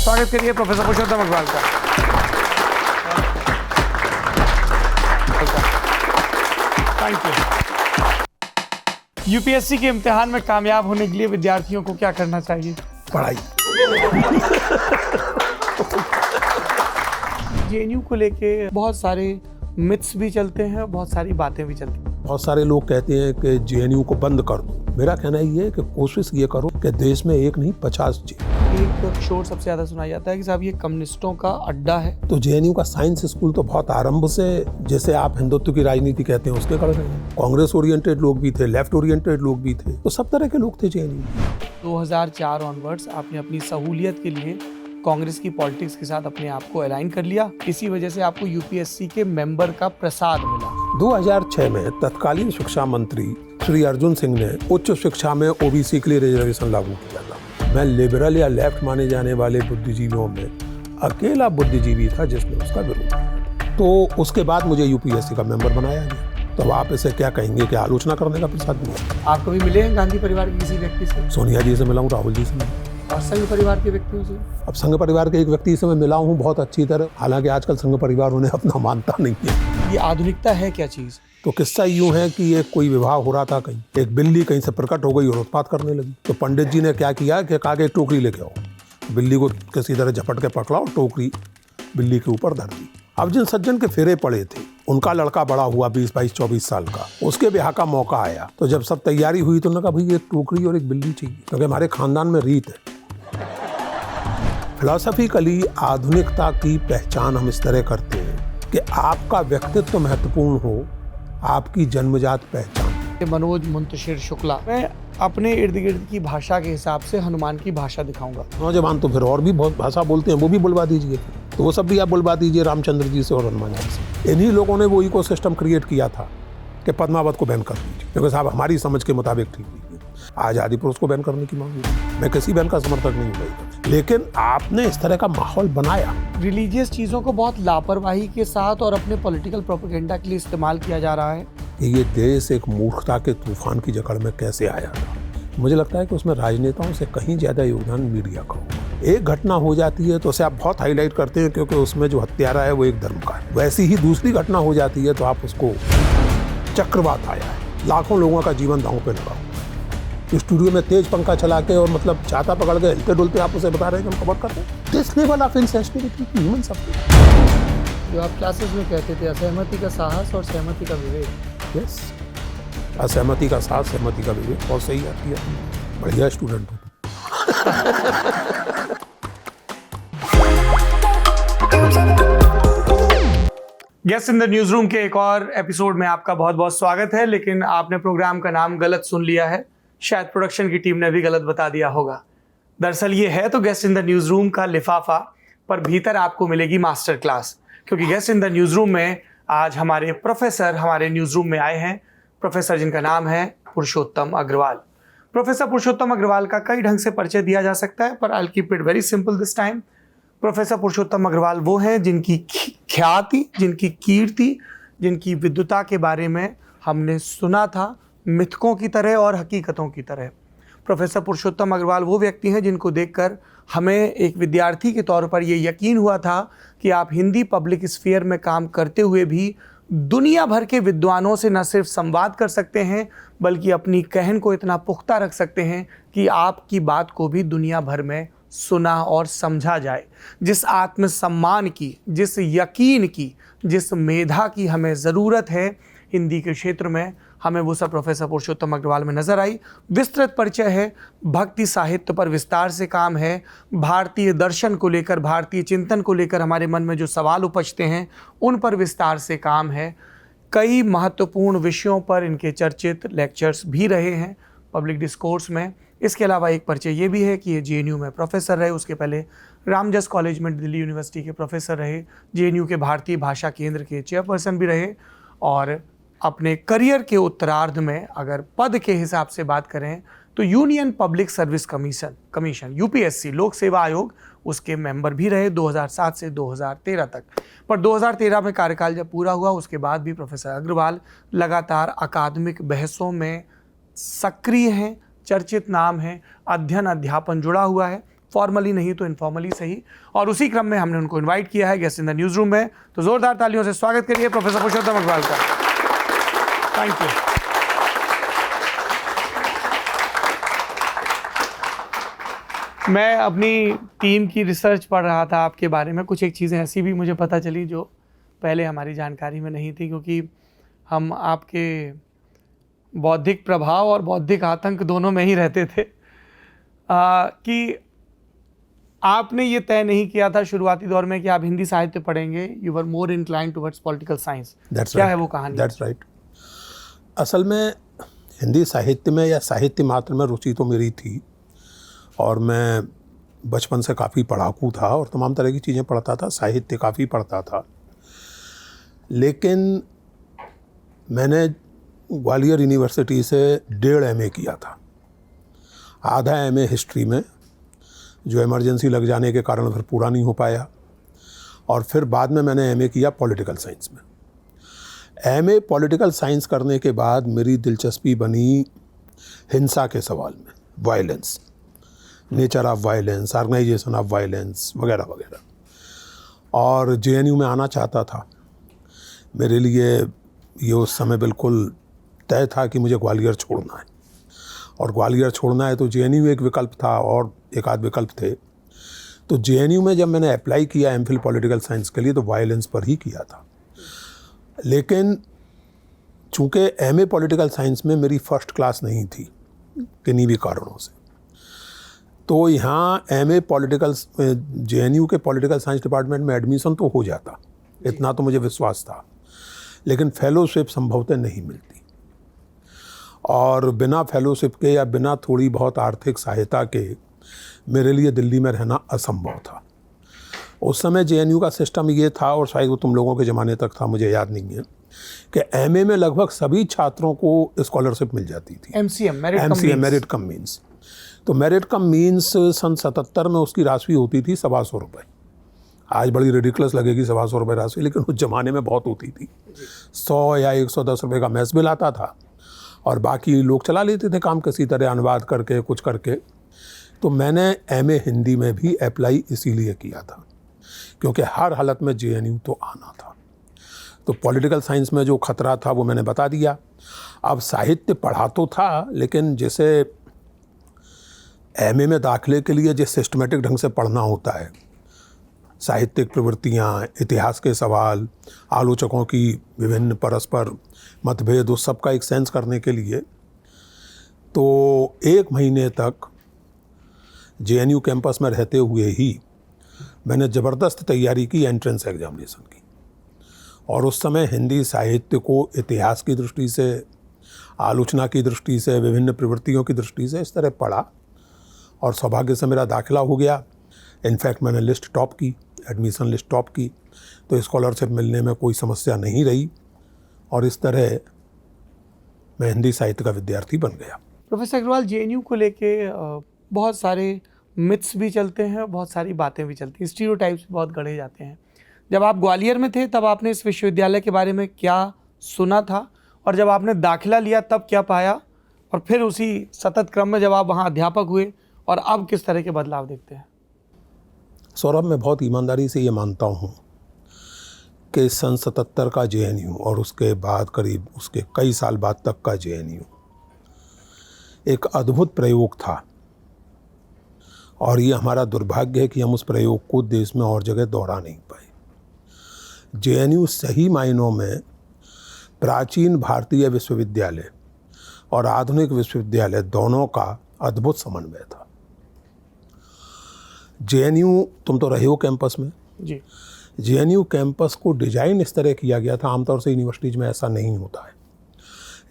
स्वागत करिए प्रोफेसर पुरुषोत्तम अग्रवाल का। Thank you. यूपीएससी के इम्तिहान में कामयाब होने के लिए विद्यार्थियों को क्या करना चाहिए? पढ़ाई। जेएनयू को लेके बहुत सारे मिथ्स भी चलते हैं, बहुत सारी बातें भी चलती हैं। बहुत सारे लोग कहते हैं कि जेएनयू को बंद कर दो। मेरा कहना ये है कि कोशिश ये करो कि देश में एक नहीं 50 एक शोर सबसे ज्यादा सुनाया जाता है कि साहब ये कम्युनिस्टों का अड्डा है। तो जेएनयू का साइंस स्कूल तो बहुत आरंभ से, जैसे आप हिंदुत्व की राजनीति कहते हैं, उसके कर रहे हैं। कांग्रेस ओरिएंटेड लोग भी थे, लेफ्ट ओरिएंटेड लोग भी थे, तो सब तरह के लोग थे जेएनयू। 2004 ऑनवर्ड्स आपने अपनी सहूलियत के लिए कांग्रेस की पॉलिटिक्स के साथ अपने आप को अलाइन कर लिया। इसी वजह से आपको यूपीएससी के मेंबर का प्रसाद मिला। 2006 में तत्कालीन शिक्षा मंत्री श्री अर्जुन सिंह ने उच्च शिक्षा में ओबीसी के लिए रिजर्वेशन लागू किया था। मैं लिबरल या लेफ्ट माने जाने वाले बुद्धिजीवियों में अकेला बुद्धिजीवी था जिसने उसका विरोध किया। तो उसके बाद मुझे यूपीएससी का मेंबर बनाया गया। तो आप इसे क्या कहेंगे कि आलोचना करने का प्रसाद मिला? आप कभी मिले हैं गांधी परिवार के किसी व्यक्ति से? सोनिया जी से मिला हूँ, राहुल जी से मिला। और संघ परिवार के व्यक्तियों से? अब संघ परिवार के एक व्यक्ति से मैं मिला हूँ बहुत अच्छी तरह। हालांकि आजकल संघ परिवार उन्हें अपना मानता नहीं है। ये आधुनिकता है क्या चीज? तो किस्सा यूं है कि एक कोई विवाह हो रहा था, कहीं एक बिल्ली कहीं से प्रकट हो गई और उत्पात करने लगी। तो पंडित जी ने क्या किया कि कहा कि टोकरी लेके आओ, बिल्ली को किसी तरह झपट के पकड़ा और टोकरी बिल्ली के ऊपर धर दी। अब जिन सज्जन के फेरे पड़े थे उनका लड़का बड़ा हुआ 20, 22, 24 साल का, उसके ब्याह का मौका आया। तो जब सब तैयारी हुई तो उन्होंने कहा भाई एक टोकरी और एक बिल्ली चाहिए, क्योंकि हमारे खानदान में रीत है। फिलॉसफिकली आधुनिकता की पहचान हम इस तरह करते हैं कि आपका व्यक्तित्व महत्वपूर्ण हो, आपकी जन्मजात पहचान। मनोज मुंतशिर शुक्ला, मैं अपने इर्द गिर्द की भाषा के हिसाब से हनुमान की भाषा दिखाऊंगा। नौजवान तो फिर और भी बहुत भाषा बोलते हैं, वो भी बुलवा दीजिए। तो वो सब भी आप बुलवा दीजिए रामचंद्र जी से और हनुमान जी से। इन्हीं लोगों ने वो इकोसिस्टम क्रिएट किया था कि पद्मावत को बैन कर दीजिए, क्योंकि साहब हमारी समझ के मुताबिक ठीक नहीं है। आज आदिपुरुष को बैन करने की मांग हुई। मैं किसी बैन का समर्थक नहीं हूँ, लेकिन आपने इस तरह का माहौल बनाया। रिलीजियस चीज़ों को बहुत लापरवाही के साथ और अपने पॉलिटिकल प्रोपेगेंडा के लिए इस्तेमाल किया जा रहा है। कि ये देश एक मूर्खता के तूफान की जकड़ में कैसे आया था। मुझे लगता है कि उसमें राजनेताओं से कहीं ज़्यादा योगदान मीडिया का हो। एक घटना हो जाती है तो उसे आप बहुत हाईलाइट करते हैं क्योंकि उसमें जो हत्यारा है वो एक धर्म का है। वैसी ही दूसरी घटना हो जाती है तो आप उसको चक्रवात आया है, लाखों लोगों का जीवन दांव पे लगा। स्टूडियो में तेज पंखा चला के और मतलब छाता पकड़ के हिलते डुलते आप उसे बता रहे हैं कि हम कवर करते हैं। दिस लेवल ऑफ इनसेंसिटिविटी की ह्यूमन सफरिंग। जो आप क्लासेस में कहते थे असहमति का साहस और सहमति का विवेक। यस, असहमति का साथ, सहमति का विवेक। बहुत सही आती है, बढ़िया स्टूडेंट हो। Guest in the news room के एक और एपिसोड में आपका बहुत बहुत स्वागत है। लेकिन आपने प्रोग्राम का नाम गलत सुन लिया है, शायद प्रोडक्शन की टीम ने भी गलत बता दिया होगा। दरअसल ये है तो guest in the news room का लिफाफा, पर भीतर आपको मिलेगी मास्टर क्लास। क्योंकि guest in the news room में आज हमारे प्रोफेसर हमारे न्यूज रूम में आए हैं। प्रोफेसर जिनका नाम है पुरुषोत्तम अग्रवाल। प्रोफेसर पुरुषोत्तम अग्रवाल का कई ढंग से परिचय दिया जा सकता है, पर I keep it very simple this time. Professor Purushottam Agrawal वो हैं जिनकी ख्याति, जिनकी कीर्ति, जिनकी विद्वता के बारे में हमने सुना था मिथकों की तरह और हकीकतों की तरह। प्रोफेसर पुरुषोत्तम अग्रवाल वो व्यक्ति हैं जिनको देखकर हमें एक विद्यार्थी के तौर पर ये यकीन हुआ था कि आप हिंदी पब्लिक स्फीयर में काम करते हुए भी दुनिया भर के विद्वानों से न सिर्फ संवाद कर सकते हैं, बल्कि अपनी कहन को इतना पुख्ता रख सकते हैं कि आपकी बात को भी दुनिया भर में सुना और समझा जाए। जिस आत्मसम्मान की, जिस यकीन की, जिस मेधा की हमें ज़रूरत है हिंदी के क्षेत्र में, हमें वो सब प्रोफेसर पुरुषोत्तम अग्रवाल में नजर आई। विस्तृत परिचय है, भक्ति साहित्य पर विस्तार से काम है, भारतीय दर्शन को लेकर, भारतीय चिंतन को लेकर हमारे मन में जो सवाल उपजते हैं उन पर विस्तार से काम है। कई महत्वपूर्ण विषयों पर इनके चर्चित लेक्चर्स भी रहे हैं पब्लिक डिस्कोर्स में। इसके अलावा एक परिचय ये भी है कि ये जेएनयू में प्रोफेसर रहे, उसके पहले रामजस कॉलेज में दिल्ली यूनिवर्सिटी के प्रोफेसर रहे, जेएनयू के भारतीय भाषा केंद्र के चेयरपर्सन भी रहे, और अपने करियर के उत्तरार्ध में अगर पद के हिसाब से बात करें तो union public service commission UPSC लोक सेवा आयोग उसके मेंबर भी रहे 2007 से 2013 तक। पर 2013 में कार्यकाल जब पूरा हुआ उसके बाद भी प्रोफेसर अग्रवाल लगातार अकादमिक बहसों में सक्रिय हैं, चर्चित नाम है, अध्ययन अध्यापन जुड़ा हुआ है। फॉर्मली नहीं तो इनफॉर्मली सही। और उसी क्रम में हमने उनको इन्वाइट किया है guest in the news room में, तो ज़ोरदार तालियों से स्वागत करिए प्रोफेसर पुरुषोत्तम अग्रवाल का। Thank you. मैं अपनी टीम की रिसर्च पढ़ रहा था आपके बारे में, कुछ एक चीज़ें ऐसी भी मुझे पता चली जो पहले हमारी जानकारी में नहीं थी, क्योंकि हम आपके बौद्धिक प्रभाव और बौद्धिक आतंक दोनों में ही रहते थे। कि आपने ये तय नहीं किया था शुरुआती दौर में कि आप हिंदी साहित्य पढ़ेंगे, you were more inclined towards political science. क्या है वो कहानी? That's right. असल में हिंदी साहित्य में या साहित्य मात्र में रुचि तो मेरी थी, और मैं बचपन से काफ़ी पढ़ाकू था और तमाम तरह की चीज़ें पढ़ता था, साहित्य काफ़ी पढ़ता था। लेकिन मैंने ग्वालियर यूनिवर्सिटी से 1.5 MA किया था, आधा MA हिस्ट्री में, जो इमरजेंसी लग जाने के कारण फिर पूरा नहीं हो पाया, और फिर बाद में मैंने MA किया पॉलिटिकल साइंस में। MA पॉलिटिकल साइंस करने के बाद मेरी दिलचस्पी बनी हिंसा के सवाल में, violence, nature of violence, organisation of violence वगैरह वगैरह, और JNU में आना चाहता था। मेरे लिए ये उस समय बिल्कुल तय था कि मुझे ग्वालियर छोड़ना है, और ग्वालियर छोड़ना है तो JNU एक विकल्प था और एक आध विकल्प थे। तो JNU में जब मैंने अप्लाई किया MPhil पॉलिटिकल साइंस के लिए तो वायलेंस पर ही किया था। लेकिन चूँकि MA पॉलिटिकल साइंस में मेरी फर्स्ट क्लास नहीं थी किन्हीं भी कारणों से, तो यहाँ MA पॉलिटिकल JNU के पॉलिटिकल साइंस डिपार्टमेंट में एडमिशन तो हो जाता, इतना तो मुझे विश्वास था, लेकिन फेलोशिप संभवतः नहीं मिलती, और बिना फेलोशिप के या बिना थोड़ी बहुत आर्थिक सहायता के मेरे लिए दिल्ली में रहना असंभव था। उस समय JNU का सिस्टम ये था, और शायद वो तुम लोगों के ज़माने तक था, मुझे याद नहीं है, कि MA में लगभग सभी छात्रों को स्कॉलरशिप मिल जाती थी। MCM merit come means. तो मेरिट कम मीन्स सन 77 में उसकी राशि होती थी 125 रुपये। आज बड़ी रेडिकुलस लगेगी 125 रुपये राशि, लेकिन उस ज़माने में बहुत होती थी। 100 या 110 रुपये का मैस बिल आता था, और बाकी लोग चला लेते थे काम किसी तरह, अनुवाद करके कुछ करके। तो मैंने MA हिंदी में भी अप्लाई इसीलिए किया था, क्योंकि हर हालत में JNU तो आना था। तो पॉलिटिकल साइंस में जो खतरा था वो मैंने बता दिया। अब साहित्य पढ़ा तो था, लेकिन जैसे MA में दाखिले के लिए जिस सिस्टमेटिक ढंग से पढ़ना होता है, साहित्यिक प्रवृत्तियाँ, इतिहास के सवाल, आलोचकों की विभिन्न परस्पर मतभेद, उस सब का एक सेंस करने के लिए, तो 1 महीने तक JNU कैंपस में रहते हुए ही मैंने ज़बरदस्त तैयारी की एंट्रेंस एग्जामिनेशन की। और उस समय हिंदी साहित्य को इतिहास की दृष्टि से, आलोचना की दृष्टि से, विभिन्न प्रवृत्तियों की दृष्टि से इस तरह पढ़ा, और सौभाग्य से मेरा दाखिला हो गया। इनफैक्ट मैंने लिस्ट टॉप की, एडमिशन लिस्ट टॉप की, तो स्कॉलरशिप मिलने में कोई समस्या नहीं रही, और इस तरह मैं हिंदी साहित्य का विद्यार्थी बन गया। प्रोफेसर अग्रवाल, JNU को लेके बहुत सारे मिथ्स भी चलते हैं, बहुत सारी बातें भी चलती हैं, स्टीरियोटाइप्स बहुत गढ़े जाते हैं। जब आप ग्वालियर में थे तब आपने इस विश्वविद्यालय के बारे में क्या सुना था, और जब आपने दाखिला लिया तब क्या पाया, और फिर उसी सतत क्रम में जब आप वहाँ अध्यापक हुए, और अब किस तरह के बदलाव देखते हैं? सौरभ, मैं बहुत ईमानदारी से ये मानता हूँ कि सन 77 का JNU और उसके बाद करीब उसके कई साल बाद तक का JNU एक अद्भुत प्रयोग था, और ये हमारा दुर्भाग्य है कि हम उस प्रयोग को देश में और जगह दोहरा नहीं पाए। JNU सही मायनों में प्राचीन भारतीय विश्वविद्यालय और आधुनिक विश्वविद्यालय दोनों का अद्भुत समन्वय था। JNU, तुम तो रहे हो कैंपस में जी। JNU कैंपस को डिज़ाइन इस तरह किया गया था, आमतौर से यूनिवर्सिटीज़ में ऐसा नहीं होता है।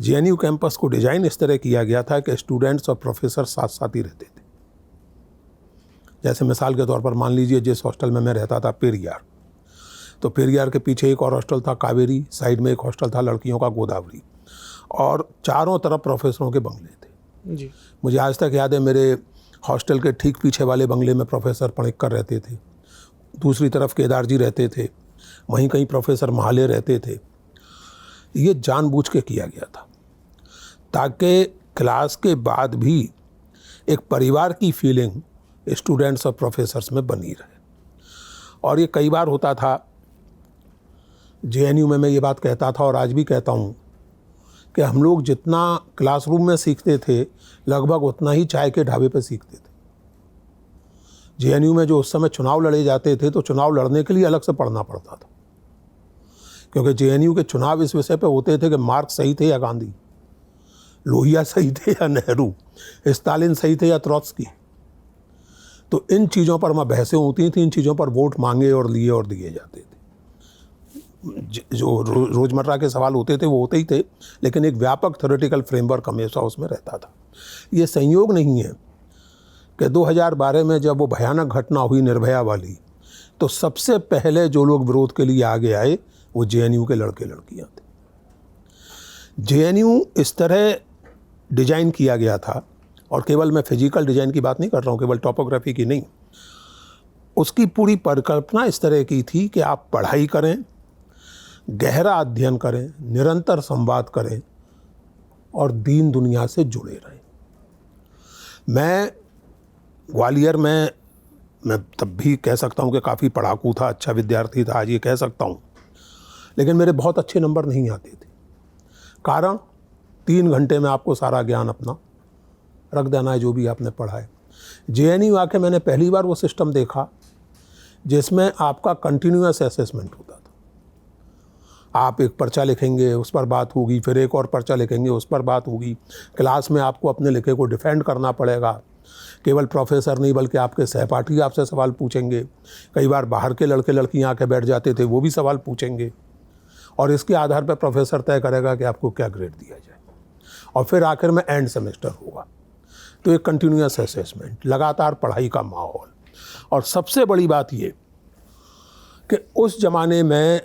JNU कैंपस को डिज़ाइन इस तरह किया गया था कि स्टूडेंट्स और प्रोफेसर साथ साथ ही रहते थे। जैसे मिसाल के तौर पर मान लीजिए, जिस हॉस्टल में मैं रहता था पेरियार, तो पेरियार के पीछे एक और हॉस्टल था कावेरी, साइड में एक हॉस्टल था लड़कियों का गोदावरी, और चारों तरफ प्रोफेसरों के बंगले थे। जी। मुझे आज तक याद है, मेरे हॉस्टल के ठीक पीछे वाले बंगले में प्रोफेसर पणिक्कर रहते थे, दूसरी तरफ केदार जी रहते थे, वहीं कहीं प्रोफेसर महाले रहते थे। ये जानबूझ के किया गया था ताकि क्लास के बाद भी एक परिवार की फीलिंग स्टूडेंट्स और प्रोफेसर्स में बनी रहे। और ये कई बार होता था, जेएनयू में मैं ये बात कहता था और आज भी कहता हूँ कि हम लोग जितना क्लासरूम में सीखते थे लगभग उतना ही चाय के ढाबे पर सीखते थे। जेएनयू में जो उस समय चुनाव लड़े जाते थे तो चुनाव लड़ने के लिए अलग से पढ़ना पड़ता था, क्योंकि जेएनयू के चुनाव इस विषय पे होते थे कि मार्क्स सही थे या गांधी, लोहिया सही थे या नेहरू, स्टालिन सही थे या ट्रॉट्स्की। तो इन चीज़ों पर वहाँ बहसें होती थी, इन चीज़ों पर वोट मांगे और लिए और दिए जाते थे। जो रोज़मर्रा के सवाल होते थे वो होते ही थे, लेकिन एक व्यापक थ्योरेटिकल फ्रेमवर्क हमेशा उसमें रहता था। ये संयोग नहीं है कि 2012 में जब वो भयानक घटना हुई निर्भया वाली, तो सबसे पहले जो लोग विरोध के लिए आगे आए वो जेएनयू के लड़के लड़कियां थे। जेएनयू इस तरह डिजाइन किया गया था, और केवल मैं फिजिकल डिजाइन की बात नहीं कर रहा हूँ, केवल टॉपोग्राफी की नहीं, उसकी पूरी परिकल्पना इस तरह की थी कि आप पढ़ाई करें, गहरा अध्ययन करें, निरंतर संवाद करें और दीन दुनिया से जुड़े रहें। मैं ग्वालियर में मैं तब भी कह सकता हूँ कि काफ़ी पढ़ाकू था, अच्छा विद्यार्थी था, आज ये कह सकता हूँ, लेकिन मेरे बहुत अच्छे नंबर नहीं आते थे। कारण 3 घंटे में आपको सारा ज्ञान अपना रख देना है जो भी आपने पढ़ा है। जेएनयू आके मैंने पहली बार वो सिस्टम देखा जिसमें आपका कंटिन्यूअस असेसमेंट होता था। आप एक पर्चा लिखेंगे, उस पर बात होगी, फिर एक और पर्चा लिखेंगे, उस पर बात होगी। क्लास में आपको अपने लिखे को डिफेंड करना पड़ेगा। केवल प्रोफेसर नहीं बल्कि आपके सहपाठी आपसे सवाल पूछेंगे। कई बार बाहर के लड़के लड़कियां आके बैठ जाते थे, वो भी सवाल पूछेंगे, और इसके आधार पर प्रोफेसर तय करेगा कि आपको क्या ग्रेड दिया जाए, और फिर आखिर में एंड सेमेस्टर होगा। तो एक कंटिन्यूअस असेसमेंट, लगातार पढ़ाई का माहौल। और सबसे बड़ी बात ये कि उस ज़माने में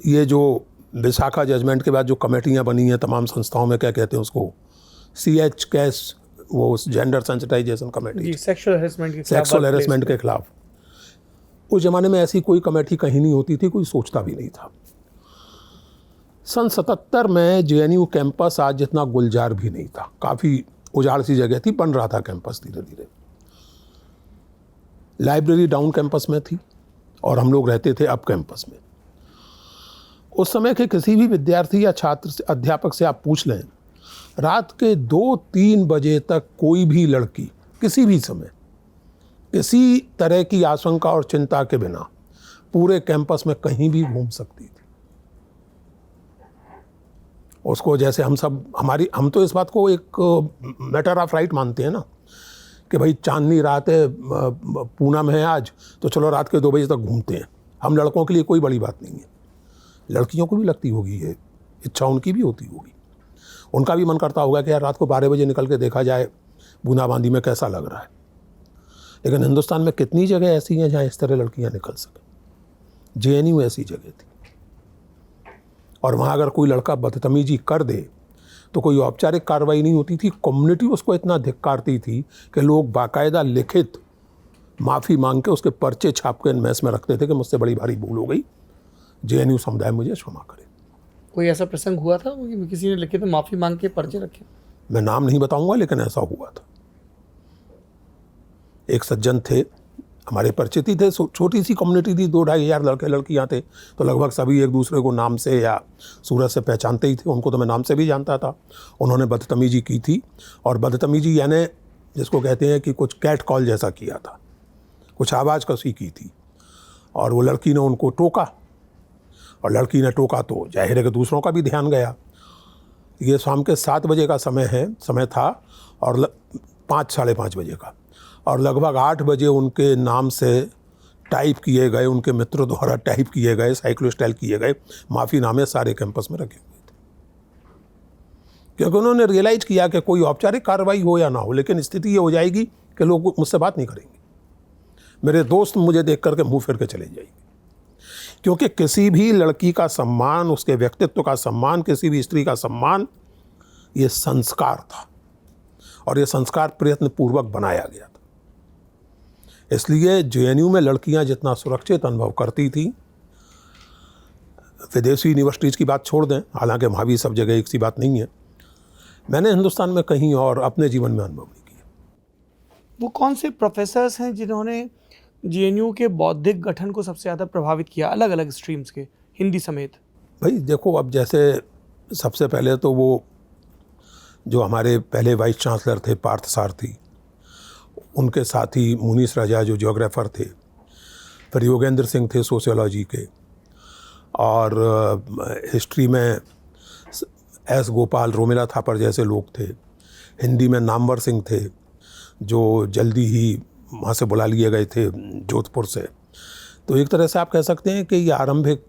ये जो विशाखा जजमेंट के बाद जो कमेटियाँ बनी हैं तमाम संस्थाओं में, क्या कहते हैं उसको, CH कैस, वो gender sensitisation committee, sexual harassment के खिलाफ, उस ज़माने में ऐसी कोई कमेटी कहीं नहीं होती थी, कोई सोचता भी नहीं था। सन 77 में जेएनयू कैंपस आज जितना गुलजार भी नहीं था, काफ़ी उजाड़ सी जगह थी, बन रहा था कैंपस धीरे धीरे। लाइब्रेरी डाउन कैंपस में थी और हम लोग रहते थे अप कैंपस में। उस समय के किसी भी विद्यार्थी या छात्र से, अध्यापक से आप पूछ लें, रात के 2-3 बजे तक कोई भी लड़की किसी भी समय किसी तरह की आशंका और चिंता के बिना पूरे कैंपस में कहीं भी घूम सकती थी। उसको जैसे हम तो इस बात को एक मैटर ऑफ राइट मानते हैं ना, कि भाई चांदनी रात है, पूनम है आज, तो चलो रात के 2 बजे तक घूमते हैं। हम लड़कों के लिए कोई बड़ी बात नहीं है, लड़कियों को भी लगती होगी ये इच्छा, उनकी भी होती होगी, उनका भी मन करता होगा कि यार रात को 12 बजे निकल के देखा जाए बूंदाबांदी में कैसा लग रहा है। लेकिन हिंदुस्तान में कितनी जगह ऐसी हैं जहाँ इस तरह लड़कियाँ निकल सकें। जेएनयू ऐसी जगह थी, और वहाँ अगर कोई लड़का बदतमीजी कर दे तो कोई औपचारिक कार्रवाई नहीं होती थी, कम्युनिटी उसको इतना धिक्कारती थी कि लोग बाकायदा लिखित माफ़ी मांग के उसके पर्चे छाप के मेस में रखते थे कि मुझसे बड़ी भारी भूल हो गई, जेएनयू समुदाय मुझे क्षमा करे। कोई ऐसा प्रसंग हुआ था कि किसी ने लिखे तो माफ़ी मांग के पर्चे रखे? मैं नाम नहीं बताऊंगा, लेकिन ऐसा हुआ था। एक सज्जन थे, हमारे परिचित ही थे, छोटी सी कम्युनिटी थी, 2-2.5 हज़ार लड़के लड़कियां थे, तो लगभग सभी एक दूसरे को नाम से या सूरत से पहचानते ही थे। उनको तो मैं नाम से भी जानता था। उन्होंने बदतमीजी की थी, और बदतमीजी यानी जिसको कहते हैं कि कुछ कैट कॉल जैसा किया था, कुछ आवाज़ कसी की थी, और वो लड़की ने उनको टोका, और लड़की ने टोका तो जाहिर है कि दूसरों का भी ध्यान गया। ये शाम के 7 बजे का समय था, और 5-5:30 बजे का, और लगभग 8 बजे उनके नाम से टाइप किए गए, उनके मित्रों द्वारा टाइप किए गए, साइक्लोस्टाइल किए गए माफ़ीनामे सारे कैंपस में रखे हुए थे, क्योंकि उन्होंने रियलाइज किया कि कोई औपचारिक कार्रवाई हो या ना हो, लेकिन स्थिति ये हो जाएगी कि लोग मुझसे बात नहीं करेंगे, मेरे दोस्त मुझे देख करके मुँह फिर के चले जाएंगे। क्योंकि किसी भी लड़की का सम्मान, उसके व्यक्तित्व का सम्मान, किसी भी स्त्री का सम्मान, ये संस्कार था, और ये संस्कार प्रयत्नपूर्वक बनाया गया था। इसलिए जेएनयू में लड़कियां जितना सुरक्षित अनुभव करती थी, विदेशी यूनिवर्सिटीज़ की बात छोड़ दें, हालांकि वहाँ भी सब जगह एक सी बात नहीं है, मैंने हिंदुस्तान में कहीं और अपने जीवन में अनुभव नहीं किया। वो कौन से प्रोफेसर्स हैं जिन्होंने जेएनयू के बौद्धिक गठन को सबसे ज़्यादा प्रभावित किया, अलग अलग स्ट्रीम्स के, हिंदी समेत? भाई देखो, अब जैसे सबसे पहले तो वो जो हमारे पहले वाइस चांसलर थे पार्थ सारथी, उनके साथी मुनीस राजा जो ज्योग्राफर थे, फिर योगेंद्र सिंह थे सोशियोलॉजी के, और हिस्ट्री में एस गोपाल, रोमिला थापर जैसे लोग थे। हिंदी में नामवर सिंह थे जो जल्दी ही वहाँ से बुला लिए गए थे जोधपुर से। तो एक तरह से आप कह सकते हैं कि ये आरंभिक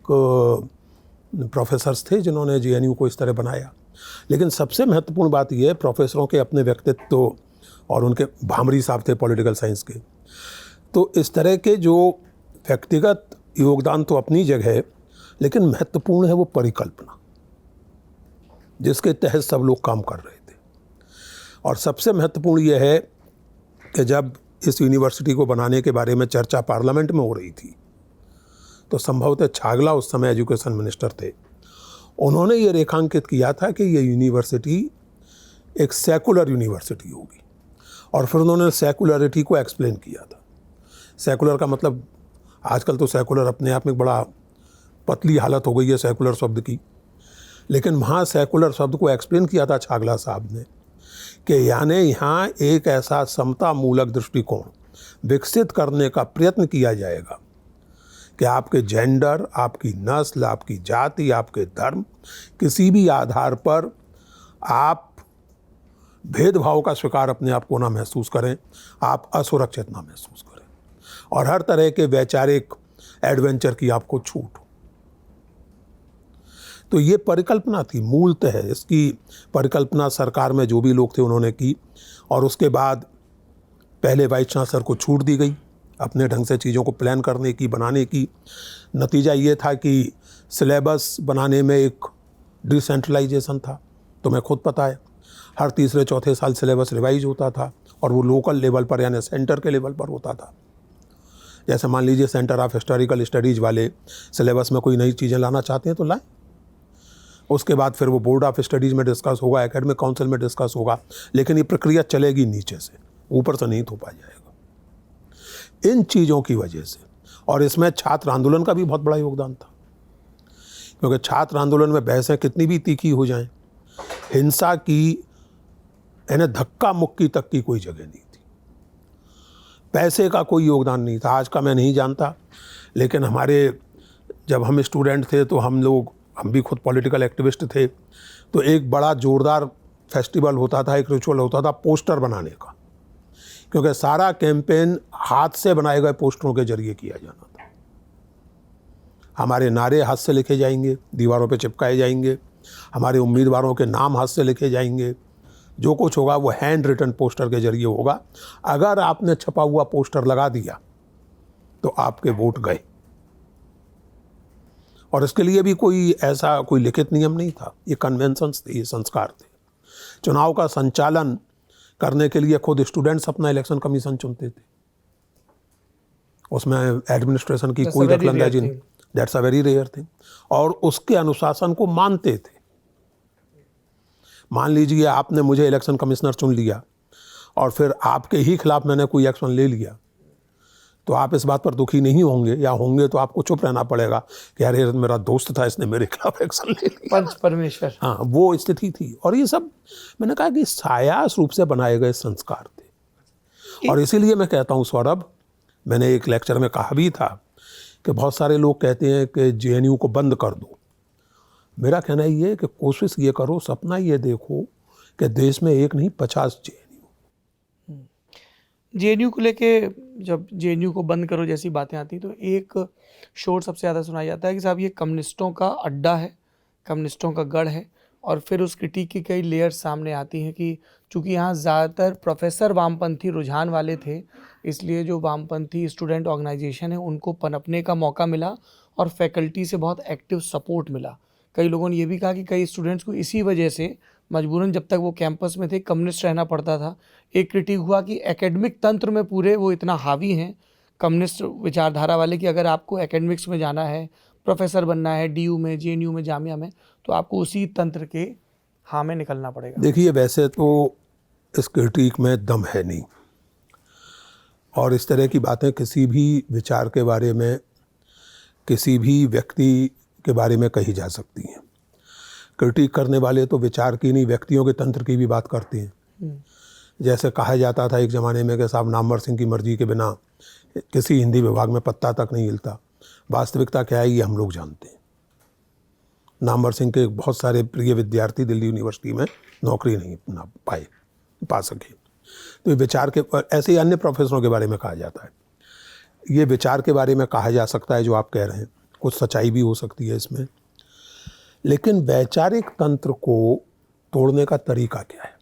प्रोफेसर्स थे जिन्होंने जेएनयू को इस तरह बनाया। लेकिन सबसे महत्वपूर्ण बात यह है प्रोफेसरों के अपने व्यक्तित्व, और उनके भामरी साहब थे पॉलिटिकल साइंस के। तो इस तरह के जो व्यक्तिगत योगदान तो अपनी जगह है, लेकिन महत्वपूर्ण है वो परिकल्पना जिसके तहत सब लोग काम कर रहे थे। और सबसे महत्वपूर्ण यह है कि जब इस यूनिवर्सिटी को बनाने के बारे में चर्चा पार्लियामेंट में हो रही थी, तो संभवतः छागला उस समय एजुकेशन मिनिस्टर थे, उन्होंने ये रेखांकित किया था कि ये यूनिवर्सिटी एक सेकुलर यूनिवर्सिटी होगी। और फिर उन्होंने सेकुलरिटी को एक्सप्लेन किया था। सेकुलर का मतलब, आजकल तो सेकुलर अपने आप में बड़ा पतली हालत हो गई है सेकुलर शब्द की, लेकिन वहाँ सेकुलर शब्द को एक्सप्लेन किया था छागला साहब ने कि यानी यहाँ एक ऐसा समता मूलक दृष्टिकोण विकसित करने का प्रयत्न किया जाएगा कि आपके जेंडर, आपकी नस्ल, आपकी जाति, आपके धर्म, किसी भी आधार पर आप भेदभाव का शिकार अपने आप को ना महसूस करें, आप असुरक्षित ना महसूस करें, और हर तरह के वैचारिक एडवेंचर की आपको छूट हो। तो ये परिकल्पना थी, मूलतः इसकी परिकल्पना सरकार में जो भी लोग थे उन्होंने की। और उसके बाद पहले वाइस चांसलर को छूट दी गई अपने ढंग से चीज़ों को प्लान करने की, बनाने की। नतीजा ये था कि सिलेबस बनाने में एक डिसेंट्रलाइजेशन था। तुम्हें खुद पता है, हर तीसरे चौथे साल सिलेबस रिवाइज होता था, और वो लोकल लेवल पर यानी सेंटर के लेवल पर होता था। जैसे मान लीजिए सेंटर ऑफ हिस्टोरिकल स्टडीज़ वाले सिलेबस में कोई नई चीज़ें लाना चाहते हैं तो लाएं, उसके बाद फिर वो बोर्ड ऑफ स्टडीज़ में डिस्कस होगा, एकेडमिक काउंसिल में डिस्कस होगा, लेकिन ये प्रक्रिया चलेगी नीचे से, ऊपर से नहीं थोपा जाएगा। इन चीज़ों की वजह से, और इसमें छात्र आंदोलन का भी बहुत बड़ा योगदान था, क्योंकि छात्र आंदोलन में बहसें कितनी भी तीखी हो जाएं, हिंसा की यानी धक्का मुक्की तक की कोई जगह नहीं थी। पैसे का कोई योगदान नहीं था, आज का मैं नहीं जानता, लेकिन हमारे जब हम स्टूडेंट थे तो हम भी खुद पॉलिटिकल एक्टिविस्ट थे, तो एक बड़ा जोरदार फेस्टिवल होता था, एक रिचुअल होता था पोस्टर बनाने का, क्योंकि सारा कैंपेन हाथ से बनाए गए पोस्टरों के जरिए किया जाना था। हमारे नारे हाथ से लिखे जाएंगे, दीवारों पे चिपकाए जाएंगे, हमारे उम्मीदवारों के नाम हाथ से लिखे जाएंगे, जो कुछ होगा वो हैंड रिटन पोस्टर के जरिए होगा। अगर आपने छपा हुआ पोस्टर लगा दिया तो आपके वोट गए, और इसके लिए भी कोई लिखित नियम नहीं था, ये कन्वेंशंस थे, ये संस्कार थे। चुनाव का संचालन करने के लिए खुद स्टूडेंट्स अपना इलेक्शन कमीशन चुनते थे, उसमें एडमिनिस्ट्रेशन की कोई दखलंदाजी नहीं, that's a very rare thing, और उसके अनुशासन को मानते थे। मान लीजिए आपने मुझे इलेक्शन कमिश्नर चुन लिया और फिर आपके ही खिलाफ मैंने कोई एक्शन ले लिया, तो आप इस बात पर दुखी नहीं होंगे, या होंगे तो आपको चुप रहना पड़ेगा कि यार ये मेरा दोस्त था, इसने मेरे खिलाफ एक्शन ले लिया। पंच परमेश्वर, हाँ, वो स्थिति थी। और ये सब मैंने कहा कि सायास रूप से बनाए गए संस्कार थे। और इसीलिए मैं कहता हूँ सौरभ, मैंने एक लेक्चर में कहा भी था कि बहुत सारे लोग कहते हैं कि जेएनयू को बंद कर दो। मेरा कहना ये है कि कोशिश ये करो, सपना ये देखो कि देश में एक नहीं 50 जेएनयू। जेएनयू को लेके जब जेएनयू को बंद करो जैसी बातें आती तो एक शोर सबसे ज़्यादा सुनाया जाता है कि साहब ये कम्युनिस्टों का अड्डा है, कम्युनिस्टों का गढ़ है। और फिर उस क्रिटिक की कई लेयर्स सामने आती हैं कि चूँकि यहाँ ज़्यादातर प्रोफेसर वामपंथी रुझान वाले थे, इसलिए जो वामपंथी स्टूडेंट ऑर्गेनाइजेशन है उनको पनपने का मौका मिला और फैकल्टी से बहुत एक्टिव सपोर्ट मिला। कई लोगों ने ये भी कहा कि कई स्टूडेंट्स को इसी वजह से मजबूरन जब तक वो कैंपस में थे कम्युनिस्ट रहना पड़ता था। एक क्रिटिक हुआ कि एकेडमिक तंत्र में पूरे वो इतना हावी हैं कम्युनिस्ट विचारधारा वाले कि अगर आपको एकेडमिक्स में जाना है, प्रोफेसर बनना है डीयू में, जेएनयू में, जामिया में, तो आपको उसी तंत्र के हाँ में निकलना पड़ेगा। देखिए, वैसे तो इस क्रिटिक में दम है नहीं, और इस तरह की बातें किसी भी विचार के बारे में, किसी भी व्यक्ति के बारे में कही जा सकती हैं। क्रिटिक करने वाले तो विचार की नहीं, व्यक्तियों के तंत्र की भी बात करते हैं। जैसे कहा जाता था एक ज़माने में कि साहब नामवर सिंह की मर्जी के बिना किसी हिंदी विभाग में पत्ता तक नहीं हिलता। वास्तविकता क्या है ये हम लोग जानते हैं। नामवर सिंह के बहुत सारे प्रिय विद्यार्थी दिल्ली यूनिवर्सिटी में नौकरी नहीं पा सके। तो ये विचार के, ऐसे ही अन्य प्रोफेसरों के बारे में कहा जाता है। ये विचार के बारे में कहा जा सकता है जो आप कह रहे हैं, कुछ सच्चाई भी हो सकती है इसमें। लेकिन वैचारिक तंत्र को तोड़ने का तरीका क्या है?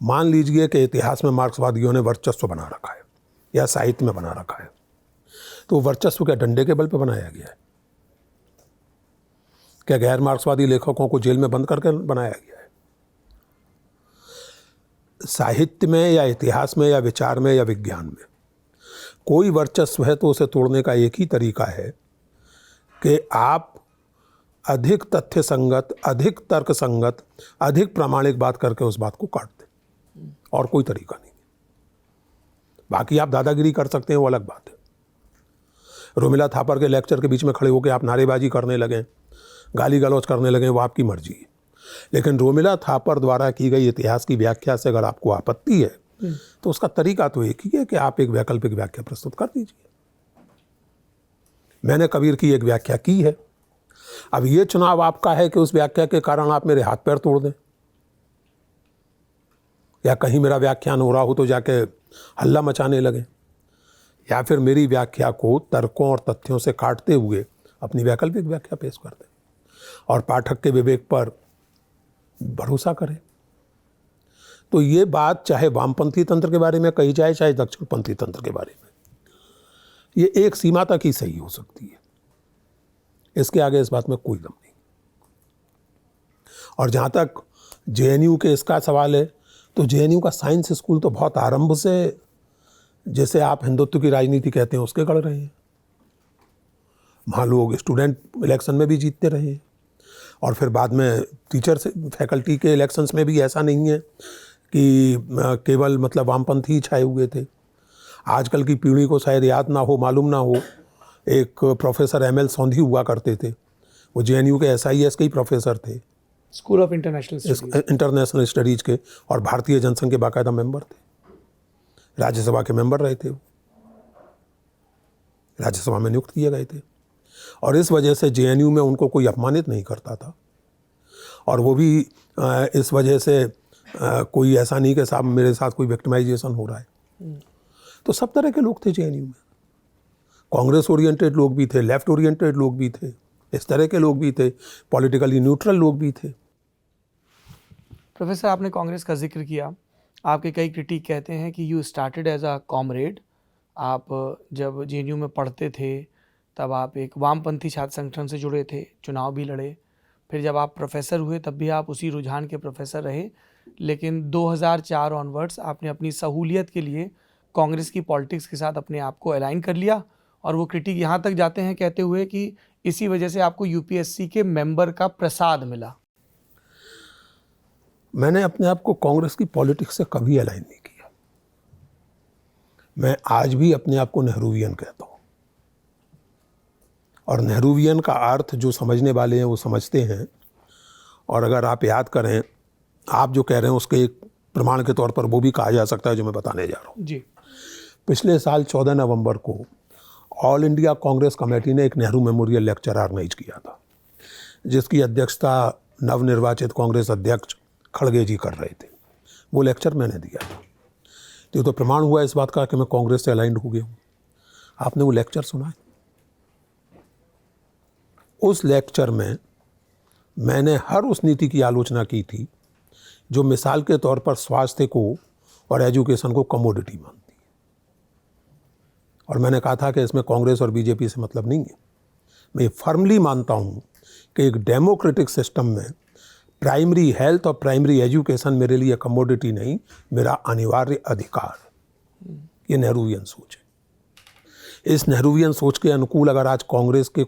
मान लीजिए कि इतिहास में मार्क्सवादियों ने वर्चस्व बना रखा है या साहित्य में बना रखा है, तो वर्चस्व क्या डंडे के बल पर बनाया गया है? क्या गैर मार्क्सवादी लेखकों को जेल में बंद करके बनाया गया है? साहित्य में या इतिहास में या विचार में या विज्ञान में कोई वर्चस्व है तो उसे तोड़ने का एक ही तरीका है कि आप अधिक तथ्य संगत, अधिक तर्क संगत, अधिक प्रामाणिक बात करके उस बात को काट दें, और कोई तरीका नहीं। बाकी आप दादागिरी कर सकते हैं, वो अलग बात है। रोमिला थापर के लेक्चर के बीच में खड़े होकर आप नारेबाजी करने लगें, गाली गलौज करने लगें, वो आपकी मर्जी है। लेकिन रोमिला थापर द्वारा की गई इतिहास की व्याख्या से अगर आपको आपत्ति है तो उसका तरीका तो एक ही है कि आप एक वैकल्पिक व्याख्या प्रस्तुत कर दीजिए। मैंने कबीर की एक व्याख्या की है, अब ये चुनाव आपका है कि उस व्याख्या के कारण आप मेरे हाथ पैर तोड़ दें, या कहीं मेरा व्याख्यान हो रहा हो तो जाके हल्ला मचाने लगे, या फिर मेरी व्याख्या को तर्कों और तथ्यों से काटते हुए अपनी वैकल्पिक व्याख्या पेश कर दें और पाठक के विवेक पर भरोसा करें। तो ये बात चाहे वामपंथी तंत्र के बारे में कही जाए, चाहे दक्षिणपंथी तंत्र के बारे में, ये एक सीमा तक ही सही हो सकती है। इसके आगे इस बात में कोई दम नहीं। और जहाँ तक जेएनयू के इसका सवाल है, तो जेएनयू का साइंस स्कूल तो बहुत आरंभ से, जैसे आप हिंदुत्व की राजनीति कहते हैं, उसके गढ़ रहे हैं। वहाँ लोग स्टूडेंट इलेक्शन में भी जीतते रहे हैं, और फिर बाद में टीचर से फैकल्टी के इलेक्शंस में भी ऐसा नहीं है कि केवल मतलब वामपंथी ही छाए हुए थे। आजकल की पीढ़ी को शायद याद ना हो, मालूम ना हो, एक प्रोफेसर एमएल सोंधी हुआ करते थे। वो जेएनयू के एसआईएस के ही प्रोफेसर थे, स्कूल ऑफ इंटरनेशनल स्टडीज के, और भारतीय जनसंघ के बाकायदा मेंबर थे। राज्यसभा के मेंबर रहे थे, राज्यसभा में नियुक्त किए गए थे। और इस वजह से जेएनयू में उनको कोई अपमानित नहीं करता था, और वो भी इस वजह से कोई ऐसा नहीं कि साहब मेरे साथ कोई विक्टिमाइजेशन हो रहा है। तो सब तरह के लोग थे जेएनयू में। कांग्रेस ओरिएंटेड लोग भी थे, लेफ्ट ओरिएंटेड लोग भी थे, इस तरह के लोग भी थे, पॉलिटिकली न्यूट्रल लोग भी थे। प्रोफेसर, आपने कांग्रेस का जिक्र किया। आपके कई क्रिटिक कहते हैं कि you started as a comrade. आप जब जेएनयू में पढ़ते थे तब आप एक वामपंथी छात्र संगठन से जुड़े थे, चुनाव भी लड़े। फिर जब आप प्रोफेसर हुए तब भी आप उसी रुझान के प्रोफेसर रहे, लेकिन 2004 ऑनवर्ड्स आपने अपनी सहूलियत के लिए कांग्रेस की पॉलिटिक्स के साथ अपने आप को अलाइन कर लिया। और वो क्रिटिक यहाँ तक जाते हैं कहते हुए कि इसी वजह से आपको यूपीएससी के मेंबर का प्रसाद मिला। मैंने अपने आप को कांग्रेस की पॉलिटिक्स से कभी अलाइन नहीं किया। मैं आज भी अपने आप को नेहरूवियन कहता हूँ, और नेहरूवियन का अर्थ जो समझने वाले हैं वो समझते हैं। और अगर आप याद करें, आप जो कह रहे हैं उसके एक प्रमाण के तौर पर वो भी कहा जा सकता है जो मैं बताने जा रहा हूँ जी। पिछले साल 14 नवंबर को ऑल इंडिया कांग्रेस कमेटी ने एक नेहरू मेमोरियल लेक्चर ऑर्गेनाइज किया था, जिसकी अध्यक्षता नवनिर्वाचित कांग्रेस अध्यक्ष खड़गे जी कर रहे थे। वो लेक्चर मैंने दिया था। तो प्रमाण हुआ इस बात का कि मैं कांग्रेस से अलाइंड हो गया हूँ। आपने वो लेक्चर सुना है? उस लेक्चर में मैंने हर उस नीति की आलोचना की थी जो मिसाल के तौर पर स्वास्थ्य को और एजुकेशन को कमोडिटी मानती है। और मैंने कहा था कि इसमें कांग्रेस और बीजेपी से मतलब नहीं है। मैं फर्मली मानता हूँ कि एक डेमोक्रेटिक सिस्टम में प्राइमरी हेल्थ और प्राइमरी एजुकेशन मेरे लिए कमोडिटी नहीं, मेरा अनिवार्य अधिकार है। ये नेहरूवियन सोच है। इस नेहरूवियन सोच के अनुकूल अगर आज कांग्रेस की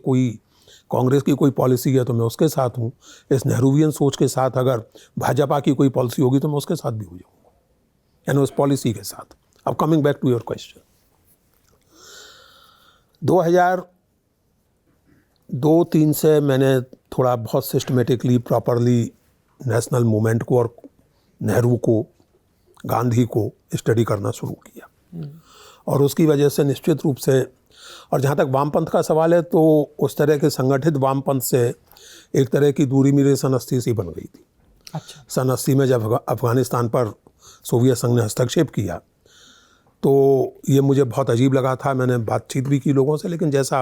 कोई पॉलिसी है तो मैं उसके साथ हूँ। इस नेहरूवियन सोच के साथ अगर भाजपा की कोई पॉलिसी होगी तो मैं उसके साथ भी हो जाऊँगा, यानी उस पॉलिसी के साथ। अब coming back to your question, 2002-03 से मैंने थोड़ा बहुत सिस्टमेटिकली प्रॉपरली नेशनल मूवमेंट को और नेहरू को, गांधी को स्टडी करना शुरू किया। और उसकी वजह से निश्चित रूप से, और जहाँ तक वामपंथ का सवाल है, तो उस तरह के संगठित वामपंथ से एक तरह की दूरी मेरे सन 80 से बन गई थी। अच्छा। सन 80 में जब अफगानिस्तान पर सोवियत संघ ने हस्तक्षेप किया तो ये मुझे बहुत अजीब लगा था। मैंने बातचीत भी की लोगों से, लेकिन जैसा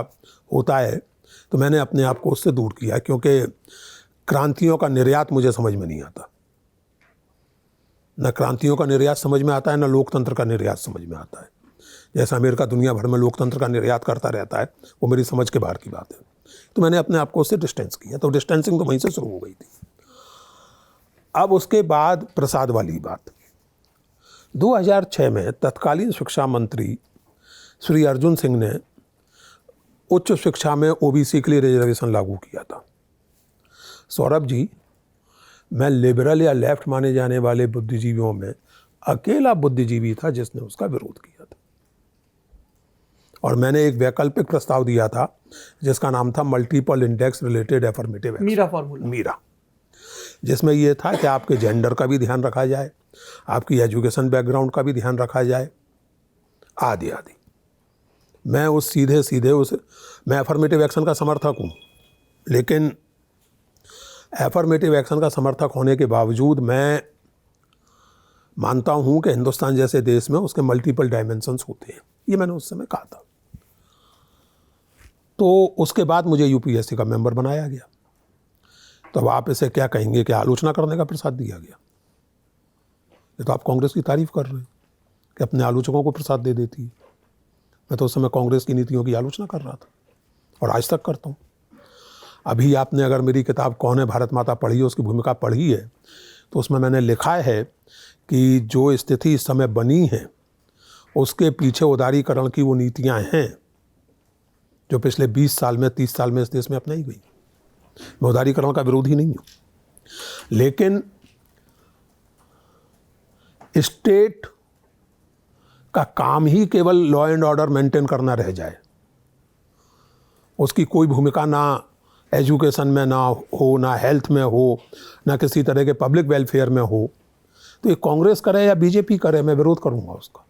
होता है तो मैंने अपने आप को उससे दूर किया, क्योंकि क्रांतियों का निर्यात मुझे समझ में नहीं आता। न क्रांतियों का निर्यात समझ में आता है, न लोकतंत्र का निर्यात समझ में आता है। जैसा अमेरिका दुनिया भर में लोकतंत्र का निर्यात करता रहता है, वो मेरी समझ के बाहर की बात है। तो मैंने अपने आप को उससे डिस्टेंस किया, तो डिस्टेंसिंग तो वहीं से शुरू हो गई थी। अब उसके बाद प्रसाद वाली बात, 2006 में तत्कालीन शिक्षा मंत्री श्री अर्जुन सिंह ने उच्च शिक्षा में ओबीसी के लिए रिजर्वेशन लागू किया था। सौरभ जी, मैं लिबरल या लेफ्ट माने जाने वाले बुद्धिजीवियों में अकेला बुद्धिजीवी था जिसने उसका विरोध किया था। और मैंने एक वैकल्पिक प्रस्ताव दिया था जिसका नाम था multiple index related affirmative action, Meera formula, Meera, जिसमें यह था कि आपके जेंडर का भी ध्यान रखा जाए, आपकी एजुकेशन बैकग्राउंड का भी ध्यान रखा जाए, आदि आदि। मैं उस मैं एफर्मेटिव एक्शन का समर्थक हूँ, लेकिन एफर्मेटिव एक्शन का समर्थक होने के बावजूद मैं मानता हूँ कि हिंदुस्तान जैसे देश में उसके मल्टीपल डायमेंशंस होते हैं। ये मैंने उस समय कहा था। तो उसके बाद मुझे यूपीएससी का मेंबर बनाया गया। तो अब आप इसे क्या कहेंगे कि आलोचना करने का प्रसाद दिया गया? ये तो आप कांग्रेस की तारीफ कर रहे हैं कि अपने आलोचकों को प्रसाद दे देती है। मैं तो उस समय कांग्रेस की नीतियों की आलोचना कर रहा था और आज तक करता हूँ। अभी आपने अगर मेरी किताब कौन है भारत माता पढ़ी है, उसकी भूमिका पढ़ी है, तो उसमें मैंने लिखा है कि जो स्थिति इस समय बनी है उसके पीछे उदारीकरण की वो नीतियाँ हैं जो पिछले 20 साल में 30 साल में इस देश में अपनाई गई। मैं उदारीकरण का विरोधी नहीं हूँ, लेकिन स्टेट का काम ही केवल लॉ एंड ऑर्डर मेंटेन करना रह जाए, उसकी कोई भूमिका ना एजुकेशन में ना हो, ना हेल्थ में हो, ना किसी तरह के पब्लिक वेलफेयर में हो, तो ये कांग्रेस करे या बीजेपी करे, मैं विरोध करूंगा उसका।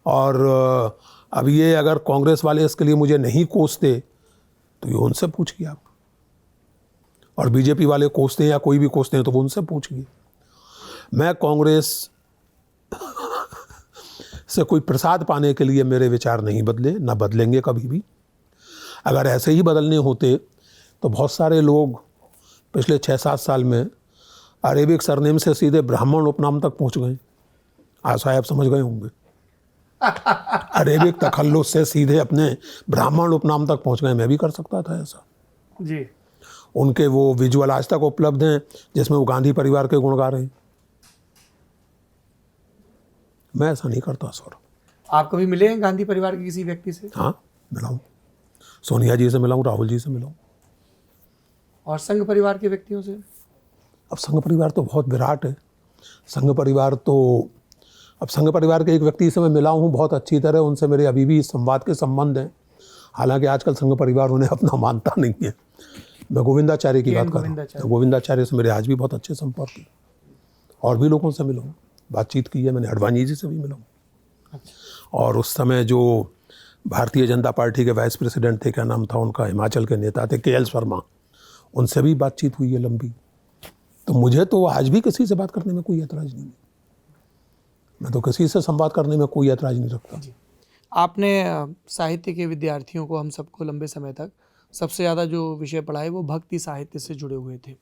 और अब ये अगर कांग्रेस वाले इसके लिए मुझे नहीं कोसते तो ये उनसे पूछिए आप, और बीजेपी वाले कोसते हैं या कोई भी कोसते हैं तो वो उनसे पूछिए। मैं कांग्रेस से कोई प्रसाद पाने के लिए मेरे विचार नहीं बदले, ना बदलेंगे कभी भी। अगर ऐसे ही बदलने होते तो बहुत सारे लोग पिछले 6-7 साल में अरेबिक सरनेम से सीधे ब्राह्मण उपनाम तक पहुंच गए। आशा आप समझ गए होंगे। अरेबिक तखल्लुस से सीधे अपने ब्राह्मण उपनाम तक पहुंच गए। मैं भी कर सकता था ऐसा जी। उनके वो विजुअल आज तक उपलब्ध हैं जिसमें वो गांधी परिवार के गुण गा रहे हैं। मैं ऐसा नहीं करता सर। आप कभी मिले हैं गांधी परिवार के किसी व्यक्ति से? हाँ, मिला हूँ। सोनिया जी से मिला हूँ, राहुल जी से मिला हूँ। और संघ परिवार के व्यक्तियों से? अब संघ परिवार तो बहुत विराट है। संघ परिवार के एक व्यक्ति से मैं मिला हूँ बहुत अच्छी तरह, उनसे मेरे अभी भी संवाद के संबंध हैं। हालांकि आजकल संघ परिवार उन्हें अपना मानता नहीं है। मैं गोविंदाचार्य की बात कर रहा हूँ। गोविंदाचार्य से मेरे आज भी बहुत अच्छे संपर्क हैं। और भी लोगों से मिला हूँ, बातचीत की है मैंने। अडवाणी जी से भी मिला हूँ। अच्छा। और उस समय जो भारतीय जनता पार्टी के वाइस प्रेसिडेंट थे, क्या नाम था उनका, हिमाचल के नेता थे KL शर्मा, उनसे भी बातचीत हुई है लंबी। तो मुझे तो आज भी किसी से बात करने में कोई ऐतराज़ नहीं है। मैं तो किसी से संवाद करने में कोई ऐतराज़ नहीं रखता। आपने साहित्य के विद्यार्थियों को, हम सबको लंबे समय तक सबसे ज़्यादा जो विषय पढ़ाए वो भक्ति साहित्य से जुड़े हुए थे।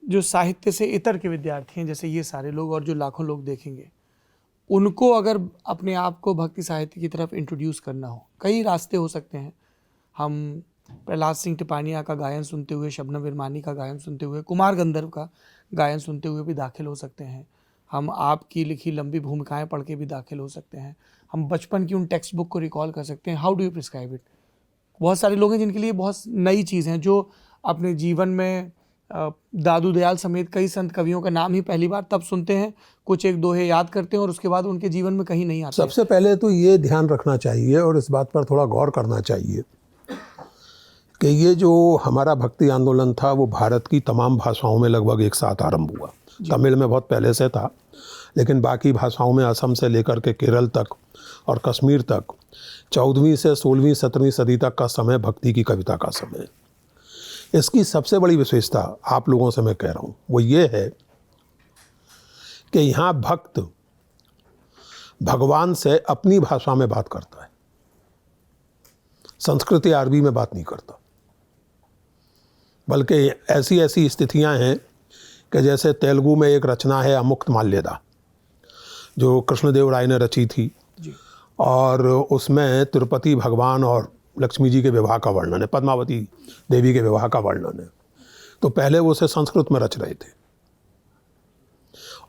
जो साहित्य से इतर के विद्यार्थी हैं, जैसे ये सारे लोग और जो लाखों लोग देखेंगे, उनको अगर अपने आप को भक्ति साहित्य की तरफ इंट्रोड्यूस करना हो, कई रास्ते हो सकते हैं। हम प्रहलाद सिंह टिपानिया का गायन सुनते हुए, शबनम विरमानी का गायन सुनते हुए, कुमार गंधर्व का गायन सुनते हुए भी दाखिल हो सकते हैं। हम आपकी लिखी लंबी भूमिकाएं पढ़ के भी दाखिल हो सकते हैं। हम बचपन की उन टेक्स्ट बुक को रिकॉल कर सकते हैं। How do you prescribe it? बहुत सारे लोग हैं जिनके लिए बहुत नई चीज़ हैं, जो अपने जीवन में दादू दयाल समेत कई संत कवियों का नाम ही पहली बार तब सुनते हैं, कुछ एक दोहे याद करते हैं और उसके बाद उनके जीवन में कहीं नहीं आते। सबसे पहले तो ये ध्यान रखना चाहिए और इस बात पर थोड़ा गौर करना चाहिए कि ये जो हमारा भक्ति आंदोलन था वो भारत की तमाम भाषाओं में लगभग एक साथ आरंभ हुआ। तमिल में बहुत पहले से था, लेकिन बाकी भाषाओं में असम से लेकर के केरल तक और कश्मीर तक 14वीं से 16वीं 17वीं सदी तक का समय भक्ति की कविता का समय है। इसकी सबसे बड़ी विशेषता आप लोगों से मैं कह रहा हूँ वो ये है कि यहाँ भक्त भगवान से अपनी भाषा में बात करता है, संस्कृत या अरबी में बात नहीं करता। बल्कि ऐसी ऐसी स्थितियाँ हैं कि जैसे तेलुगु में एक रचना है अमुक्त माल्यदा, जो कृष्णदेव राय ने रची थी जी। और उसमें तिरुपति भगवान और लक्ष्मी जी के विवाह का वर्णन है, पद्मावती देवी के विवाह का वर्णन है। तो पहले वो उसे संस्कृत में रच रहे थे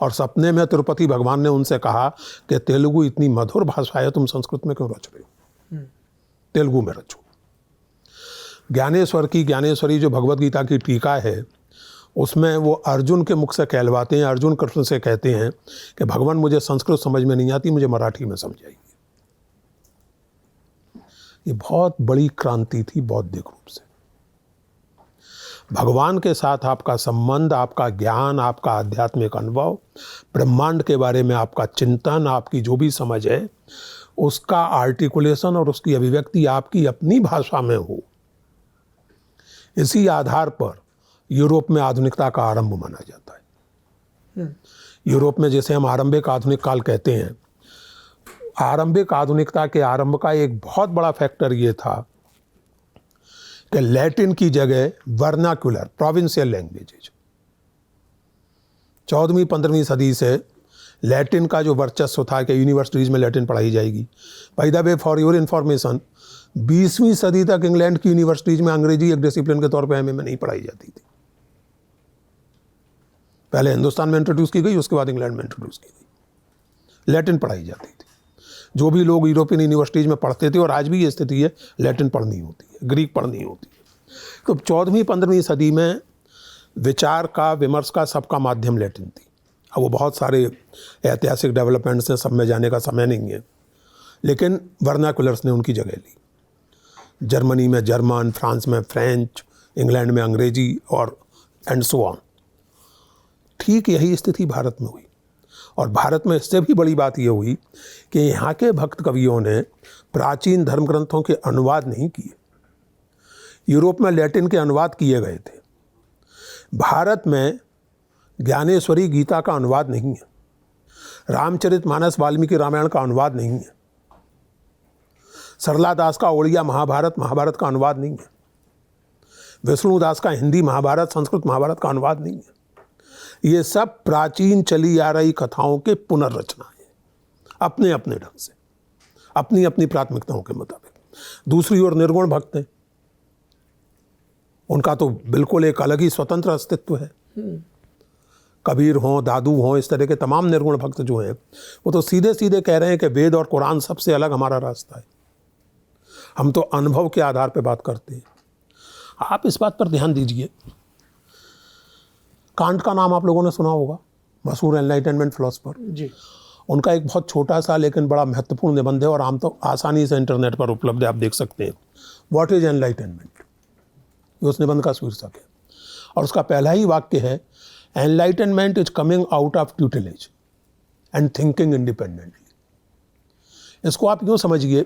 और सपने में तिरुपति भगवान ने उनसे कहा कि तेलुगु इतनी मधुर भाषा है, तुम संस्कृत में क्यों रच रहे हो, तेलुगु में रचो। ज्ञानेश्वर की ज्ञानेश्वरी जो भगवत गीता की टीका है उसमें वो अर्जुन के मुख से कहलवाते हैं, अर्जुन कृष्ण से कहते हैं कि भगवान मुझे संस्कृत समझ में नहीं आती, मुझे मराठी में समझाइए। ये बहुत बड़ी क्रांति थी बौद्धिक रूप से। भगवान के साथ आपका संबंध, आपका ज्ञान, आपका आध्यात्मिक अनुभव, ब्रह्मांड के बारे में आपका चिंतन, आपकी जो भी समझ है उसका आर्टिकुलेशन और उसकी अभिव्यक्ति आपकी अपनी भाषा में हो। इसी आधार पर यूरोप में आधुनिकता का आरंभ माना जाता है। यूरोप में जैसे हम आरंभिक आधुनिक काल कहते हैं, आरंभिक आधुनिकता के आरंभ का एक बहुत बड़ा फैक्टर ये था कि लैटिन की जगह वर्नाक्युलर प्रोविंशियल लैंग्वेजेज 14वीं 15वीं सदी से लैटिन का जो वर्चस्व था कि यूनिवर्सिटीज़ में लैटिन पढ़ाई जाएगी। By the way for your information, 20वीं सदी तक इंग्लैंड की यूनिवर्सिटीज़ में अंग्रेजी एक डिसिप्लिन के तौर पे एमए में नहीं पढ़ाई जाती थी। पहले हिंदुस्तान में इंट्रोड्यूस की गई, उसके बाद इंग्लैंड में इंट्रोड्यूस की गई। लैटिन पढ़ाई जाती थी। जो भी लोग यूरोपियन यूनिवर्सिटीज़ में पढ़ते थे, और आज भी ये स्थिति है, लैटिन पढ़नी होती है, ग्रीक पढ़नी होती है। तो 14वीं 15वीं सदी में विचार का, विमर्श का, सबका माध्यम लैटिन थी। अब वो बहुत सारे ऐतिहासिक डेवलपमेंट्स हैं, सब में जाने का समय नहीं है, लेकिन वर्नाकुलर्स ने उनकी जगह ली। जर्मनी में जर्मन, फ्रांस में फ्रेंच, इंग्लैंड में अंग्रेजी और एंड सो ऑन। ठीक यही स्थिति भारत में हुई। और भारत में इससे भी बड़ी बात यह हुई कि यहाँ के भक्त कवियों ने प्राचीन धर्म ग्रंथों के अनुवाद नहीं किए। यूरोप में लैटिन के अनुवाद किए गए थे। भारत में ज्ञानेश्वरी गीता का अनुवाद नहीं है, रामचरितमानस वाल्मीकि रामायण का अनुवाद नहीं है, सरला दास का ओड़िया महाभारत का अनुवाद नहीं है, विष्णुदास का हिंदी महाभारत संस्कृत महाभारत का अनुवाद नहीं है। ये सब प्राचीन चली आ रही कथाओं के पुनर्रचना है, अपने अपने ढंग से, अपनी अपनी प्राथमिकताओं के मुताबिक। दूसरी ओर निर्गुण भक्त हैं, उनका तो बिल्कुल एक अलग ही स्वतंत्र अस्तित्व है। कबीर हों, दादू हों, इस तरह के तमाम निर्गुण भक्त जो हैं, वो तो सीधे सीधे कह रहे हैं कि वेद और कुरान सबसे अलग हमारा रास्ता है। हम तो अनुभव के आधार पर बात करते हैं। आप इस बात पर ध्यान दीजिए, कांट का नाम आप लोगों ने सुना होगा, मशहूर एनलाइटनमेंट फिलोसफर जी। उनका एक बहुत छोटा सा लेकिन बड़ा महत्वपूर्ण निबंध है और आम तो आसानी से इंटरनेट पर उपलब्ध है, आप देख सकते हैं। व्हाट इज एनलाइटनमेंट, ये उस निबंध का शीर्षक है। और उसका पहला ही वाक्य है, enlightenment is coming out of ट्यूटिलेज and thinking independently. इसको आप यूँ समझिए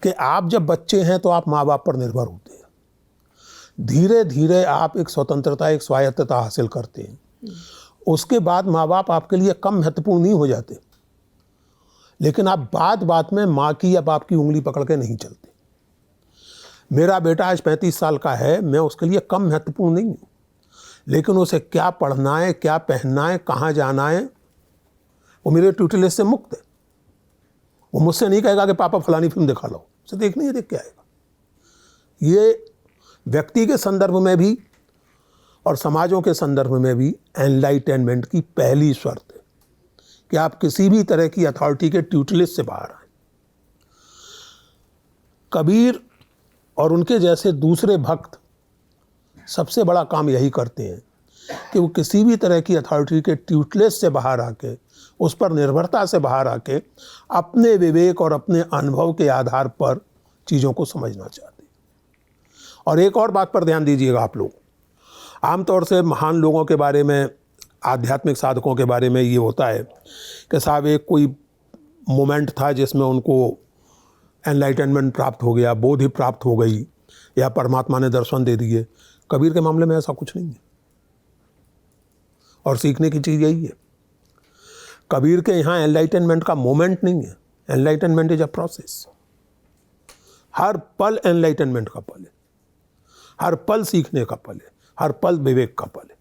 कि आप जब बच्चे हैं तो आप माँ बाप पर निर्भर होते हैं। धीरे धीरे आप एक स्वतंत्रता, एक स्वायत्तता हासिल करते हैं। उसके बाद माँ बाप आपके लिए कम महत्वपूर्ण नहीं हो जाते, लेकिन आप बात में माँ की या बाप की उंगली पकड़ के नहीं चलते। मेरा बेटा आज 35 साल का है, मैं उसके लिए कम महत्वपूर्ण नहीं हूँ, लेकिन उसे क्या पढ़ना है, क्या पहनना है, कहाँ जाना है, वो मेरे ट्यूटलेज से मुक्त है। वो मुझसे नहीं कहेगा कि पापा फलानी फिल्म दिखा लो, उसे देखनी है, देख के आएगा। ये व्यक्ति के संदर्भ में भी और समाजों के संदर्भ में भी एनलाइटनमेंट की पहली शर्त है कि आप किसी भी तरह की अथॉरिटी के ट्यूटलेज से बाहर आए। कबीर और उनके जैसे दूसरे भक्त सबसे बड़ा काम यही करते हैं कि वो किसी भी तरह की अथॉरिटी के ट्यूटलेस से बाहर आके, उस पर निर्भरता से बाहर आके अपने विवेक और अपने अनुभव के आधार पर चीज़ों को समझना चाहते हैं। और एक और बात पर ध्यान दीजिएगा आप लोग, आमतौर से महान लोगों के बारे में, आध्यात्मिक साधकों के बारे में ये होता है कि साहब एक कोई मोमेंट था जिसमें उनको एनलाइटनमेंट प्राप्त हो गया, बोधि प्राप्त हो गई, या परमात्मा ने दर्शन दे दिए। कबीर के मामले में ऐसा कुछ नहीं है। और सीखने की चीज़ यही है, कबीर के यहाँ एनलाइटनमेंट का मोमेंट नहीं है। Enlightenment is a process. हर पल एनलाइटनमेंट का पल है, हर पल सीखने का पल है, हर पल विवेक का पल है।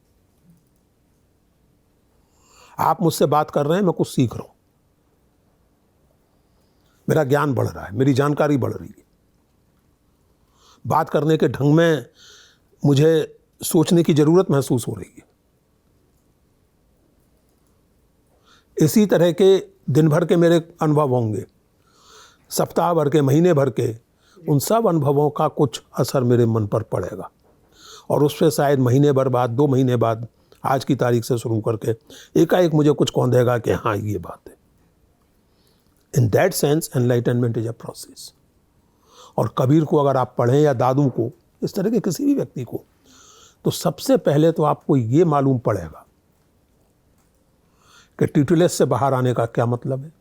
आप मुझसे बात कर रहे हैं, मैं कुछ सीख रहा हूं, मेरा ज्ञान बढ़ रहा है, मेरी जानकारी बढ़ रही है, बात करने के ढंग में मुझे सोचने की जरूरत महसूस हो रही है। इसी तरह के दिन भर के मेरे अनुभव होंगे, सप्ताह भर के, महीने भर के, उन सब अनुभवों का कुछ असर मेरे मन पर पड़ेगा। और उससे शायद महीने भर बाद, 2 महीने बाद, आज की तारीख से शुरू करके एकाएक मुझे कुछ कौंधेगा कि हाँ ये बात है। In that sense enlightenment is a process. और कबीर को अगर आप पढ़ें, या दादू को, इस तरह के किसी भी व्यक्ति को, तो सबसे पहले तो आपको ये मालूम पड़ेगा कि ट्यूटलेस से बाहर आने का क्या मतलब है।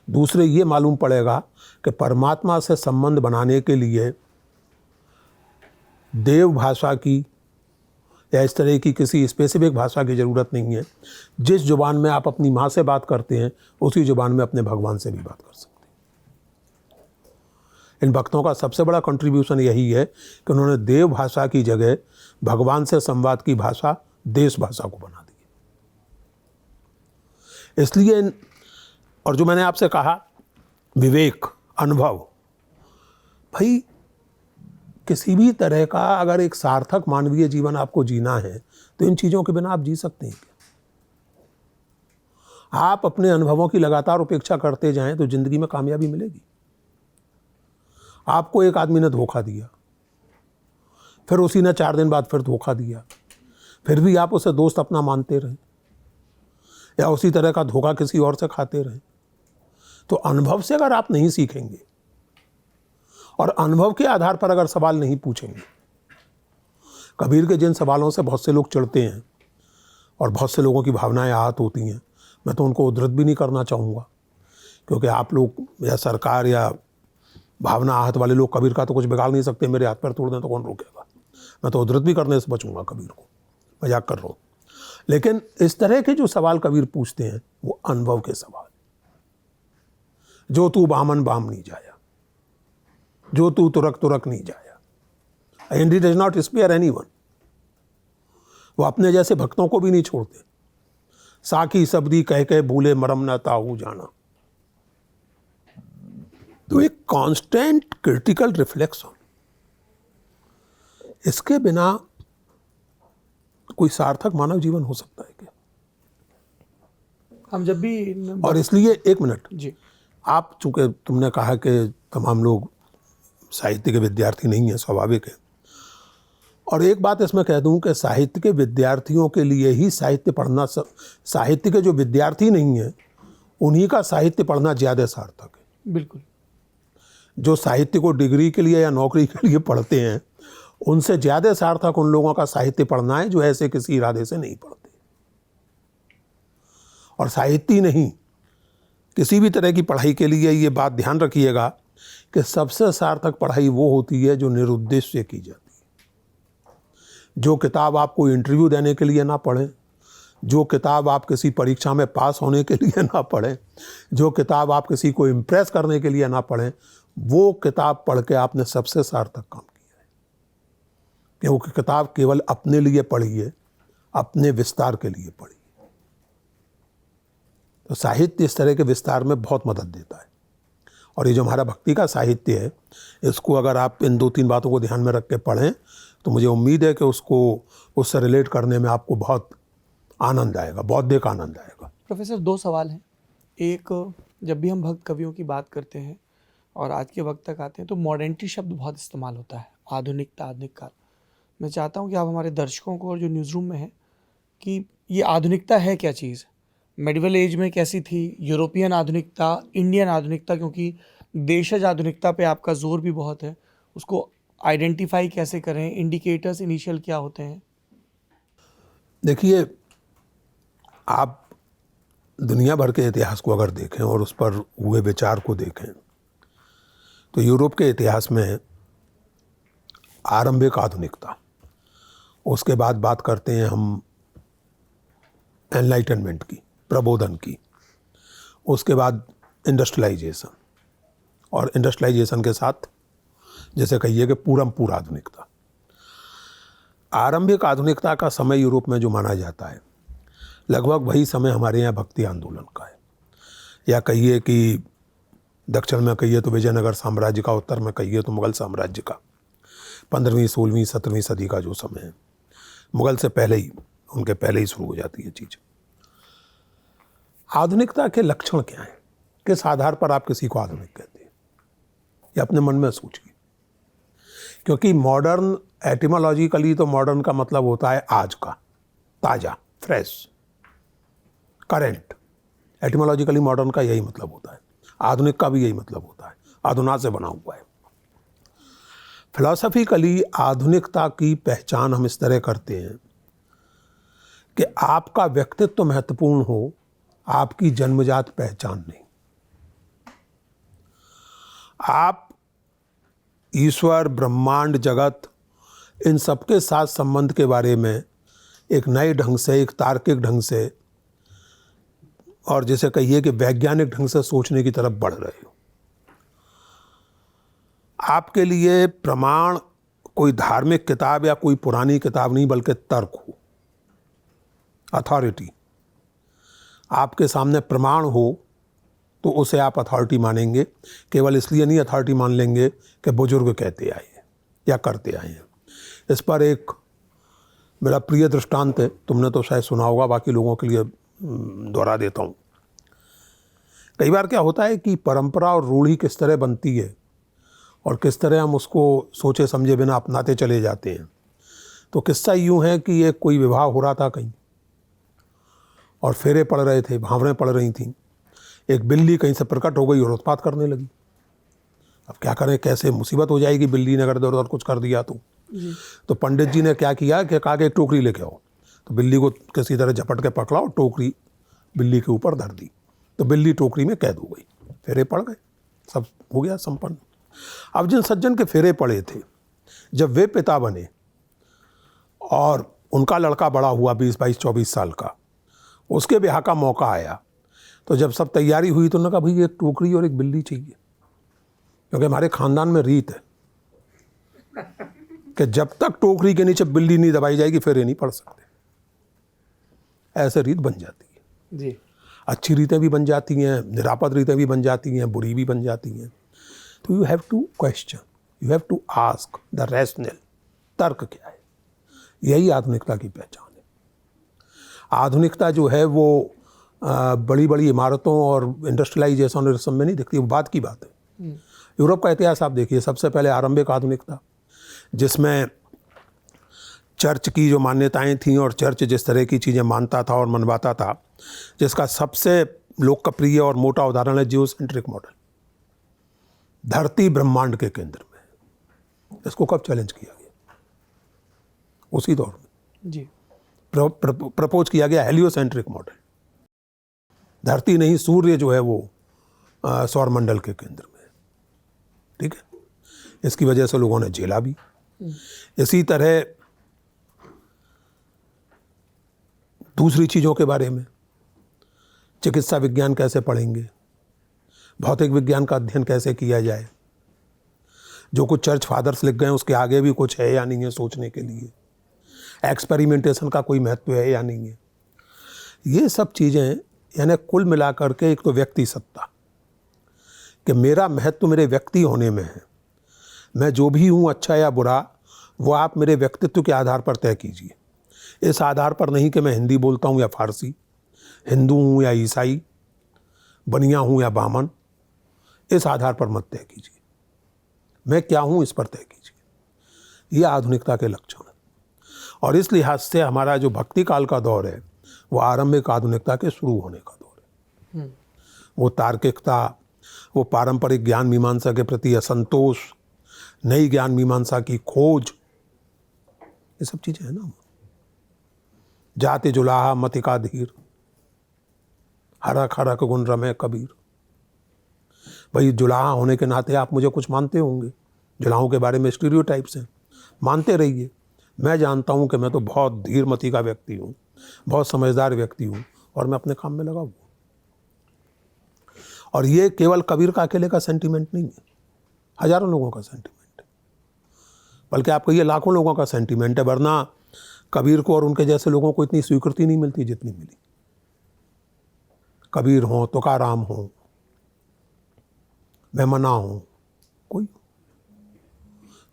दूसरे ये मालूम पड़ेगा कि परमात्मा से संबंध बनाने के लिए देव भाषा की या इस तरह की किसी स्पेसिफिक भाषा की ज़रूरत नहीं है। जिस ज़ुबान में आप अपनी माँ से बात करते हैं, उसी ज़ुबान में अपने भगवान से भी बात कर सकते हैं। इन भक्तों का सबसे बड़ा कंट्रीब्यूशन यही है कि उन्होंने देव भाषा की जगह भगवान से संवाद की भाषा, देश भाषा को बना दी। इसलिए, और जो मैंने आपसे कहा विवेक, अनुभव, भाई किसी भी तरह का अगर एक सार्थक मानवीय जीवन आपको जीना है तो इन चीज़ों के बिना आप जी सकते हैं क्या? आप अपने अनुभवों की लगातार उपेक्षा करते जाएं तो जिंदगी में कामयाबी मिलेगी। आपको एक आदमी ने धोखा दिया, फिर उसी ने 4 दिन बाद फिर धोखा दिया, फिर भी आप उसे दोस्त अपना मानते रहे, या उसी तरह का धोखा किसी और से खाते रहे। तो अनुभव से अगर आप नहीं सीखेंगे और अनुभव के आधार पर अगर सवाल नहीं पूछेंगे, कबीर के जिन सवालों से बहुत से लोग चिढ़ते हैं और बहुत से लोगों की भावनाएं आहत होती हैं, मैं तो उनको उद्धृत भी नहीं करना चाहूँगा, क्योंकि आप लोग या सरकार या भावना आहत वाले लोग कबीर का तो कुछ बिगाड़ नहीं सकते। मेरे हाथ पैर तोड़ दें तो कौन रोकेगा। मैं तो उद्धृत भी करने से बचूंगा कबीर को, मजाक कर रहा हूँ। लेकिन इस तरह के जो सवाल कबीर पूछते हैं वो अनुभव के सवाल। जो तू बामन बाम नहीं जाया, जो तू तुरक तुरक नहीं जाया, and he does not spare anyone. वो अपने जैसे भक्तों को भी नहीं छोड़ते। साकी सबदी कह के भूले मरम न ताहू जाना। तो एक कांस्टेंट क्रिटिकल रिफ्लेक्शन, इसके बिना कोई सार्थक मानव जीवन हो सकता है क्या? हम जब भी, और इसलिए एक मिनट जी, आप चूंकि तुमने कहा कि तमाम लोग साहित्य के विद्यार्थी नहीं हैं, स्वाभाविक है। और एक बात इसमें कह दूं कि साहित्य के विद्यार्थियों के लिए ही साहित्य पढ़ना, साहित्य के जो विद्यार्थी नहीं हैं उन्हीं का साहित्य पढ़ना ज़्यादा सार्थक है। बिल्कुल। जो साहित्य को डिग्री के लिए या नौकरी के लिए पढ़ते हैं, उनसे ज़्यादा सार्थक उन लोगों का साहित्य पढ़ना है जो ऐसे किसी इरादे से नहीं पढ़ते। और साहित्य नहीं, किसी भी तरह की पढ़ाई के लिए ये बात ध्यान रखिएगा कि सबसे सार्थक पढ़ाई वो होती है जो निरुद्देश्य की जाती है। जो किताब आप कोई इंटरव्यू देने के लिए ना पढ़ें, जो किताब आप किसी परीक्षा में पास होने के लिए ना पढ़ें, जो किताब आप किसी को इम्प्रेस करने के लिए ना पढ़ें, वो किताब पढ़ के आपने सबसे सार्थक काम किया है। क्योंकि किताब केवल अपने लिए पढ़ी है, अपने विस्तार के लिए पढ़ी। तो साहित्य इस तरह के विस्तार में बहुत मदद देता है। और ये जो हमारा भक्ति का साहित्य है, इसको अगर आप इन 2-3 बातों को ध्यान में रख के पढ़ें तो मुझे उम्मीद है कि उसको उससे रिलेट करने में आपको बहुत आनंद आएगा, बौद्धिक आनंद आएगा। प्रोफेसर 2 सवाल हैं। एक, जब भी हम भक्त कवियों की बात करते हैं और आज के वक्त तक आते हैं तो मॉडर्निटी शब्द बहुत इस्तेमाल होता है, आधुनिकता, आधुनिक काल। मैं चाहता हूँ कि आप हमारे दर्शकों को और जो न्यूज़ रूम में है कि ये आधुनिकता है क्या चीज़, मेडिवल एज में कैसी थी, यूरोपियन आधुनिकता, इंडियन आधुनिकता, क्योंकि देशज आधुनिकता पे आपका जोर भी बहुत है, उसको आइडेंटिफाई कैसे करें, इंडिकेटर्स इनिशियल क्या होते हैं? देखिए, आप दुनिया भर के इतिहास को अगर देखें और उस पर हुए विचार को देखें तो यूरोप के इतिहास में आरंभिक आधुनिकता, उसके बाद बात करते हैं हम एनलाइटनमेंट की, प्रबोधन की, उसके बाद इंडस्ट्रियलाइजेशन, और इंडस्ट्रियलाइजेशन के साथ जैसे कहिए कि पूरा आधुनिकता। आरंभिक आधुनिकता का समय यूरोप में जो माना जाता है लगभग वही समय हमारे यहाँ भक्ति आंदोलन का है, या कहिए कि दक्षिण में कहिए तो विजयनगर साम्राज्य का, उत्तर में कहिए तो मुगल साम्राज्य का 15वीं 16वीं 17वीं सदी का जो समय है। मुगल से पहले ही, उनके पहले ही शुरू हो जाती है चीज़। आधुनिकता के लक्षण क्या हैं, किस आधार पर आप किसी को आधुनिक कहते हैं, ये अपने मन में सोचिए। क्योंकि मॉडर्न एटिमोलॉजिकली तो मॉडर्न का मतलब होता है आज का, ताज़ा, फ्रेश, करेंट। एटिमोलॉजिकली मॉडर्न का यही मतलब होता है, आधुनिक का भी यही मतलब होता है, आधुना से बना हुआ है। फिलॉसफिकली आधुनिकता की पहचान हम इस तरह करते हैं कि आपका व्यक्तित्व महत्वपूर्ण हो, आपकी जन्मजात पहचान नहीं। आप ईश्वर, ब्रह्मांड, जगत, इन सबके साथ संबंध के बारे में एक नए ढंग से, एक तार्किक ढंग से, और जैसे कहिए कि वैज्ञानिक ढंग से सोचने की तरफ बढ़ रहे हो। आपके लिए प्रमाण कोई धार्मिक किताब या कोई पुरानी किताब नहीं, बल्कि तर्क हो, अथॉरिटी। आपके सामने प्रमाण हो तो उसे आप अथॉरिटी मानेंगे, केवल इसलिए नहीं अथॉरिटी मान लेंगे कि बुजुर्ग कहते आए हैं या करते आए हैं। इस पर एक मेरा प्रिय दृष्टांत है, तुमने तो शायद सुना होगा, बाकी लोगों के लिए दोहरा देता हूँ। कई बार क्या होता है कि परंपरा और रूढ़ी किस तरह बनती है और किस तरह हम उसको सोचे समझे बिना अपनाते चले जाते हैं। तो किस्सा यूँ है कि एक कोई विवाह हो रहा था कहीं, और फेरे पड़ रहे थे, भावरें पड़ रही थीं। एक बिल्ली कहीं से प्रकट हो गई और उत्पात करने लगी। अब क्या करें, कैसे, मुसीबत हो जाएगी बिल्ली ने अगर इधर उधर कुछ कर दिया तो पंडित जी ने क्या किया कि कहा कि एक टोकरी लेके आओ। तो बिल्ली को किसी तरह झपट के पकड़ा और टोकरी बिल्ली के ऊपर धर दी, तो बिल्ली टोकरी में कैद हो गई। फेरे पड़ गए, सब हो गया संपन्न। अब जिन सज्जन के फेरे पड़े थे, जब वे पिता बने और उनका लड़का बड़ा हुआ 20, 22, 24 साल का, उसके ब्याह का मौका आया, तो जब सब तैयारी हुई तो उन्होंने कहा भाई एक टोकरी और एक बिल्ली चाहिए, क्योंकि हमारे खानदान में रीत है कि जब तक टोकरी के नीचे बिल्ली नहीं दबाई जाएगी फेरे नहीं पड़ सकते। ऐसे रीत बन जाती है जी। अच्छी रीतें भी बन जाती हैं, निरापद रीतें भी बन जाती हैं, बुरी भी बन जाती हैं। तो you have to question, you have to ask the rational, तर्क क्या है। यही आधुनिकता की पहचान है। आधुनिकता जो है वो बड़ी बड़ी इमारतों और इंडस्ट्रियलाइजेशन और सब में नहीं दिखती, वो बात की बात है। यूरोप का इतिहास आप देखिए, सबसे पहले आरंभिक आधुनिकता, जिसमें चर्च की जो मान्यताएं थीं और चर्च जिस तरह की चीज़ें मानता था और मनवाता था, जिसका सबसे लोकप्रिय और मोटा उदाहरण है जियोसेंट्रिक मॉडल, धरती ब्रह्मांड के केंद्र में। इसको कब चैलेंज किया गया? उसी दौर में जी। प्रपोज किया गया हेलियोसेंट्रिक मॉडल, धरती नहीं सूर्य जो है वो सौरमंडल के केंद्र में है। ठीक है, इसकी वजह से लोगों ने झेला भी। इसी तरह दूसरी चीज़ों के बारे में, चिकित्सा विज्ञान कैसे पढ़ेंगे, भौतिक विज्ञान का अध्ययन कैसे किया जाए, जो कुछ चर्च फादर्स लिख गए उसके आगे भी कुछ है या नहीं है सोचने के लिए, एक्सपेरिमेंटेशन का कोई महत्व है या नहीं है। ये सब चीज़ें, यानी कुल मिलाकर के एक तो व्यक्ति सत्ता, कि मेरा महत्व मेरे व्यक्ति होने में है, मैं जो भी हूँ अच्छा या बुरा वो आप मेरे व्यक्तित्व के आधार पर तय कीजिए। इस आधार पर नहीं कि मैं हिंदी बोलता हूँ या फारसी, हिंदू हूँ या ईसाई, बनिया हूँ या बामन, इस आधार पर मत तय कीजिए। मैं क्या हूँ इस पर तय कीजिए। ये आधुनिकता के लक्षण हैं। और इस लिहाज से हमारा जो भक्ति काल का दौर है वो आरंभिक आधुनिकता के शुरू होने का दौर है। वो तार्किकता, वो पारंपरिक ज्ञान मीमांसा के प्रति असंतोष, नई ज्ञान मीमांसा की खोज, ये सब चीजें हैं ना। जाति जुलाहा मतिका धीर, हरक हरक गुण रमे कबीर। भाई जुलाहा होने के नाते आप मुझे कुछ मानते होंगे, जुलाहों के बारे में स्टीरियोटाइप्स हैं, मानते रहिए। मैं जानता हूं कि मैं तो बहुत धीरमती का व्यक्ति हूं, बहुत समझदार व्यक्ति हूं, और मैं अपने काम में लगा हुआ। और ये केवल कबीर का अकेले का सेंटीमेंट नहीं है, हजारों लोगों का सेंटीमेंट है, बल्कि आपको ये लाखों लोगों का सेंटीमेंट है। वरना कबीर को और उनके जैसे लोगों को इतनी स्वीकृति नहीं मिलती जितनी मिली। कबीर हो, तुकाराम हो, मेमना हो, कोई।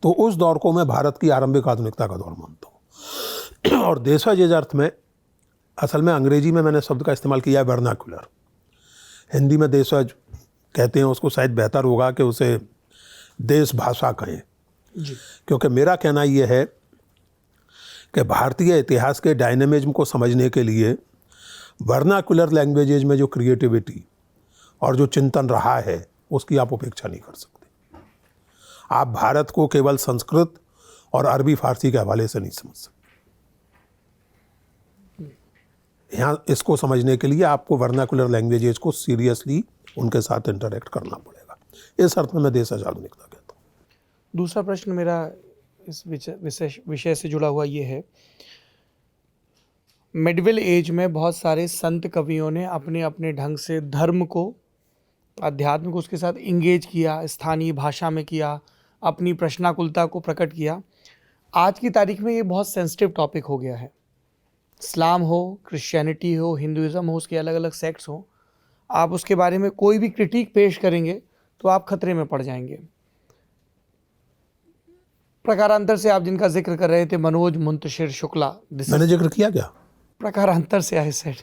तो उस दौर को मैं भारत की आरंभिक आधुनिकता का दौर मानता हूँ। और देशज इस अर्थ में, असल में अंग्रेजी में मैंने शब्द का इस्तेमाल किया है वर्नाक्युलर, हिंदी में देशज कहते हैं, उसको शायद बेहतर होगा कि उसे देश भाषा कहें जी। क्योंकि मेरा कहना यह है कि भारतीय इतिहास के डायनेमिज्म को समझने के लिए वर्नाक्युलर लैंग्वेजेज में जो क्रिएटिविटी और जो चिंतन रहा है उसकी आप उपेक्षा नहीं कर सकते। आप भारत को केवल संस्कृत और अरबी फारसी के हवाले से नहीं समझ सकते। यहाँ इसको समझने के लिए आपको वर्नाक्युलर लैंग्वेजेज को सीरियसली उनके साथ इंटरेक्ट करना पड़ेगा। इस अर्थ में मैं देशज आधुनिकता कहता हूँ। दूसरा प्रश्न मेरा इस विषय से जुड़ा हुआ ये है, मिडिवल एज में बहुत सारे संत कवियों ने अपने अपने ढंग से धर्म को, अध्यात्म को उसके साथ इंगेज किया, स्थानीय भाषा में किया, अपनी प्रश्नाकुलता को प्रकट किया। आज की तारीख में ये बहुत सेंसिटिव टॉपिक हो गया है। इस्लाम हो, क्रिश्चियनिटी हो, हिंदुइज़्म हो, उसके अलग अलग सेक्ट्स हो, आप उसके बारे में कोई भी क्रिटिक पेश करेंगे तो आप खतरे में पड़ जाएंगे। प्रकारांतर से आप जिनका जिक्र कर रहे थे, मनोज मुंतशिर शुक्ला, मैंने जिक्र किया क्या? प्रकारांतर से I said,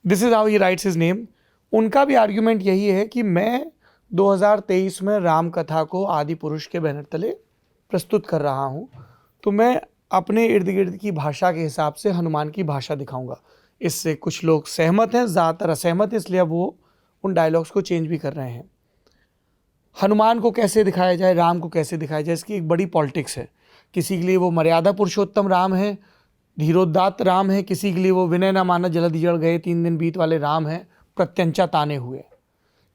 this is how he rights his name. उनका भी आर्ग्यूमेंट यही है कि मैं 2023 में राम कथा को आदि पुरुष के बैनर तले प्रस्तुत कर रहा हूँ, तो मैं अपने इर्द गिर्द की भाषा के हिसाब से हनुमान की भाषा दिखाऊंगा। इससे कुछ लोग सहमत हैं, ज़्यादातर असहमत, इसलिए अब वो उन डायलॉग्स को चेंज भी कर रहे हैं। हनुमान को कैसे दिखाया जाए, राम को कैसे दिखाया जाए, इसकी एक बड़ी पॉलिटिक्स है। किसी के लिए वो मर्यादा पुरुषोत्तम राम है, धीरोदात्त राम है, किसी के लिए वो विनय न माना जल्द जड़ गए 3 दिन बीत वाले राम है, प्रत्यंचा ताने हुए।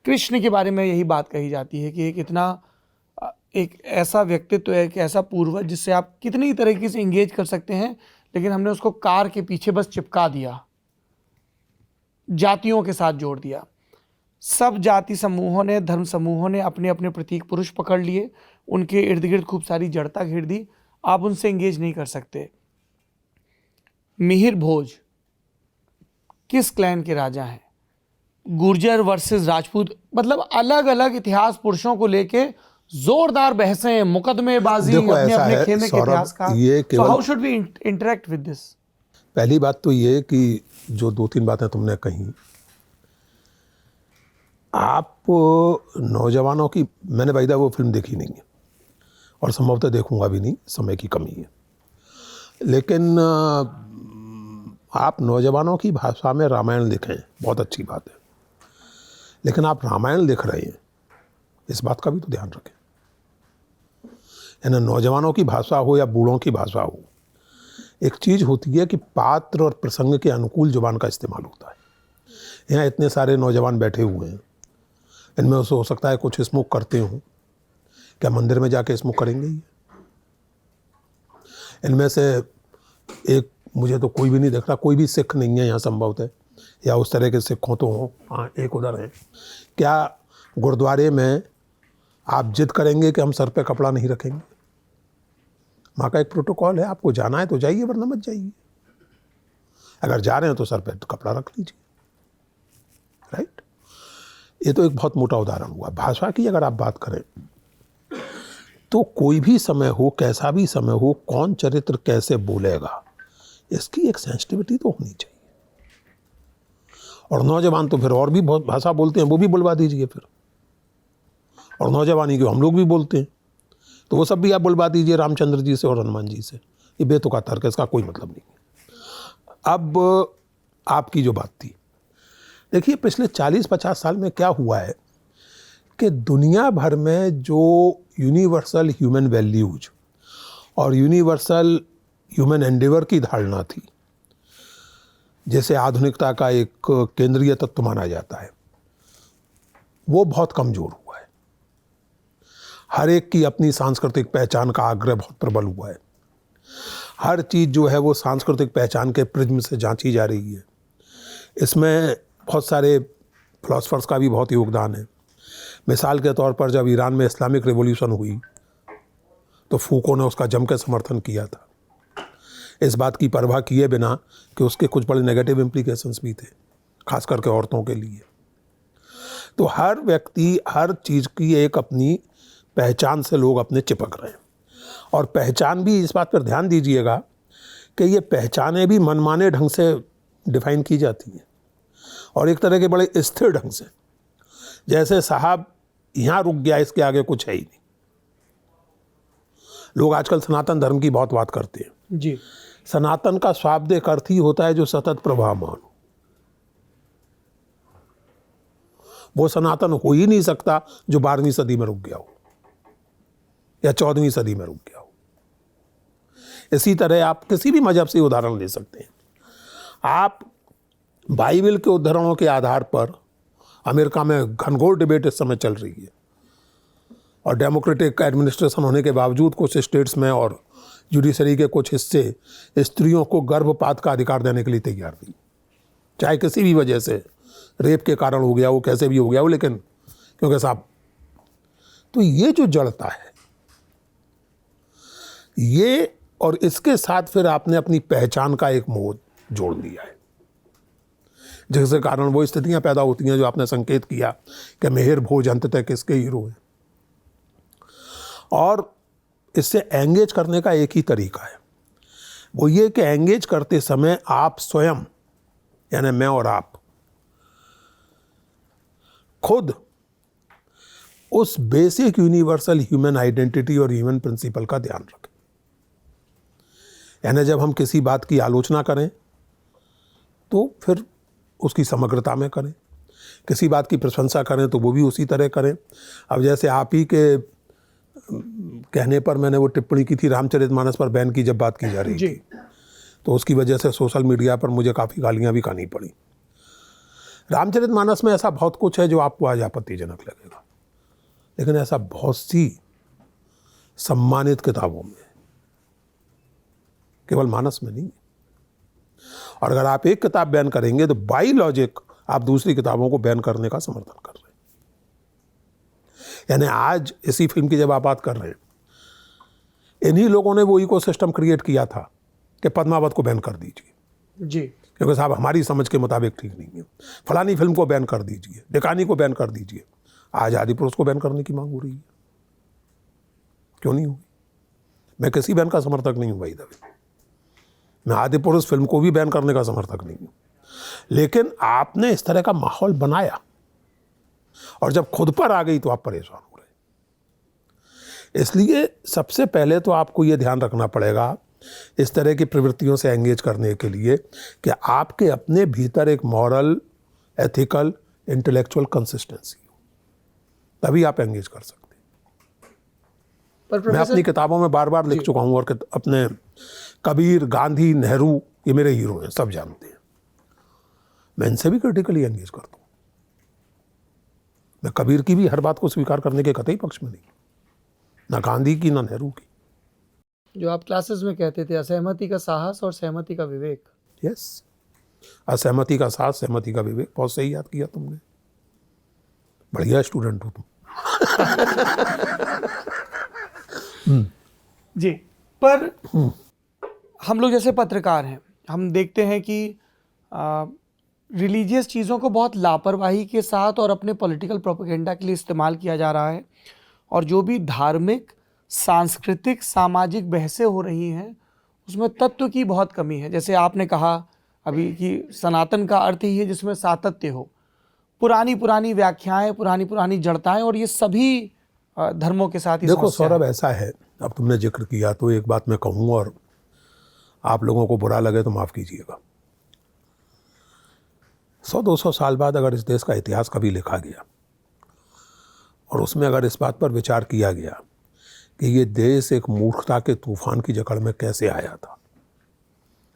कृष्ण के बारे में यही बात कही जाती है कि एक ऐसा व्यक्तित्व है, एक ऐसा पूर्वज जिससे आप कितनी तरीके से इंगेज कर सकते हैं, लेकिन हमने उसको कार के पीछे बस चिपका दिया, जातियों के साथ जोड़ दिया। सब जाति समूहों ने, धर्म समूहों ने अपने अपने प्रतीक पुरुष पकड़ लिए, उनके इर्द गिर्द खूब सारी जड़ता घेर दी, आप उनसे इंगेज नहीं कर सकते। मिहिर भोज किस क्लैन के राजा हैं, गुर्जर वर्सेस राजपूत, मतलब अलग अलग इतिहास पुरुषों को लेके जोरदार बहसें, मुकदमेबाजी अपने अपने खेमे के इतिहास का। So how should we interact with this? पहली बात तो ये कि जो 2-3 बातें तुमने कही, आप नौजवानों की, मैंने भाईदा वो फिल्म देखी नहीं है और संभवतः देखूंगा भी नहीं, समय की कमी है, लेकिन आप नौजवानों की भाषा में रामायण लिखें, बहुत अच्छी बात है, लेकिन आप रामायण लिख रहे हैं, इस बात का भी तो ध्यान रखें। यानी नौजवानों की भाषा हो या बूढ़ों की भाषा हो, एक चीज़ होती है कि पात्र और प्रसंग के अनुकूल जुबान का इस्तेमाल होता है। यहाँ इतने सारे नौजवान बैठे हुए हैं, इनमें से हो सकता है कुछ स्मोक करते हों, क्या मंदिर में जाके स्मोक करेंगे ये? इनमें से एक, मुझे तो कोई भी नहीं दिख रहा, कोई भी सिख नहीं है यहाँ संभवतः, या उस तरह के सिख हो तो हों, हाँ एक उधर है। क्या गुरुद्वारे में आप जिद करेंगे कि हम सर पे कपड़ा नहीं रखेंगे? वहाँ का एक प्रोटोकॉल है, आपको जाना है तो जाइए, वरना मत जाइए। अगर जा रहे हैं तो सर पे कपड़ा रख लीजिए, राइट। ये तो एक बहुत मोटा उदाहरण हुआ। भाषा की अगर आप बात करें तो कोई भी समय हो, कैसा भी समय हो, कौन चरित्र कैसे बोलेगा, इसकी एक सेंसिटिविटी तो होनी चाहिए। और नौजवान तो फिर और भी बहुत भाषा बोलते हैं, वो भी बुलवा दीजिए फिर। और नौजवानी को हम लोग भी बोलते हैं, तो वो सब भी आप बुलवा दीजिए रामचंद्र जी से और हनुमान जी से, ये बेतुका तर्क है, इसका कोई मतलब नहीं है। अब आपकी जो बात थी, देखिए पिछले 40-50 साल में क्या हुआ है कि दुनिया भर में जो यूनिवर्सल ह्यूमन वैल्यूज और यूनिवर्सल ह्यूमन एंडेवर की धारणा थी, जैसे आधुनिकता का एक केंद्रीय तत्व माना जाता है, वो बहुत कमजोर हुआ है। हर एक की अपनी सांस्कृतिक पहचान का आग्रह बहुत प्रबल हुआ है। हर चीज़ जो है वो सांस्कृतिक पहचान के प्रिज्म से जांची जा रही है। इसमें बहुत सारे फिलोसफर्स का भी बहुत योगदान है। मिसाल के तौर पर जब ईरान में इस्लामिक रिवॉल्यूशन हुई तो फूको ने उसका जम के समर्थन किया था, इस बात की परवाह किए बिना कि उसके कुछ बड़े नेगेटिव इम्प्लीकेशंस भी थे, खास करके औरतों के लिए। तो हर व्यक्ति, हर चीज़ की एक अपनी पहचान से लोग अपने चिपक रहे हैं। और पहचान भी, इस बात पर ध्यान दीजिएगा कि ये पहचानें भी मनमाने ढंग से डिफाइन की जाती हैं और एक तरह के बड़े स्थिर ढंग से, जैसे साहब यहाँ रुक गया, इसके आगे कुछ है ही नहीं। लोग आजकल सनातन धर्म की बहुत बात करते हैं जी। सनातन का शाब्दिक अर्थ ही होता है जो सतत प्रवाहमान हो। वो सनातन हो ही नहीं सकता जो 12वीं सदी में रुक गया हो या 14वीं सदी में रुक गया हो। इसी तरह आप किसी भी मजहब से उदाहरण ले सकते हैं। आप बाइबल के उद्धरणों के आधार पर, अमेरिका में घनघोर डिबेट इस समय चल रही है और डेमोक्रेटिक एडमिनिस्ट्रेशन होने के बावजूद कुछ स्टेट्स में और जुडिशरी के कुछ हिस्से स्त्रियों को गर्भपात का अधिकार देने के लिए तैयार नहीं, चाहे किसी भी वजह से, रेप के कारण हो गया हो, कैसे भी हो गया हो, लेकिन क्योंकि साहब, तो ये जो जड़ता है ये, और इसके साथ फिर आपने अपनी पहचान का एक मोह जोड़ दिया है, जिसके कारण वो स्थितियां पैदा होती हैं जो आपने संकेत किया कि मेहर भोज अंततः किसके हीरो है। और इससे एंगेज करने का एक ही तरीका है, वो ये कि एंगेज करते समय आप स्वयं, यानी मैं और आप, खुद उस बेसिक यूनिवर्सल ह्यूमन आइडेंटिटी और ह्यूमन प्रिंसिपल का ध्यान रखें। यानी जब हम किसी बात की आलोचना करें तो फिर उसकी समग्रता में करें, किसी बात की प्रशंसा करें तो वो भी उसी तरह करें। अब जैसे आप ही के कहने पर मैंने वो टिप्पणी की थी रामचरितमानस पर बैन की जब बात की जा रही थी, तो उसकी वजह से सोशल मीडिया पर मुझे काफ़ी गालियाँ भी खानी पड़ी। रामचरितमानस में ऐसा बहुत कुछ है जो आपको आज आपत्तिजनक लगेगा, लेकिन ऐसा बहुत सी सम्मानित किताबों में, केवल मानस में नहीं। और अगर आप एक किताब बैन करेंगे तो बाई लॉजिक आप दूसरी किताबों को बैन करने का समर्थन कर रहे हैं। यानी आज इसी फिल्म की जब आप बात कर रहे हैं, इन्हीं लोगों ने वो इकोसिस्टम क्रिएट किया था कि पद्मावत को बैन कर दीजिए जी, क्योंकि साहब हमारी समझ के मुताबिक ठीक नहीं है, फलानी फिल्म को बैन कर दीजिए, डिकानी को बैन कर दीजिए। आज आदिपुरुष को बैन करने की मांग हो रही है, क्यों नहीं होगी? मैं किसी बैन का समर्थक नहीं हूँ भाई दवे, मैं आदिपुरुष फिल्म को भी बैन करने का समर्थक नहीं हूँ, लेकिन आपने इस तरह का माहौल बनाया और जब खुद पर आ गई तो आप परेशान हो रहे। इसलिए सबसे पहले तो आपको ये ध्यान रखना पड़ेगा इस तरह की प्रवृत्तियों से एंगेज करने के लिए कि आपके अपने भीतर एक मॉरल, एथिकल, इंटेलेक्चुअल कंसिस्टेंसी हो, तभी आप एंगेज कर सकते हैं। मैं अपनी किताबों में बार बार लिख चुका हूँ और अपने कबीर, गांधी, नेहरू ये मेरे हीरो हैं, सब जानते हैं। मैं इनसे भी क्रिटिकली एंगेज करता हूँ। मैं कबीर की भी हर बात को स्वीकार करने के कतई पक्ष में नहीं, ना गांधी की ना नेहरू की। जो आप क्लासेस में कहते थे, असहमति का साहस और सहमति का विवेक। यस, असहमति का साहस, सहमति का विवेक, बहुत सही याद किया तुमने, बढ़िया स्टूडेंट हो तुम। जी, पर हम लोग जैसे पत्रकार हैं, हम देखते हैं कि रिलीजियस चीज़ों को बहुत लापरवाही के साथ और अपने पॉलिटिकल प्रोपेगेंडा के लिए इस्तेमाल किया जा रहा है, और जो भी धार्मिक, सांस्कृतिक, सामाजिक बहसें हो रही हैं उसमें तत्व की बहुत कमी है। जैसे आपने कहा अभी कि सनातन का अर्थ ही है जिसमें सातत्य हो, पुरानी पुरानी व्याख्याएं, पुरानी पुरानी जड़ताएं, और ये सभी धर्मों के साथ ही देखो सौरभ, ऐसा है, अब तुमने जिक्र किया तो एक बात मैं कहूँ, और आप लोगों को बुरा लगे तो माफ़ कीजिएगा। 100-200 साल बाद अगर इस देश का इतिहास कभी लिखा गया और उसमें अगर इस बात पर विचार किया गया कि ये देश एक मूर्खता के तूफान की जकड़ में कैसे आया था,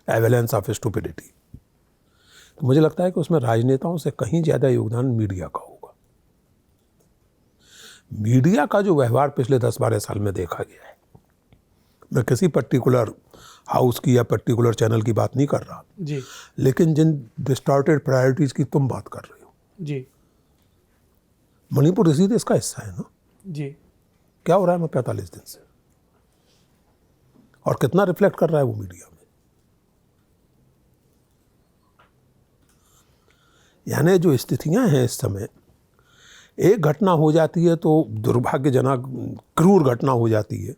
एवेलेंस ऑफ स्टुपिडिटी, तो मुझे लगता है कि उसमें राजनेताओं से कहीं ज़्यादा योगदान मीडिया का होगा। मीडिया का जो व्यवहार पिछले 10-12 साल में देखा गया है, मैं किसी पर्टिकुलर हाउस की या पर्टिकुलर चैनल की बात नहीं कर रहा जी लेकिन जिन डिस्टॉर्टेड प्रायोरिटीज़ की तुम बात कर रहे हो, जी मणिपुर इसी देश का हिस्सा है ना। जी क्या हो रहा है मैं 45 दिन से, और कितना रिफ्लेक्ट कर रहा है वो मीडिया में। यानी जो स्थितियां हैं इस समय, एक घटना हो जाती है तो दुर्भाग्यजनक क्रूर घटना हो जाती है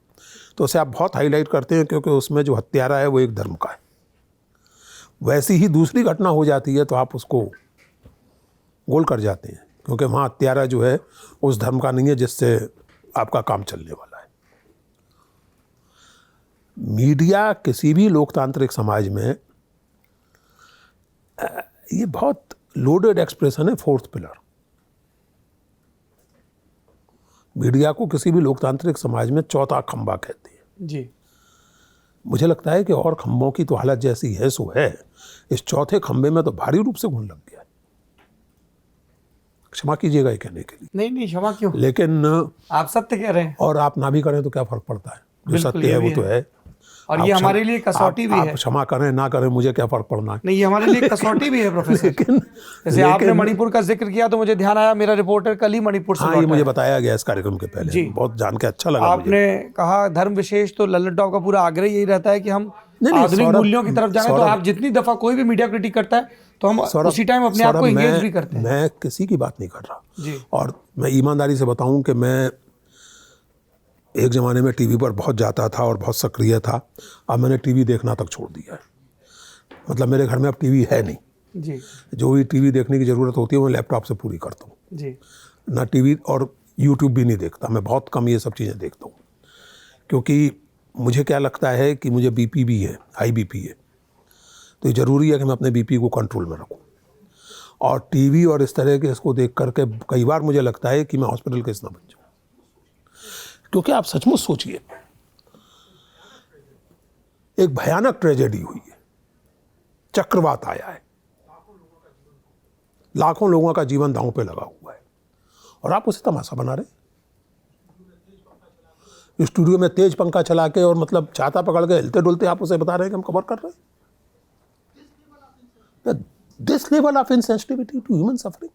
तो उसे आप बहुत हाईलाइट करते हैं क्योंकि उसमें जो हत्यारा है वो एक धर्म का है। वैसी ही दूसरी घटना हो जाती है तो आप उसको गोल कर जाते हैं क्योंकि वहाँ हत्यारा जो है उस धर्म का नहीं है जिससे आपका काम चलने वाला है। मीडिया किसी भी लोकतांत्रिक समाज में ये बहुत लोडेड एक्सप्रेशन है, फोर्थ पिलर। मीडिया को किसी भी लोकतांत्रिक समाज में चौथा खंबा कहते हैं। जी मुझे लगता है कि और खंभों की तो हालत जैसी है सो है, इस चौथे खंबे में तो भारी रूप से घुन लग गया है। क्षमा कीजिएगा ये कहने के लिए। नहीं नहीं, क्षमा क्यों, लेकिन आप सत्य कह रहे हैं और आप ना भी करें तो क्या फर्क पड़ता है, जो बिल्कुल, सत्य ये है भी वो तो है। और आप ये क्षमा- हमारे लिए कसौटी भी आप है। क्षमा करें ना करें मुझे क्या फर्क पड़ना है। नहीं, ये हमारे लिए कसौटी भी है प्रोफेसर। लेकिन जैसे आपने मणिपुर का जिक्र किया तो मुझे ध्यान आया, मेरा रिपोर्टर कल ही मणिपुर से हाँ, ये लौटा मुझे है। बताया गया इस कार्यक्रम के पहले, जी। बहुत जान के अच्छा लगा मुझे। आपने कहा धर्म विशेष, तो लल्लत टॉप का पूरा आग्रह यही रहता है कि हम नहीं, आधुनिक सौरभ- मूल्यों की तरफ जाएं। तो सौरभ- आप जितनी दफा कोई भी मीडिया क्रिटिक करता है तो हम सौरभ- उसी टाइम अपने आप को सौरभ, इंगेज भी करते हैं। मैं किसी की बात नहीं कर रहा। जी और मैं ईमानदारी से बताऊं कि मैं एक ज़माने में टीवी पर बहुत जाता था और बहुत सक्रिय था। अब मैंने टीवी देखना तक छोड़ दिया है। मतलब मेरे घर में अब टीवी है नहीं। जी जो भी टीवी देखने की ज़रूरत होती है वो लैपटॉप से पूरी करता हूँ। जी ना टीवी और यूट्यूब भी नहीं देखता, मैं बहुत कम ये सब चीज़ें देखता हूँ क्योंकि मुझे क्या लगता है कि मुझे बीपी भी है, हाई बीपी है, तो ये ज़रूरी है कि मैं अपने बीपी को कंट्रोल में रखूँ। और टीवी और इस तरह के इसको देख करके कई बार मुझे लगता है कि मैं हॉस्पिटल केस ना बन जाऊँ। क्योंकि आप सचमुच सोचिए, एक भयानक ट्रेजेडी हुई है, चक्रवात आया है, लाखों लोगों का जीवन दांव पे लगा हुआ है और आप उसे तमाशा बना रहे। स्टूडियो में तेज पंखा चला के और मतलब छाता पकड़ के हिलते डुलते आप उसे बता रहे हैं कि हम कवर कर रहे हैं। This level of insensitivity to human suffering,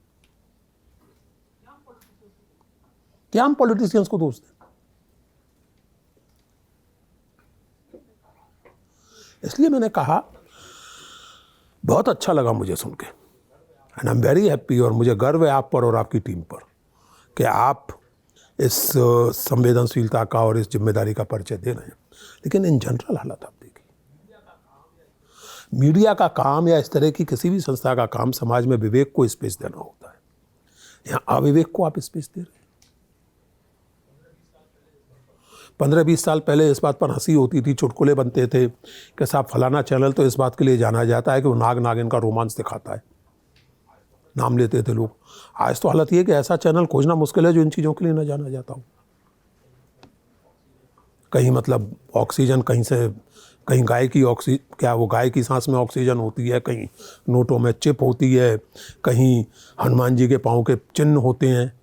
क्या हम पॉलिटिशियंस को दोष दें? इसलिए मैंने कहा, बहुत अच्छा लगा मुझे सुन के, and I am very happy, और मुझे गर्व है आप पर और आपकी टीम पर कि आप इस संवेदनशीलता का और इस जिम्मेदारी का परिचय दे रहे हैं। लेकिन इन जनरल हालत आप देखिए, मीडिया का काम या इस तरह की किसी भी संस्था का काम समाज में विवेक को स्पेस देना होता है। यहाँ अविवेक को आप स्पेस दे रहे हैं। 15-20 साल पहले इस बात पर हंसी होती थी, चुटकुले बनते थे कि साहब फलाना चैनल तो इस बात के लिए जाना जाता है कि वो नाग नागिन का रोमांस दिखाता है, नाम लेते थे लोग। आज तो हालत ये है कि ऐसा चैनल खोजना मुश्किल है जो इन चीज़ों के लिए ना जाना जाता हो। कहीं मतलब ऑक्सीजन कहीं से, कहीं गाय की क्या वो गाय की सांस में ऑक्सीजन होती है, कहीं नोटों में चिप होती है, कहीं हनुमान जी के पाँव के चिन्ह होते हैं।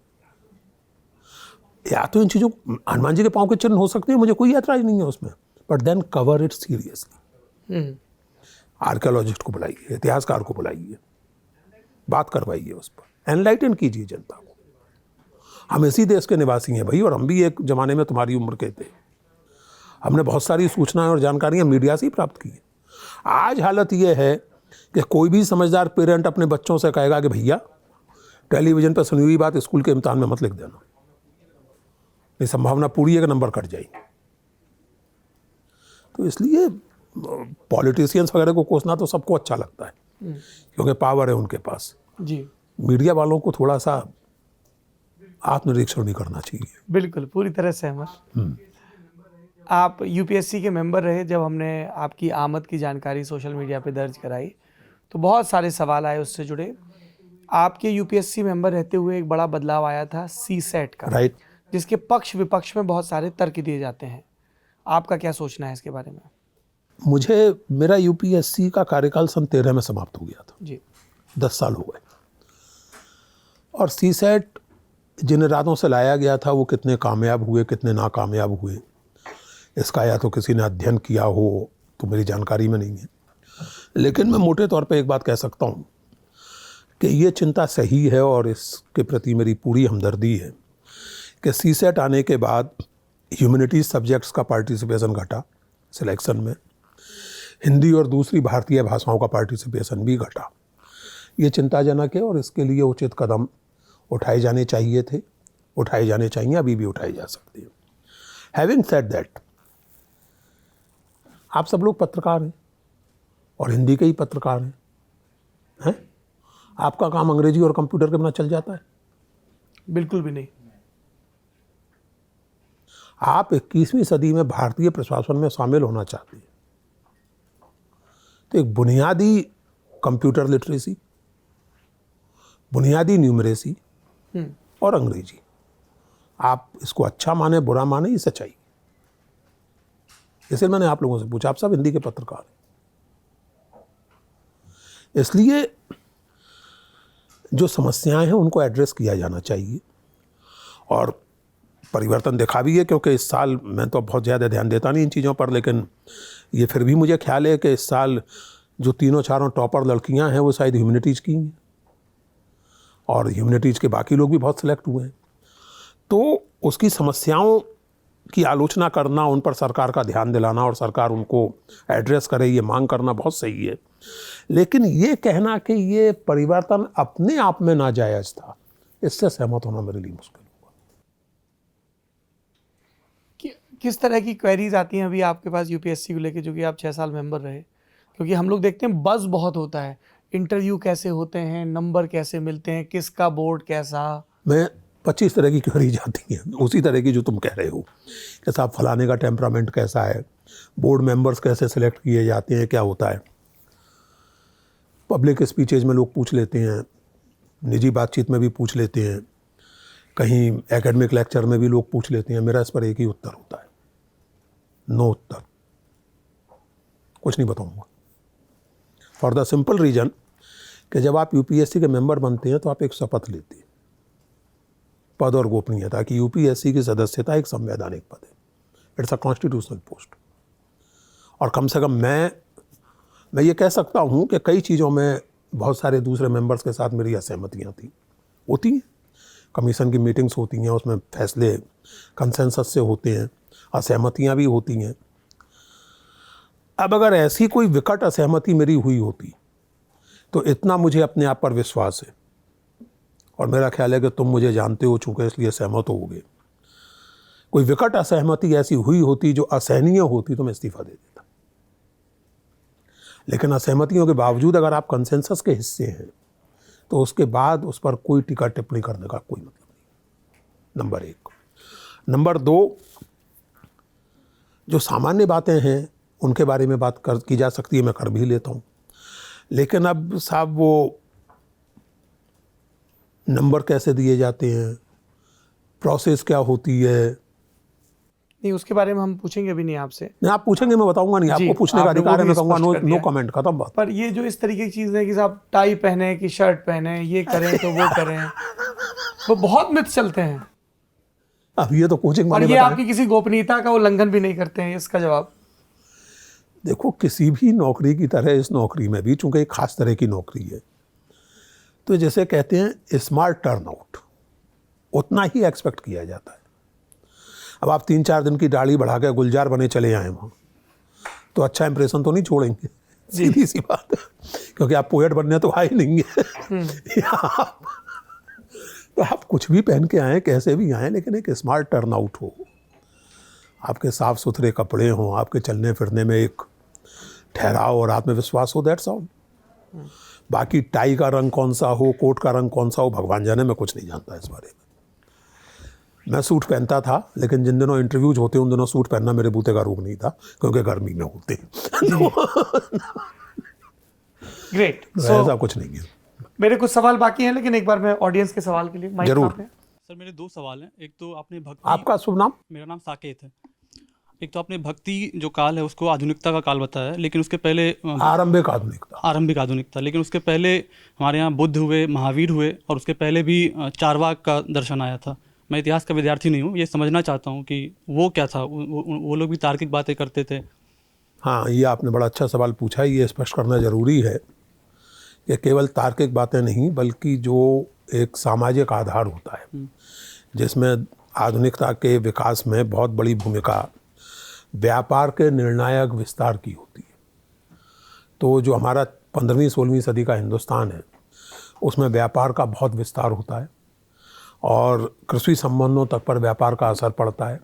या तो इन चीज़ों, हनुमान जी के पाँव के चिन्ह हो सकते हैं, मुझे कोई ऐतराज़ नहीं है उसमें, but then cover it seriously. Archaeologist को बुलाइए, इतिहासकार को बुलाइए, बात करवाइए उस पर, एनलाइटन कीजिए जनता को। हम इसी देश के निवासी हैं भाई, और हम भी एक ज़माने में तुम्हारी उम्र के थे। हमने बहुत सारी सूचनाएं और जानकारियां मीडिया से ही प्राप्त की हैं। आज हालत ये है कि कोई भी समझदार पेरेंट अपने बच्चों से कहेगा कि भैया टेलीविज़न पर सुनी हुई बात स्कूल के इम्तिहान में मत लिख देना, ये संभावना पूरी है कि नंबर कट जाएंगे। तो इसलिए पॉलिटिशियंस वगैरह को कोसना तो सबको अच्छा लगता है क्योंकि पावर है उनके पास। जी, मीडिया वालों को थोड़ा सा आत्मनिरीक्षण भी करना चाहिए। बिल्कुल, पूरी तरह सहमत। आप यूपीएससी के मेंबर रहे। जब हमने आपकी आमद की जानकारी सोशल मीडिया पे दर्ज कराई तो बहुत सारे सवाल आए उससे जुड़े। आपके यूपीएससी मेंबर रहते हुए एक बड़ा बदलाव आया था सीसेट का, राइट। जिसके पक्ष विपक्ष में बहुत सारे तर्क दिए जाते हैं। आपका क्या सोचना है इसके बारे में? मुझे मेरा यूपीएससी का कार्यकाल सन 13 में समाप्त हो गया था जी। 10 साल हो गए। और सीसेट जिन इरादों से लाया गया था वो कितने कामयाब हुए कितने नाकामयाब हुए, इसका या तो किसी ने अध्ययन किया हो तो मेरी जानकारी में नहीं है। लेकिन मैं मोटे तौर पे एक बात कह सकता हूँ कि ये चिंता सही है और इसके प्रति मेरी पूरी हमदर्दी है कि सीसेट आने के बाद ह्यूमैनिटीज़ सब्जेक्ट्स का पार्टिसिपेशन घटा सिलेक्शन में, हिंदी और दूसरी भारतीय भाषाओं का पार्टिसिपेशन भी घटा। ये चिंताजनक है और इसके लिए उचित कदम उठाए जाने चाहिए थे, उठाए जाने चाहिए, अभी भी उठाए जा सकते हैं। हैविंग सेड दैट, आप सब लोग पत्रकार हैं और हिंदी के ही पत्रकार हैं। आपका काम अंग्रेजी और कंप्यूटर के बिना चल जाता है? बिल्कुल भी नहीं। आप 21वीं सदी में भारतीय प्रशासन में शामिल होना चाहते हैं तो एक बुनियादी कंप्यूटर लिटरेसी, बुनियादी न्यूमरेसी और अंग्रेजी, आप इसको अच्छा माने बुरा माने, ये सच्चाई। इसलिए मैंने आप लोगों से पूछा, आप सब हिंदी के पत्रकार हैं, इसलिए जो समस्याएं हैं उनको एड्रेस किया जाना चाहिए। और परिवर्तन देखा भी है, क्योंकि इस साल मैं तो बहुत ज़्यादा ध्यान देता नहीं इन चीज़ों पर, लेकिन ये फिर भी मुझे ख्याल है कि इस साल जो 3-4 टॉपर लड़कियां हैं वो शायद ह्यूमैनिटीज़ की हैं और ह्यूमैनिटीज़ के बाकी लोग भी बहुत सिलेक्ट हुए हैं। तो उसकी समस्याओं की आलोचना करना, उन पर सरकार का ध्यान दिलाना और सरकार उनको एड्रेस करे, ये मांग करना बहुत सही है। लेकिन ये कहना कि ये परिवर्तन अपने आप में नाजायज़ था, इससे सहमत होना मेरे लिए मुश्किल होगा। किस तरह की क्वेरीज आती हैं अभी आपके पास यूपीएससी को लेकर, जो कि आप 6 साल मेंबर रहे? क्योंकि हम लोग देखते हैं बज़ बहुत होता है, इंटरव्यू कैसे होते हैं, नंबर कैसे मिलते हैं, किसका बोर्ड कैसा। मैं 25 तरह की क्वेरीज आती हैं, उसी तरह की जो तुम कह रहे हो कि साहब फलाने का टेम्परामेंट कैसा है, बोर्ड मेंबर्स कैसे सिलेक्ट किए जाते हैं, क्या होता है। पब्लिक स्पीचेज में लोग पूछ लेते हैं, निजी बातचीत में भी पूछ लेते हैं, कहीं एकेडमिक लेक्चर में भी लोग पूछ लेते हैं। मेरा इस पर एक ही उत्तर होता है, नो उत्तर, कुछ नहीं बताऊंगा। फॉर द सिंपल रीजन कि जब आप यूपीएससी के मेंबर बनते हैं तो आप एक शपथ लेते हैं, पद और गोपनीयता की। यूपीएससी की सदस्यता एक संवैधानिक पद है, इट्स अ कॉन्स्टिट्यूशनल पोस्ट। और कम से कम मैं ये कह सकता हूँ कि कई चीज़ों में बहुत सारे दूसरे मेंबर्स के साथ मेरी असहमतियाँ होती हैं। कमीशन की मीटिंग्स होती हैं, उसमें फैसले कंसेंसस से होते हैं, असहमतियाँ भी होती हैं। अब अगर ऐसी कोई विकट असहमति मेरी हुई होती तो इतना मुझे अपने आप पर विश्वास है और मेरा ख्याल है कि तुम मुझे जानते हो, चूँकि इसलिए सहमत होगे। कोई विकट असहमति ऐसी हुई होती जो असहनीय होती तो मैं इस्तीफा दे देता। लेकिन असहमतियों के बावजूद अगर आप कंसेंसस के हिस्से हैं तो उसके बाद उस पर कोई टीका टिप्पणी करने का कोई मतलब नहीं, नंबर 1। नंबर 2, जो सामान्य बातें हैं उनके बारे में बात की जा सकती है, मैं कर भी लेता हूँ। लेकिन अब साहब वो नंबर कैसे दिए जाते हैं, प्रोसेस क्या होती है, नहीं उसके बारे में हम पूछेंगे भी नहीं आपसे। नहीं आप पूछेंगे, मैं बताऊंगा नहीं, आपको पूछने का अधिकार है, मैं कहूँगा नो कमेंट, खत्म बात। पर ये जो इस तरीके की चीज़ है कि साहब टाई पहने कि शर्ट पहने, ये करें तो वो करें, वो बहुत मिथ चलते हैं। अब ये तो कोचिंग और ये आपकी किसी गोपनीयता का उल्लंघन भी नहीं करते हैं, इसका जवाब? देखो, किसी भी नौकरी की तरह इस नौकरी में भी, चूंकि एक खास तरह की नौकरी है, तो जैसे कहते हैं स्मार्ट टर्नआउट, उतना ही एक्सपेक्ट किया जाता है। अब आप 3-4 दिन की दाढ़ी बढ़ा के गुलजार बने चले आए वहाँ, तो अच्छा इंप्रेशन तो नहीं छोड़ेंगे, सीधी सी बात है, क्योंकि आप पोएट बनने तो आए नहीं है। तो आप कुछ भी पहन के आए, कैसे भी आए, लेकिन एक स्मार्ट टर्नआउट हो, आपके साफ सुथरे कपड़े हों, आपके चलने फिरने में एक ठहराव और आत्मविश्वास हो, दैट्स ऑल। बाकी टाई का रंग कौन सा हो, कोट का रंग कौन सा हो, भगवान जाने, मैं कुछ नहीं जानता इस बारे में। मैं सूट पहनता था, लेकिन जिन दिनों इंटरव्यूज होते उन दिनों सूट पहनना मेरे बूते का रोग नहीं था, क्योंकि गर्मी में होते ग्रेट। ऐसा कुछ नहीं है। मेरे कुछ सवाल बाकी हैं, लेकिन एक बार मैं ऑडियंस के सवाल के लिए माइक जरूर। पे। सर मेरे 2 सवाल हैं। एक तो आपने भक्ति, आपका शुभ नाम? मेरा नाम साकेत है। एक तो आपने भक्ति जो काल है उसको आधुनिकता का काल बताया है, लेकिन उसके पहले आरंभिक आधुनिकता। आरंभिक आधुनिकता, लेकिन उसके पहले हमारे यहाँ बुद्ध हुए, महावीर हुए, और उसके पहले भी चारवाक का दर्शन आया था। मैं इतिहास का विद्यार्थी नहीं हूँ, ये समझना चाहता हूँ कि वो क्या था। वो लोग भी तार्किक बातें करते थे। हाँ, ये आपने बड़ा अच्छा सवाल पूछा है। ये स्पष्ट करना जरूरी है कि केवल तार्किक बातें नहीं, बल्कि जो एक सामाजिक आधार होता है, जिसमें आधुनिकता के विकास में बहुत बड़ी भूमिका व्यापार के निर्णायक विस्तार की होती है। तो जो हमारा 15वीं-16वीं सदी का हिंदुस्तान है, उसमें व्यापार का बहुत विस्तार होता है और कृषि संबंधों तक पर व्यापार का असर पड़ता है।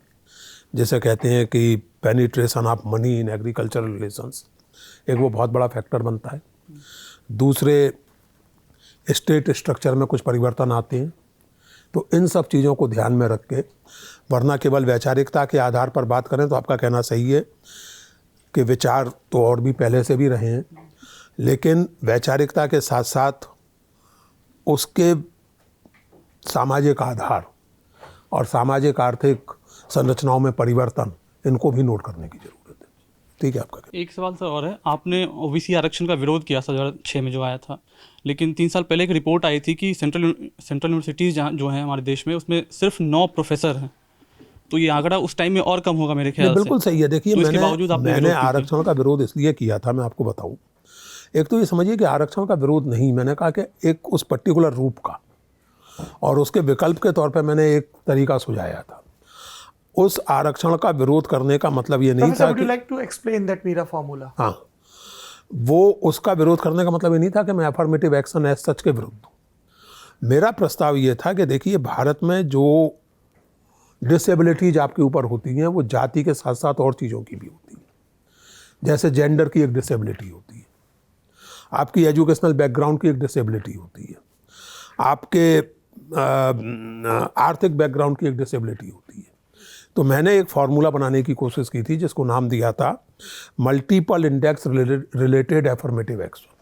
जैसे कहते हैं कि penetration of money in agricultural relations, एक वो बहुत बड़ा फैक्टर बनता है। दूसरे, स्टेट स्ट्रक्चर में कुछ परिवर्तन आते हैं। तो इन सब चीज़ों को ध्यान में रख के, वरना केवल वैचारिकता के आधार पर बात करें तो आपका कहना सही है कि विचार तो और भी पहले से भी रहे हैं, लेकिन वैचारिकता के साथ साथ उसके सामाजिक आधार और सामाजिक आर्थिक संरचनाओं में परिवर्तन, इनको भी नोट करने की जरूरत है। ठीक है आपका? एक सवाल सर और है। आपने ओबीसी आरक्षण का विरोध किया 2006 में जो आया था, लेकिन 3 साल पहले एक रिपोर्ट आई थी कि सेंट्रल यूनिवर्सिटीज़ जो हैं हमारे देश में, उसमें सिर्फ 9 प्रोफेसर हैं। तो ये आंकड़ा उस टाइम में और कम होगा मेरे ख्याल से। बिल्कुल सही है। देखिए, तो इसके बावजूद आपने मैंने विरोध किया। आरक्षण का विरोध इसलिए किया था, मैं आपको बताऊं। एक तो ये समझिए कि आरक्षण का विरोध नहीं, मैंने कहा कि एक उस पर्टिकुलर रूप का, और उसके विकल्प के तौर पे मैंने एक तरीका सुझाया था। उस आरक्षण का विरोध करने का मतलब ये नहीं था कि like to explain that Meera formula. हाँ, वो उसका विरोध करने का मतलब ये नहीं था कि मैं अफर्मेटिव एक्शन एज सच के विरुद्ध हूँ। मेरा प्रस्ताव ये था कि देखिए, भारत में जो डिसेबिलिटीज आपके ऊपर होती हैं, वो जाति के साथ साथ और चीज़ों की भी होती है। जैसे जेंडर की एक डिसेबिलिटी होती है, आपकी एजुकेशनल बैकग्राउंड की एक डिसेबिलिटी होती है, आपके आर्थिक बैकग्राउंड की एक डिसेबिलिटी होती है। तो मैंने एक फार्मूला बनाने की कोशिश की थी, जिसको नाम दिया था multiple index related affirmative action,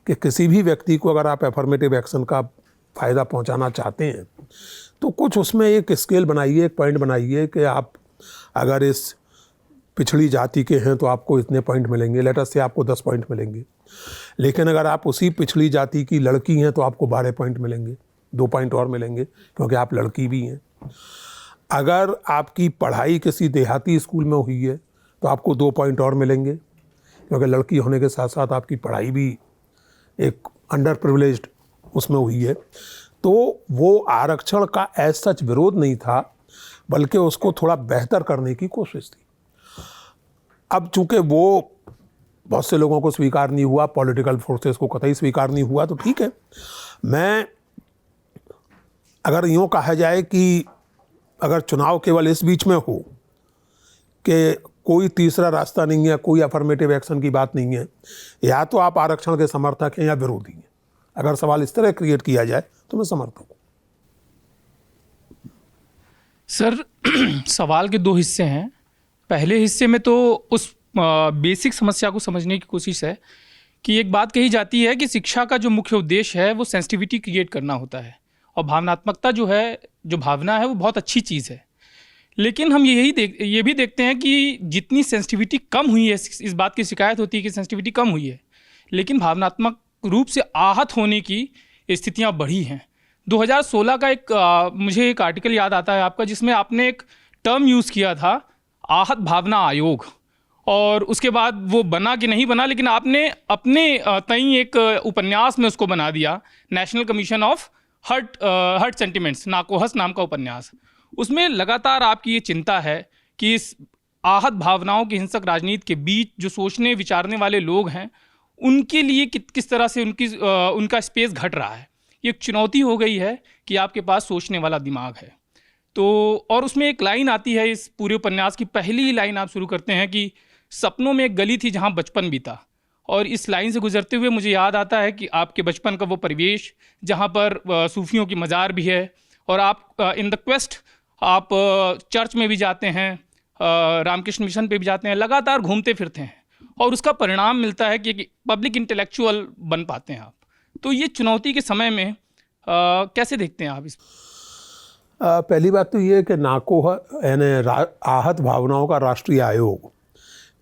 कि किसी भी व्यक्ति को अगर आप एफर्मेटिव एक्शन का फ़ायदा पहुंचाना चाहते हैं तो कुछ उसमें एक स्केल बनाइए, एक पॉइंट बनाइए कि आप अगर इस पिछड़ी जाति के हैं तो आपको इतने पॉइंट मिलेंगे, लेट अस से आपको 10 पॉइंट मिलेंगे। लेकिन अगर आप उसी पिछड़ी जाति की लड़की हैं तो आपको 12 पॉइंट मिलेंगे, 2 पॉइंट और मिलेंगे क्योंकि आप लड़की भी हैं। अगर आपकी पढ़ाई किसी देहाती स्कूल में हुई है तो आपको 2 पॉइंट और मिलेंगे, क्योंकि लड़की होने के साथ साथ आपकी पढ़ाई भी एक अंडर प्रिविलेज्ड उसमें हुई है। तो वो आरक्षण का एज सच विरोध नहीं था, बल्कि उसको थोड़ा बेहतर करने की कोशिश थी। अब चूंकि वो बहुत से लोगों को स्वीकार नहीं हुआ, पॉलिटिकल फोर्सेस को कतई स्वीकार नहीं हुआ, तो ठीक है। मैं अगर यूँ कहा जाए कि अगर चुनाव केवल इस बीच में हो कि कोई तीसरा रास्ता नहीं है, कोई अफर्मेटिव एक्शन की बात नहीं है, या तो आप आरक्षण के समर्थक हैं या विरोधी हैं, अगर सवाल इस तरह क्रिएट किया जाए तो मैं समर्थक हूँ। सर सवाल के 2 हिस्से हैं। पहले हिस्से में तो उस बेसिक समस्या को समझने की कोशिश है कि एक बात कही जाती है कि शिक्षा का जो मुख्य उद्देश्य है वो सेंसिटिविटी क्रिएट करना होता है, और भावनात्मकता जो है, जो भावना है, वो बहुत अच्छी चीज़ है। लेकिन हम ये भी देखते हैं कि जितनी सेंसिटिविटी कम हुई है, इस बात की शिकायत होती है कि सेंसिटिविटी कम हुई है, लेकिन भावनात्मक रूप से आहत होने की स्थितियां बढ़ी हैं। 2016 का मुझे एक आर्टिकल याद आता है आपका, जिसमें आपने एक टर्म यूज़ किया था, आहत भावना आयोग, और उसके बाद वो बना कि नहीं बना, लेकिन आपने अपने तई एक उपन्यास में उसको बना दिया, National Commission of Hurt Sentiments, Nakohas नाम का उपन्यास। उसमें लगातार आपकी ये चिंता है कि इस आहत भावनाओं की हिंसक राजनीति के बीच जो सोचने विचारने वाले लोग हैं, उनके लिए किस तरह से उनका स्पेस घट रहा है। ये एक चुनौती हो गई है कि आपके पास सोचने वाला दिमाग है। तो और उसमें एक लाइन आती है, इस पूरे उपन्यास की पहली लाइन आप शुरू करते हैं कि सपनों में एक गली थी जहाँ बचपन बीता, और इस लाइन से गुजरते हुए मुझे याद आता है कि आपके बचपन का वो परिवेश जहाँ पर सूफियों की मज़ार भी है, और आप इन द क्वेस्ट आप चर्च में भी जाते हैं, रामकृष्ण मिशन पे भी जाते हैं, लगातार घूमते फिरते हैं और उसका परिणाम मिलता है कि पब्लिक इंटेलेक्चुअल बन पाते हैं आप। तो ये चुनौती के समय में कैसे देखते हैं आप इस? पहली बात तो ये कि नाकोह यानी आहत भावनाओं का राष्ट्रीय आयोग,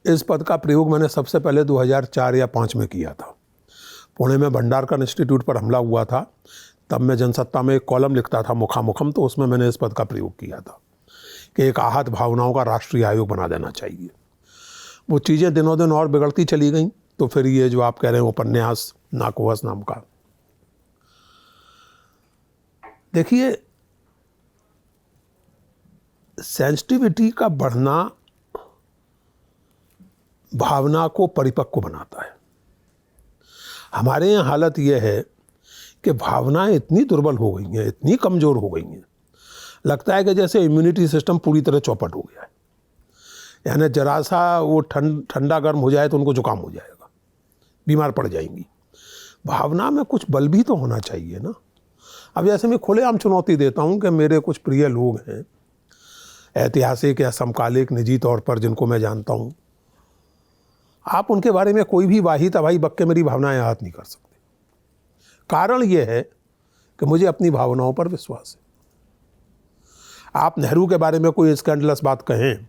इस पद का प्रयोग मैंने सबसे पहले 2004 या 5 में किया था। पुणे में भंडारकर इंस्टीट्यूट पर हमला हुआ था, तब मैं जनसत्ता में एक कॉलम लिखता था मुखामुखम, तो उसमें मैंने इस पद का प्रयोग किया था कि एक आहत भावनाओं का राष्ट्रीय आयोग बना देना चाहिए। वो चीज़ें दिनों दिन और बिगड़ती चली गई, तो फिर ये जो आप कह रहे हैं उपन्यास नाकोहस नाम का, देखिए सेंसिटिविटी का बढ़ना भावना को परिपक्व बनाता है। हमारे यहाँ हालत यह है कि भावनाएं इतनी दुर्बल हो गई हैं, इतनी कमज़ोर हो गई हैं, लगता है कि जैसे इम्यूनिटी सिस्टम पूरी तरह चौपट हो गया है। यानी जरा सा वो ठंडा गर्म हो जाए तो उनको जुकाम हो जाएगा, बीमार पड़ जाएंगी। भावना में कुछ बल भी तो होना चाहिए ना। अब जैसे मैं खुलेआम चुनौती देता हूँ कि मेरे कुछ प्रिय लोग हैं, ऐतिहासिक या समकालिक निजी तौर पर जिनको मैं जानता हूँ, आप उनके बारे में कोई भी वाही तबाही बक के मेरी भावनाएं आहत नहीं कर सकते। कारण ये है कि मुझे अपनी भावनाओं पर विश्वास है। आप नेहरू के बारे में कोई स्कैंडलस बात कहें,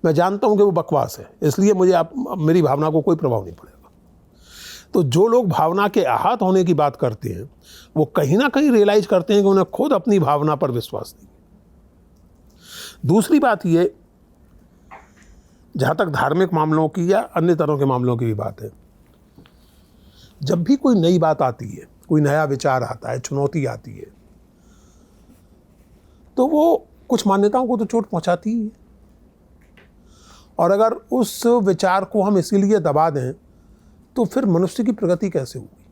मैं जानता हूं कि वो बकवास है, इसलिए मुझे मेरी भावना को कोई प्रभाव नहीं पड़ेगा। तो जो लोग भावना के आहत होने की बात करते हैं, वो कहीं ना कहीं रियलाइज करते हैं कि उन्हें खुद अपनी भावना पर विश्वास नहीं। दूसरी बात ये, जहाँ तक धार्मिक मामलों की या अन्य तरह के मामलों की भी बात है, जब भी कोई नई बात आती है, कोई नया विचार आता है, चुनौती आती है, तो वो कुछ मान्यताओं को तो चोट पहुंचाती ही है। और अगर उस विचार को हम इसीलिए दबा दें तो फिर मनुष्य की प्रगति कैसे होगी?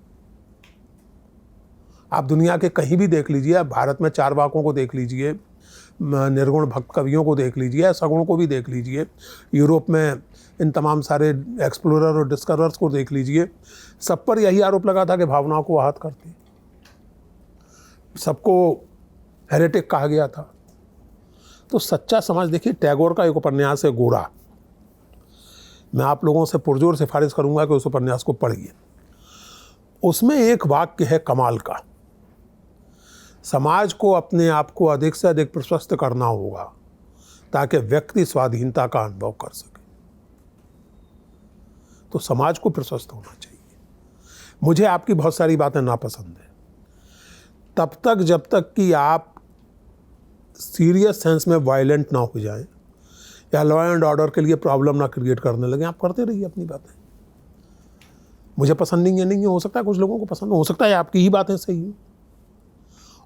आप दुनिया के कहीं भी देख लीजिए, भारत में चारवाकों को देख लीजिए, निर्गुण भक्त कवियों को देख लीजिए, सगुण को भी देख लीजिए, यूरोप में इन तमाम सारे एक्सप्लोरर और डिस्कवरर्स को देख लीजिए, सब पर यही आरोप लगा था कि भावनाओं को आहत करते हैं, सबको हेरेटिक कहा गया था। तो सच्चा समाज, देखिए टैगोर का एक उपन्यास है गोरा, मैं आप लोगों से पुरजोर सिफारिश करूंगा कि उस उपन्यास को पढ़िए। उसमें एक वाक्य है कमाल का, समाज को अपने आप को अधिक से अधिक प्रशस्त करना होगा ताकि व्यक्ति स्वाधीनता का अनुभव कर सके। तो समाज को प्रशस्त होना चाहिए। मुझे आपकी बहुत सारी बातें नापसंद है, तब तक जब तक कि आप सीरियस सेंस में वायलेंट ना हो जाएं या लॉ एंड ऑर्डर के लिए प्रॉब्लम ना क्रिएट करने लगे, आप करते रहिए अपनी बातें। मुझे पसंद नहीं है, हो सकता है कुछ लोगों को पसंद हो सकता है आपकी ही बातें सही हो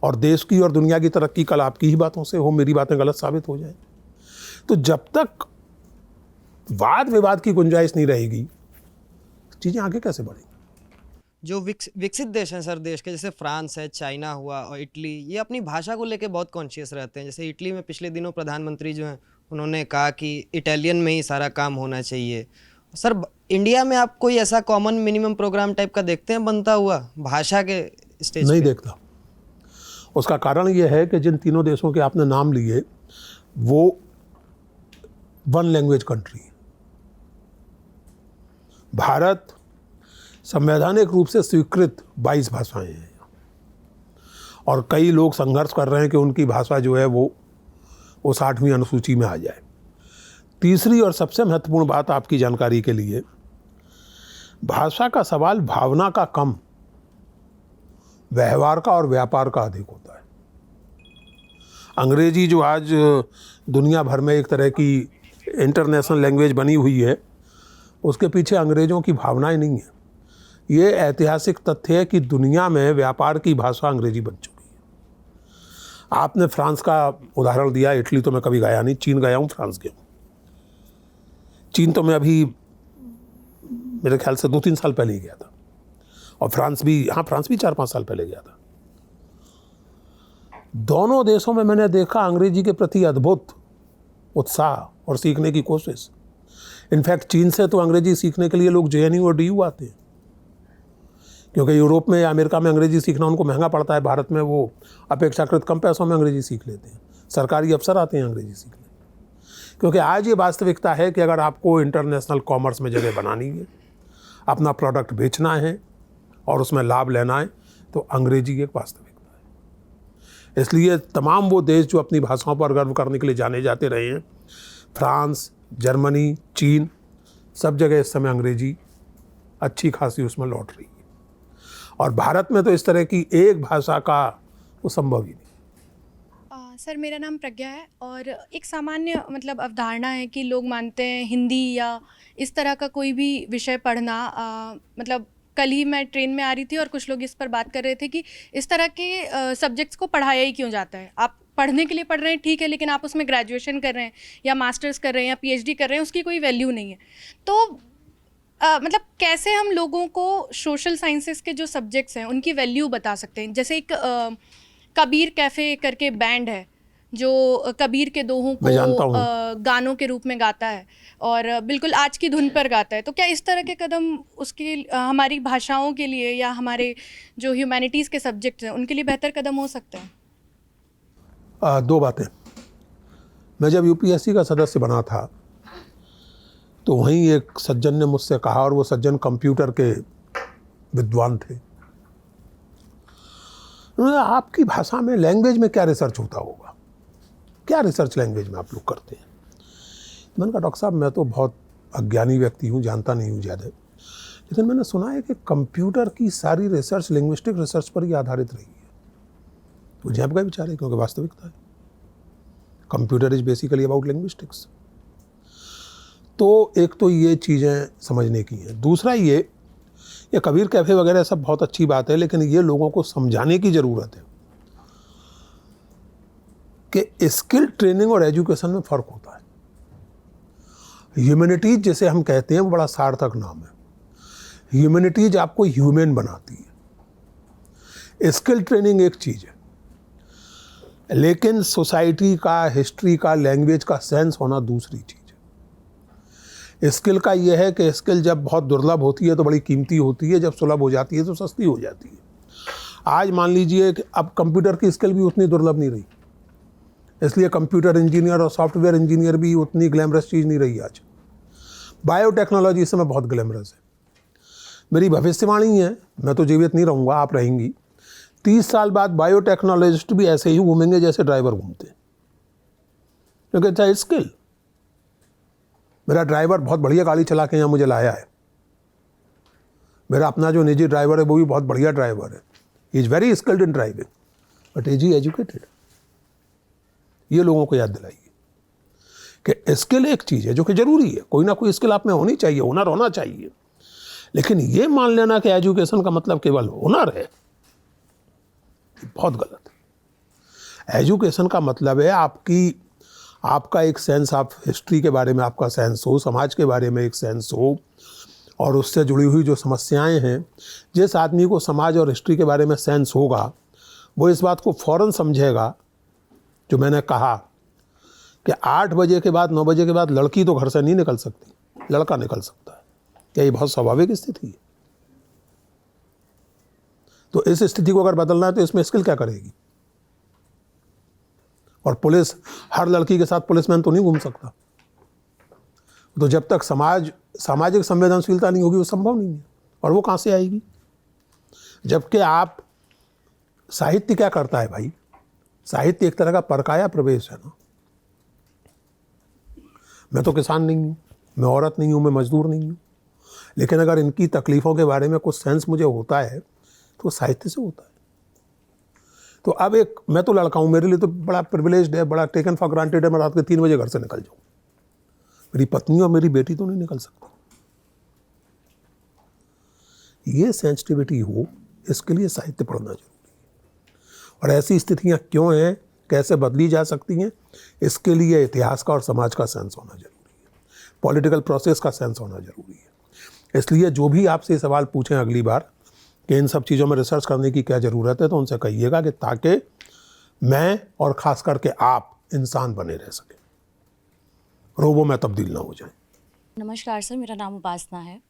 और देश की और दुनिया की तरक्की कल आपकी ही बातों से हो, मेरी बातें गलत साबित हो जाए। तो जब तक वाद विवाद की गुंजाइश नहीं रहेगी, चीज़ें आगे कैसे बढ़ेंगी? जो विकसित देश हैं सर, देश के जैसे फ्रांस है, चाइना हुआ और इटली, ये अपनी भाषा को लेके बहुत कॉन्शियस रहते हैं। जैसे इटली में पिछले दिनों प्रधानमंत्री जो हैं उन्होंने कहा कि इटालियन में ही सारा काम होना चाहिए। सर इंडिया में आप कोई ऐसा कॉमन मिनिमम प्रोग्राम टाइप का देखते हैं बनता हुआ भाषा के स्टेज नहीं पे? देखता। उसका कारण यह है कि जिन तीनों देशों के आपने नाम लिए वो वन लैंग्वेज कंट्री है। भारत संवैधानिक रूप से स्वीकृत 22 भाषाएं हैं और कई लोग संघर्ष कर रहे हैं कि उनकी भाषा जो है वो 60वीं अनुसूची में आ जाए। तीसरी और सबसे महत्वपूर्ण बात आपकी जानकारी के लिए, भाषा का सवाल भावना का कम, व्यवहार का और व्यापार का अधिक होता है। अंग्रेजी जो आज दुनिया भर में एक तरह की इंटरनेशनल लैंग्वेज बनी हुई है, उसके पीछे अंग्रेजों की भावनाएं नहीं है। ये ऐतिहासिक तथ्य है कि दुनिया में व्यापार की भाषा अंग्रेजी बन चुकी है। आपने फ्रांस का उदाहरण दिया, इटली तो मैं कभी गया नहीं, चीन गया हूँ, फ्रांस गया हूँ। चीन तो मैं अभी मेरे ख्याल से 2-3 साल पहले ही गया था और फ्रांस भी 4-5 साल पहले गया था। दोनों देशों में मैंने देखा अंग्रेजी के प्रति अद्भुत उत्साह और सीखने की कोशिश। इनफैक्ट चीन से तो अंग्रेजी सीखने के लिए लोग JNU और DU आते हैं, क्योंकि यूरोप में या अमेरिका में अंग्रेजी सीखना उनको महंगा पड़ता है, भारत में वो अपेक्षाकृत कम पैसों में अंग्रेजी सीख लेते हैं। सरकारी अफसर आते हैं अंग्रेजी सीखने। क्योंकि आज ये वास्तविकता है कि अगर आपको इंटरनेशनल कॉमर्स में जगह बनानी है, अपना प्रोडक्ट बेचना है और उसमें लाभ लेना है, तो अंग्रेजी एक वास्तविकता है। इसलिए तमाम वो देश जो अपनी भाषाओं पर गर्व करने के लिए जाने जाते रहे हैं, फ्रांस, जर्मनी, चीन, सब जगह इस समय अंग्रेजी अच्छी खासी उसमें लौट रही है। और भारत में तो इस तरह की एक भाषा का वो संभव ही नहीं। सर मेरा नाम प्रज्ञा है और एक सामान्य मतलब अवधारणा है कि लोग मानते हैं हिंदी या इस तरह का कोई भी विषय पढ़ना मतलब कल ही मैं ट्रेन में आ रही थी और कुछ लोग इस पर बात कर रहे थे कि इस तरह के सब्जेक्ट्स को पढ़ाया ही क्यों जाता है। आप पढ़ने के लिए पढ़ रहे हैं ठीक है, लेकिन आप उसमें ग्रेजुएशन कर रहे हैं या मास्टर्स कर रहे हैं या पीएचडी कर रहे हैं, उसकी कोई वैल्यू नहीं है। तो मतलब कैसे हम लोगों को सोशल साइंसेस के जो सब्जेक्ट्स हैं उनकी वैल्यू बता सकते हैं। जैसे एक कबीर कैफ़े करके बैंड है जो कबीर के दोहों को गानों के रूप में गाता है और बिल्कुल आज की धुन पर गाता है। तो क्या इस तरह के कदम उसके हमारी भाषाओं के लिए या हमारे जो ह्यूमैनिटीज़ के सब्जेक्ट्स हैं उनके लिए बेहतर कदम हो सकते हैं? दो बातें। मैं जब यूपीएससी का सदस्य बना था तो वहीं एक सज्जन ने मुझसे कहा, और वो सज्जन कंप्यूटर के विद्वान थे, उन्होंने आपकी भाषा में, लैंग्वेज में क्या रिसर्च होता होगा, क्या रिसर्च लैंग्वेज में आप लोग करते हैं? मैंने कहा डॉक्टर साहब मैं तो बहुत अज्ञानी व्यक्ति हूँ, जानता नहीं हूँ ज़्यादा, लेकिन मैंने सुना है कि कंप्यूटर की सारी रिसर्च लिंग्विस्टिक रिसर्च पर ही आधारित रही है। वो जैब का विचार है, क्योंकि वास्तविकता है computer is basically about linguistics. तो एक तो ये चीज़ें समझने की हैं। दूसरा ये कबीर कैफ़े वगैरह सब बहुत अच्छी बात है, लेकिन ये लोगों को समझाने की ज़रूरत है कि स्किल ट्रेनिंग और एजुकेशन में फ़र्क होता है। ह्यूमैनिटीज जिसे हम कहते हैं वो बड़ा सार्थक नाम है। ह्यूमैनिटीज आपको ह्यूमन बनाती है। स्किल ट्रेनिंग एक चीज़ है, लेकिन सोसाइटी का, हिस्ट्री का, लैंग्वेज का सेंस होना दूसरी चीज़ है। स्किल का यह है कि स्किल जब बहुत दुर्लभ होती है तो बड़ी कीमती होती है, जब सुलभ हो जाती है तो सस्ती हो जाती है। आज मान लीजिए कि अब कंप्यूटर की स्किल भी उतनी दुर्लभ नहीं रही, इसलिए कंप्यूटर इंजीनियर और सॉफ्टवेयर इंजीनियर भी उतनी ग्लैमरस चीज़ नहीं रही आज। बायोटेक्नोलॉजी इस समय बहुत ग्लैमरस है। मेरी भविष्यवाणी है, मैं तो जीवित नहीं रहूँगा, आप रहेंगी, 30 साल बाद बायोटेक्नोलॉजिस्ट भी ऐसे ही घूमेंगे जैसे ड्राइवर घूमते हैं, क्योंकि इट्स अ स्किल। मेरा ड्राइवर बहुत बढ़िया गाड़ी चला के यहाँ मुझे लाया है। मेरा अपना जो निजी ड्राइवर है वो भी बहुत बढ़िया ड्राइवर है। He is very skilled in driving, but is he educated? ये लोगों को याद दिलाइए कि स्किल एक चीज़ है जो कि ज़रूरी है, कोई ना कोई स्किल आप में होनी चाहिए, हुनर होना चाहिए। लेकिन ये मान लेना कि एजुकेशन का मतलब केवल हुनर है, बहुत गलत है। एजुकेशन का मतलब है आपका एक सेंस, आप हिस्ट्री के बारे में आपका सेंस हो, समाज के बारे में एक सेंस हो, और उससे जुड़ी हुई जो समस्याएं हैं, जिस आदमी को समाज और हिस्ट्री के बारे में सेंस होगा वो इस बात को फ़ौरन समझेगा, जो मैंने कहा कि 8 बजे के बाद, 9 बजे के बाद लड़की तो घर से नहीं निकल सकती, लड़का निकल सकता है। क्या ये बहुत स्वाभाविक स्थिति है? तो इस स्थिति को अगर बदलना है तो इसमें स्किल क्या करेगी? और पुलिस, हर लड़की के साथ पुलिसमैन तो नहीं घूम सकता। तो जब तक सामाजिक संवेदनशीलता नहीं होगी वो संभव नहीं है। और वो कहाँ से आएगी? जबकि आप, साहित्य क्या करता है भाई? साहित्य एक तरह का परकाया प्रवेश है ना। मैं तो किसान नहीं हूँ, मैं औरत नहीं हूँ, मैं मजदूर नहीं हूँ, लेकिन अगर इनकी तकलीफ़ों के बारे में कुछ सेंस मुझे होता है तो साहित्य से होता है। तो अब मैं तो लड़का हूँ, मेरे लिए तो बड़ा प्रिविलेज्ड है, बड़ा टेकन फॉर ग्रांटेड है, मैं रात के 3 बजे घर से निकल जाऊँ। मेरी पत्नी और मेरी बेटी तो नहीं निकल सकती। ये सेंसिटिविटी हो, इसके लिए साहित्य पढ़ना जरूरी है। और ऐसी स्थितियाँ क्यों हैं, कैसे बदली जा सकती हैं, इसके लिए इतिहास का और समाज का सेंस होना जरूरी है, पॉलिटिकल प्रोसेस का सेंस होना जरूरी है। इसलिए जो भी आपसे सवाल पूछें अगली बार कि इन सब चीज़ों में रिसर्च करने की क्या ज़रूरत है, तो उनसे कहिएगा कि ताकि मैं और ख़ास करके आप इंसान बने रह सकें, रोबो में तब्दील ना हो जाए। नमस्कार सर, मेरा नाम उपासना है।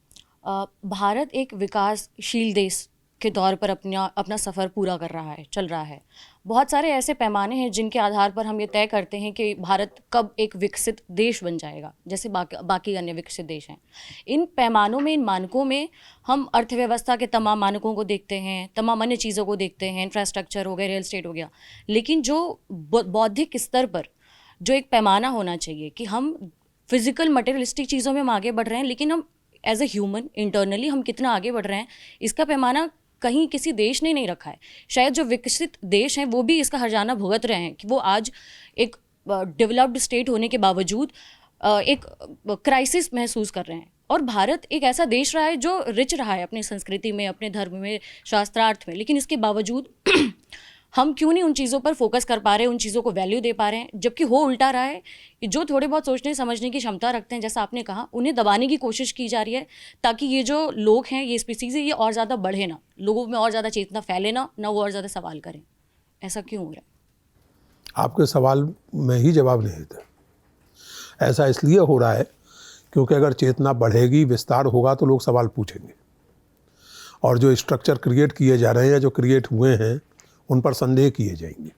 भारत एक विकासशील देश के तौर पर अपना सफ़र पूरा कर रहा है, चल रहा है। बहुत सारे ऐसे पैमाने हैं जिनके आधार पर हम ये तय करते हैं कि भारत कब एक विकसित देश बन जाएगा, जैसे बाकी अन्य विकसित देश हैं। इन पैमानों में, इन मानकों में हम अर्थव्यवस्था के तमाम मानकों को देखते हैं, तमाम अन्य चीज़ों को देखते हैं, इंफ्रास्ट्रक्चर हो गया, रियल एस्टेट हो गया। लेकिन जो बौद्धिक स्तर पर जो एक पैमाना होना चाहिए कि हम फिजिकल मटेरियलिस्टिक चीज़ों में हम आगे बढ़ रहे हैं, लेकिन हम एज ए ह्यूमन इंटरनली हम कितना आगे बढ़ रहे हैं, इसका पैमाना कहीं किसी देश ने नहीं रखा है। शायद जो विकसित देश हैं वो भी इसका हर्जाना भुगत रहे हैं कि वो आज एक डेवलप्ड स्टेट होने के बावजूद एक क्राइसिस महसूस कर रहे हैं। और भारत एक ऐसा देश रहा है जो रिच रहा है अपनी संस्कृति में, अपने धर्म में, शास्त्रार्थ में, लेकिन इसके बावजूद हम क्यों नहीं उन चीज़ों पर फोकस कर पा रहे हैं, उन चीज़ों को वैल्यू दे पा रहे हैं, जबकि हो उल्टा रहा है कि जो थोड़े बहुत सोचने समझने की क्षमता रखते हैं, जैसा आपने कहा, उन्हें दबाने की कोशिश की जा रही है ताकि ये जो लोग हैं, ये स्पीसीज़ है, ये और ज़्यादा बढ़े ना, लोगों में और ज़्यादा चेतना फैले ना वो और ज़्यादा सवाल करें। ऐसा क्यों हो रहा है? आपके सवाल में ही जवाब नहीं देते। ऐसा इसलिए हो रहा है क्योंकि अगर चेतना बढ़ेगी, विस्तार होगा तो लोग सवाल पूछेंगे, और जो स्ट्रक्चर क्रिएट किए जा रहे हैं, जो क्रिएट हुए हैं, उन पर संदेह किए जाएंगे।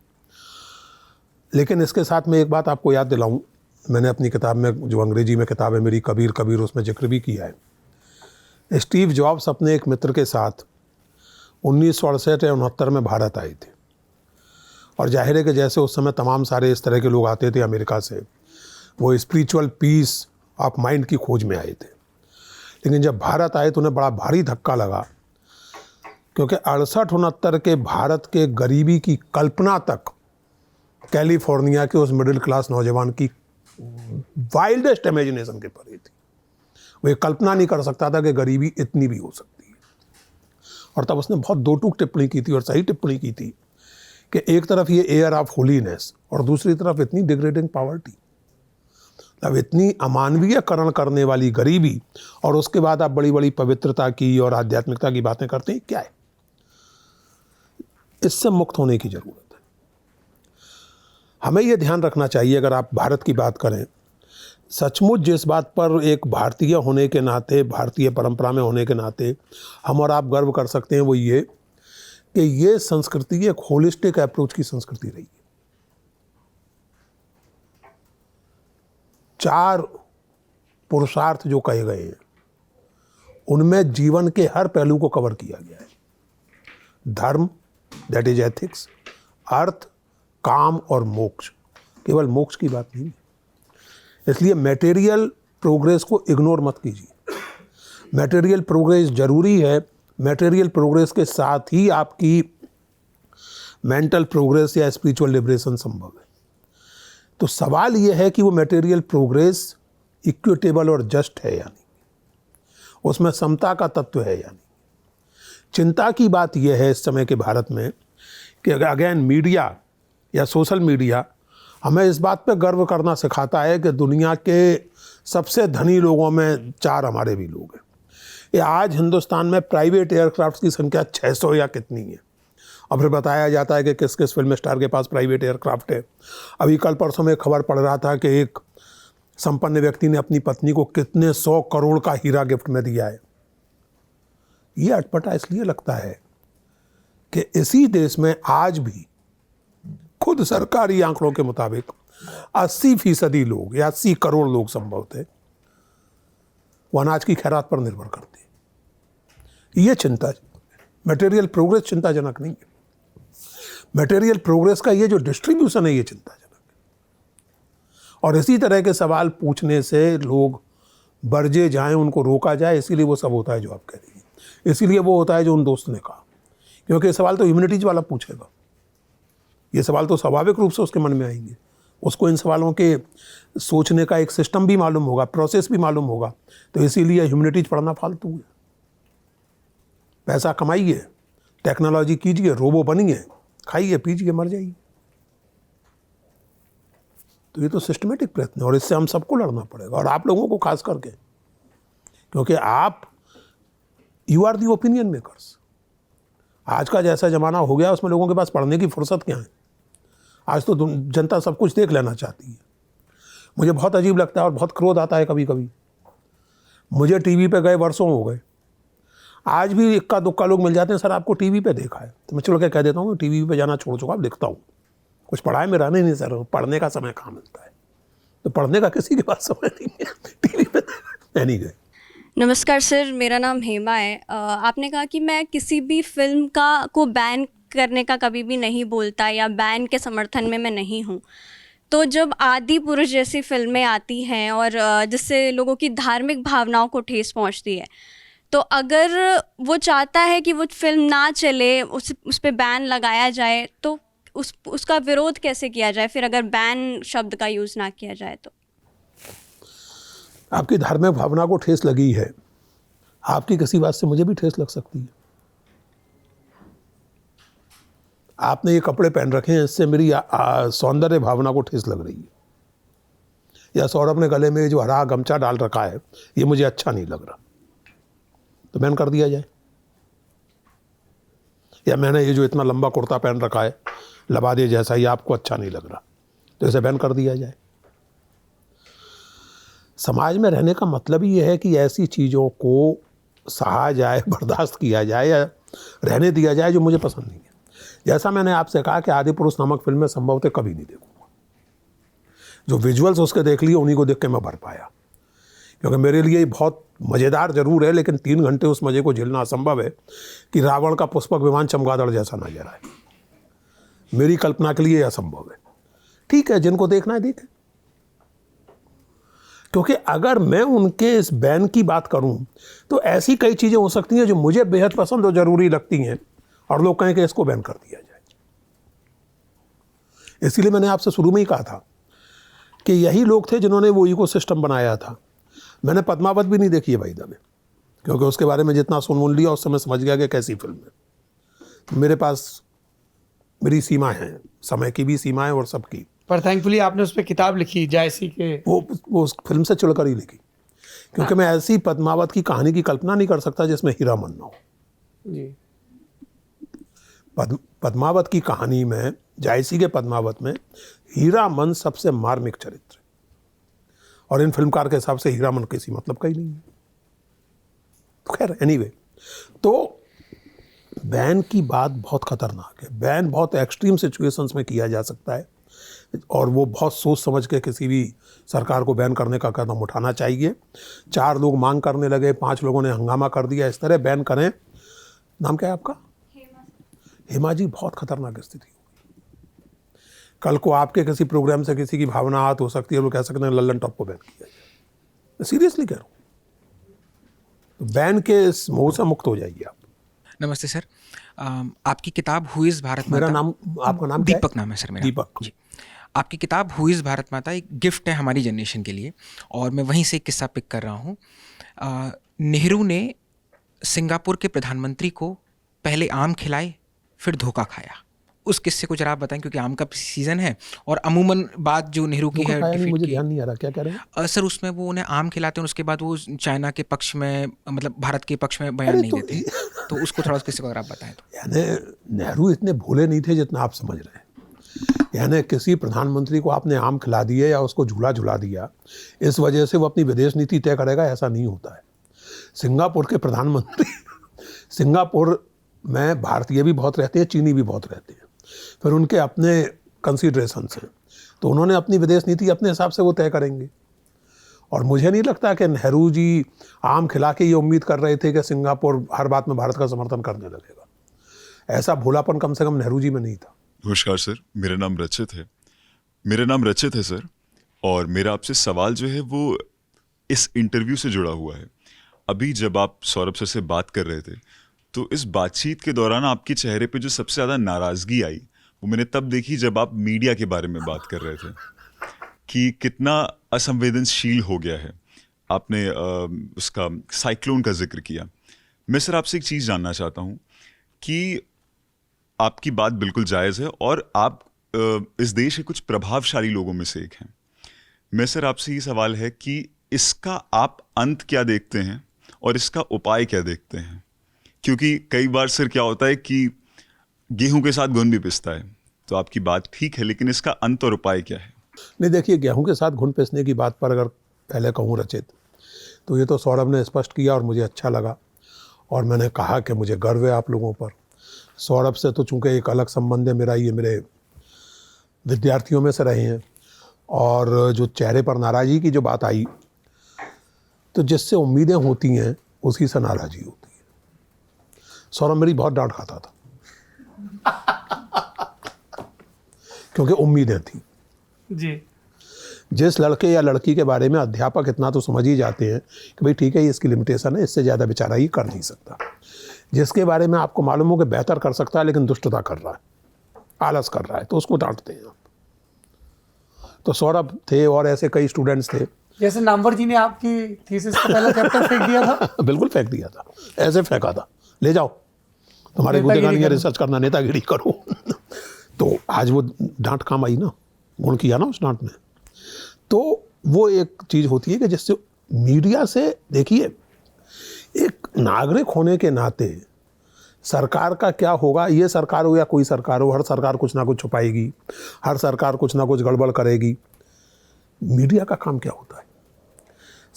लेकिन इसके साथ में एक बात आपको याद दिलाऊं, मैंने अपनी किताब में, जो अंग्रेजी में किताब है मेरी, कबीर कबीर, उसमें जिक्र भी किया है। स्टीव जॉब्स अपने एक मित्र के साथ 1968 या 69 में भारत आए थे, और जाहिर है कि जैसे उस समय तमाम सारे इस तरह के लोग आते थे अमेरिका से, वो स्पिरिचुअल पीस ऑफ माइंड की खोज में आए थे। लेकिन जब भारत आए तो उन्हें बड़ा भारी धक्का लगा, क्योंकि 68-69 के भारत के गरीबी की कल्पना तक कैलिफोर्निया के उस मिडिल क्लास नौजवान की वाइल्डेस्ट इमेजिनेशन के परे थी। वो ये कल्पना नहीं कर सकता था कि गरीबी इतनी भी हो सकती है। और तब उसने बहुत दो टूक टिप्पणी की थी, और सही टिप्पणी की थी, कि एक तरफ ये एयर ऑफ होलीनेस और दूसरी तरफ इतनी डिग्रेडिंग पॉवर्टी, अब इतनी अमानवीयकरण करने वाली गरीबी, और उसके बाद आप बड़ी बड़ी पवित्रता की और आध्यात्मिकता की बातें करते हैं। क्या है? इससे मुक्त होने की जरूरत है। हमें यह ध्यान रखना चाहिए, अगर आप भारत की बात करें, सचमुच जिस बात पर एक भारतीय होने के नाते, भारतीय परंपरा में होने के नाते हम और आप गर्व कर सकते हैं, वो ये कि ये संस्कृति एक होलिस्टिक अप्रोच की संस्कृति रही है। 4 पुरुषार्थ जो कहे गए हैं, उनमें जीवन के हर पहलू को कवर किया गया है। धर्म, दैट इज एथिक्स, अर्थ, काम और मोक्ष। केवल मोक्ष की बात नहीं है। इसलिए मटेरियल प्रोग्रेस को इग्नोर मत कीजिए। मटेरियल प्रोग्रेस जरूरी है, मटेरियल प्रोग्रेस के साथ ही आपकी मेंटल प्रोग्रेस या स्पिरिचुअल लिबरेशन संभव है। तो सवाल यह है कि वो मटेरियल प्रोग्रेस इक्विटेबल और जस्ट है या नहीं, उसमें समता का तत्व है या नहीं। चिंता की बात यह है इस समय के भारत में कि अगेन मीडिया या सोशल मीडिया हमें इस बात पे गर्व करना सिखाता है कि दुनिया के सबसे धनी लोगों में 4 हमारे भी लोग हैं। ये आज हिंदुस्तान में प्राइवेट एयरक्राफ्ट की संख्या 600 या कितनी है, और फिर बताया जाता है कि किस किस फिल्म स्टार के पास प्राइवेट एयरक्राफ्ट है। अभी कल परसों में खबर पढ़ रहा था कि एक संपन्न व्यक्ति ने अपनी पत्नी को कितने 100 करोड़ का हीरा गिफ्ट में दिया है। ये अटपटा इसलिए लगता है कि इसी देश में आज भी खुद सरकारी आंकड़ों के मुताबिक 80% लोग या 80 करोड़ लोग संभवतः वो अनाज की खैरात पर निर्भर करते हैं। ये चिंता, मटेरियल प्रोग्रेस चिंताजनक नहीं है। मटेरियल प्रोग्रेस का ये जो डिस्ट्रीब्यूशन है, ये चिंताजनक है। और इसी तरह के सवाल पूछने से लोग बरजे जाएं, उनको रोका जाए, इसीलिए वो सब होता है जो आप कह रही हैं। इसीलिए वो होता है जो उन दोस्त ने कहा, क्योंकि ये सवाल तो ह्यूमैनिटीज वाला पूछेगा। ये सवाल तो स्वाभाविक रूप से उसके मन में आएंगे। उसको इन सवालों के सोचने का एक सिस्टम भी मालूम होगा, प्रोसेस भी मालूम होगा। तो इसीलिए ह्यूमैनिटीज पढ़ना फालतू है। पैसा कमाइए, टेक्नोलॉजी कीजिए, रोबो बनिए, खाइए पीजिए, मर जाइए। तो ये तो सिस्टमेटिक प्रयत्न है, और इससे हम सबको लड़ना पड़ेगा, और आप लोगों को खास करके, क्योंकि आप you are the opinion makers. आज का जैसा ज़माना हो गया, उसमें लोगों के पास पढ़ने की फुर्सत क्या है। आज तो जनता सब कुछ देख लेना चाहती है। मुझे बहुत अजीब लगता है और बहुत क्रोध आता है कभी कभी। मुझे टीवी पे गए वर्षों हो गए, आज भी इक्का दुक्का लोग मिल जाते हैं, सर आपको टीवी पे देखा है, तो मैं चलो क्या कह देता हूँ, टीवी पे जाना छोड़ चुका, अब लिखता हूँ, कुछ पढ़ाए में रहने नहीं सर, पढ़ने का समय कहाँ मिलता है, तो पढ़ने का किसी के पास समय नहीं है, टीवी पे नहीं गए। नमस्कार सर, मेरा नाम हेमा है। आपने कहा कि मैं किसी भी फिल्म को बैन करने का कभी भी नहीं बोलता या बैन के समर्थन में मैं नहीं हूँ। तो जब आदि पुरुष जैसी फिल्में आती हैं और जिससे लोगों की धार्मिक भावनाओं को ठेस पहुँचती है, तो अगर वो चाहता है कि वो फिल्म ना चले, उस पे बैन लगाया जाए, तो उसका विरोध कैसे किया जाए फिर, अगर बैन शब्द का यूज़ ना किया जाए तो? आपकी धार्मिक भावना को ठेस लगी है, आपकी किसी बात से मुझे भी ठेस लग सकती है। आपने ये कपड़े पहन रखे हैं, इससे मेरी सौंदर्य भावना को ठेस लग रही है, या सौरभ ने गले में जो हरा गमछा डाल रखा है ये मुझे अच्छा नहीं लग रहा, तो बैन कर दिया जाए। या मैंने ये जो इतना लंबा कुर्ता पहन रखा है लबादे जैसा, ये आपको अच्छा नहीं लग रहा, तो इसे बैन कर दिया जाए। समाज में रहने का मतलब ही यह है कि ऐसी चीज़ों को सहा जाए, बर्दाश्त किया जाए या रहने दिया जाए जो मुझे पसंद नहीं है। जैसा मैंने आपसे कहा कि आदि पुरुष नामक फिल्म में संभवतः कभी नहीं देखूंगा, जो विजुअल्स उसके देख लिए उन्हीं को देख के मैं भर पाया, क्योंकि मेरे लिए बहुत मज़ेदार जरूर है, लेकिन 3 घंटे उस मज़े को झेलना असंभव है कि रावण का पुष्पक विमान चमगादड़ जैसा नजर आए। मेरी कल्पना के लिए असंभव है। ठीक है, जिनको देखना है देखें, क्योंकि अगर मैं उनके इस बैन की बात करूं तो ऐसी कई चीज़ें हो सकती हैं जो मुझे बेहद पसंद और ज़रूरी लगती हैं और लोग कहें कि इसको बैन कर दिया जाए। इसीलिए मैंने आपसे शुरू में ही कहा था कि यही लोग थे जिन्होंने वो इकोसिस्टम बनाया था। मैंने पद्मावत भी नहीं देखी है भाई दबे, क्योंकि उसके बारे में जितना सुन लिया उस समय समझ गया कि कैसी फिल्म है। मेरे पास मेरी सीमा है, समय की भी सीमा है और सबकी। पर थैंकफुली आपने उस पर किताब लिखी जायसी के, वो उस फिल्म से चुड़कर ही लिखी, क्योंकि मैं ऐसी पद्मावत की कहानी की कल्पना नहीं कर सकता जिसमें हीरामन ना हो जी। पद्मावत की कहानी में, जायसी के पद्मावत में हीरामन सबसे मार्मिक चरित्र है, और इन फिल्मकार के हिसाब से हीरामन किसी मतलब का ही नहीं है। तो खैर एनीवे, तो बैन की बात बहुत खतरनाक है। बैन बहुत एक्सट्रीम सिचुएशंस में किया जा सकता है, और वो बहुत सोच समझ के किसी भी सरकार को बैन करने का कदम उठाना चाहिए। 4 लोग मांग करने लगे, 5 लोगों ने हंगामा कर दिया, इस तरह बैन करें। नाम क्या है आपका? हेमा जी, बहुत खतरनाक स्थिति होगी। कल को आपके किसी प्रोग्राम से किसी की भावना आहत हो सकती है, वो कह सकते हैं लल्लन टॉप को बैन किया जाए। मैं सीरियसली कह रहा हूँ, तो बैन के इस मोह से मुक्त हो जाइए आप। नमस्ते सर, आपकी किताब हु इज़ भारत मेरा माता, नाम, आपका नाम क्या है? दीपक नाम है सर मेरा। दीपक जी। आपकी किताब हु इज़ भारत माता एक गिफ्ट है हमारी जनरेशन के लिए, और मैं वहीं से एक किस्सा पिक कर रहा हूँ। नेहरू ने सिंगापुर के प्रधानमंत्री को पहले आम खिलाए, फिर धोखा खाया। उस किस्से को जरा आप बताएं, क्योंकि आम का सीज़न है और अमूमन बात जो नेहरू की है नहीं, मुझे की, ध्यान नहीं आ रहा, क्या कह रहे हैं? सर उसमें वो उन्हें आम खिलाते हैं, उसके बाद वो चाइना के पक्ष में, मतलब भारत के पक्ष में बयान नहीं देते, तो उसको थोड़ा उस किस्से को अगर आप बताएं तो। यानी नेहरू इतने भोले नहीं थे जितना आप समझ रहे हैं। यानी किसी प्रधानमंत्री को आपने आम खिला दिए या उसको झूला झुला दिया, इस वजह से वो अपनी विदेश नीति तय करेगा, ऐसा नहीं होता है। सिंगापुर के प्रधानमंत्री सिंगापुर में भारतीय भी बहुत रहते हैं, चीनी भी बहुत रहते हैं, फिर उनके अपने कंसीडरेशंस हैं, तो उन्होंने अपनी विदेश नीति अपने हिसाब से वो तय करेंगे। और मुझे नहीं लगता कि नेहरू जी आम खिला के ये उम्मीद कर रहे थे कि सिंगापुर हर बात में भारत का समर्थन करने लगेगा। ऐसा भोलापन कम से कम नेहरू जी में नहीं था। नमस्कार सर, मेरा नाम रचित है सर, और मेरा आपसे सवाल जो है वो इस इंटरव्यू से जुड़ा हुआ है। अभी जब आप सौरभ सर से बात कर रहे थे, तो इस बातचीत के दौरान आपके चेहरे पे जो सबसे ज़्यादा नाराज़गी आई वो मैंने तब देखी जब आप मीडिया के बारे में बात कर रहे थे कि कितना असंवेदनशील हो गया है। आपने उसका साइक्लोन का जिक्र किया। मैं सर आपसे एक चीज़ जानना चाहता हूँ कि आपकी बात बिल्कुल जायज़ है और आप इस देश के कुछ प्रभावशाली लोगों में से एक हैं। मैं सर आपसे ये सवाल है कि इसका आप अंत क्या देखते हैं और इसका उपाय क्या देखते हैं? क्योंकि कई बार सर क्या होता है कि गेहूं के साथ घुन भी पिसता है, तो आपकी बात ठीक है, लेकिन इसका अंत और उपाय क्या है? नहीं, देखिए, गेहूं के साथ घुन पिसने की बात पर अगर पहले कहूँ रचित, तो ये तो सौरभ ने स्पष्ट किया और मुझे अच्छा लगा। और मैंने कहा कि मुझे गर्व है आप लोगों पर। सौरभ से तो चूँकि एक अलग संबंध है मेरा, ये मेरे विद्यार्थियों में से रहे हैं, और जो चेहरे पर नाराज़गी की जो बात आई, तो जिससे उम्मीदें होती हैं उसी से नाराज़गी होती है। सौरभ मेरी बहुत डांट खाता था क्योंकि उम्मीदें थी जी। जिस लड़के या लड़की के बारे में अध्यापक इतना तो समझ ही जाते हैं कि भाई ठीक है ये इसकी लिमिटेशन है, इससे ज़्यादा बेचारा ये कर नहीं सकता। जिसके बारे में आपको मालूम हो कि बेहतर कर सकता है लेकिन दुष्टता कर रहा है, आलस कर रहा है, तो उसको डांटते हैं आप। तो सौरभ थे और ऐसे कई स्टूडेंट्स थे। जैसे नामवर जी ने आपकी थीसिस का पहला चैप्टर फेंक दिया था। बिल्कुल फेंक दिया था, ऐसे फेंका था, ले जाओ तुम्हारे गुदे गानी का रिसर्च करना, नेतागिरी करो। तो आज वो डांट काम आई ना, गुण किया ना उस डांट में। तो वो एक चीज़ होती है कि जिससे मीडिया से, देखिए एक नागरिक होने के नाते सरकार का क्या होगा, ये सरकार हो या कोई सरकार हो, हर सरकार कुछ ना कुछ छुपाएगी, हर सरकार कुछ ना कुछ गड़बड़ करेगी। मीडिया का काम क्या होता है?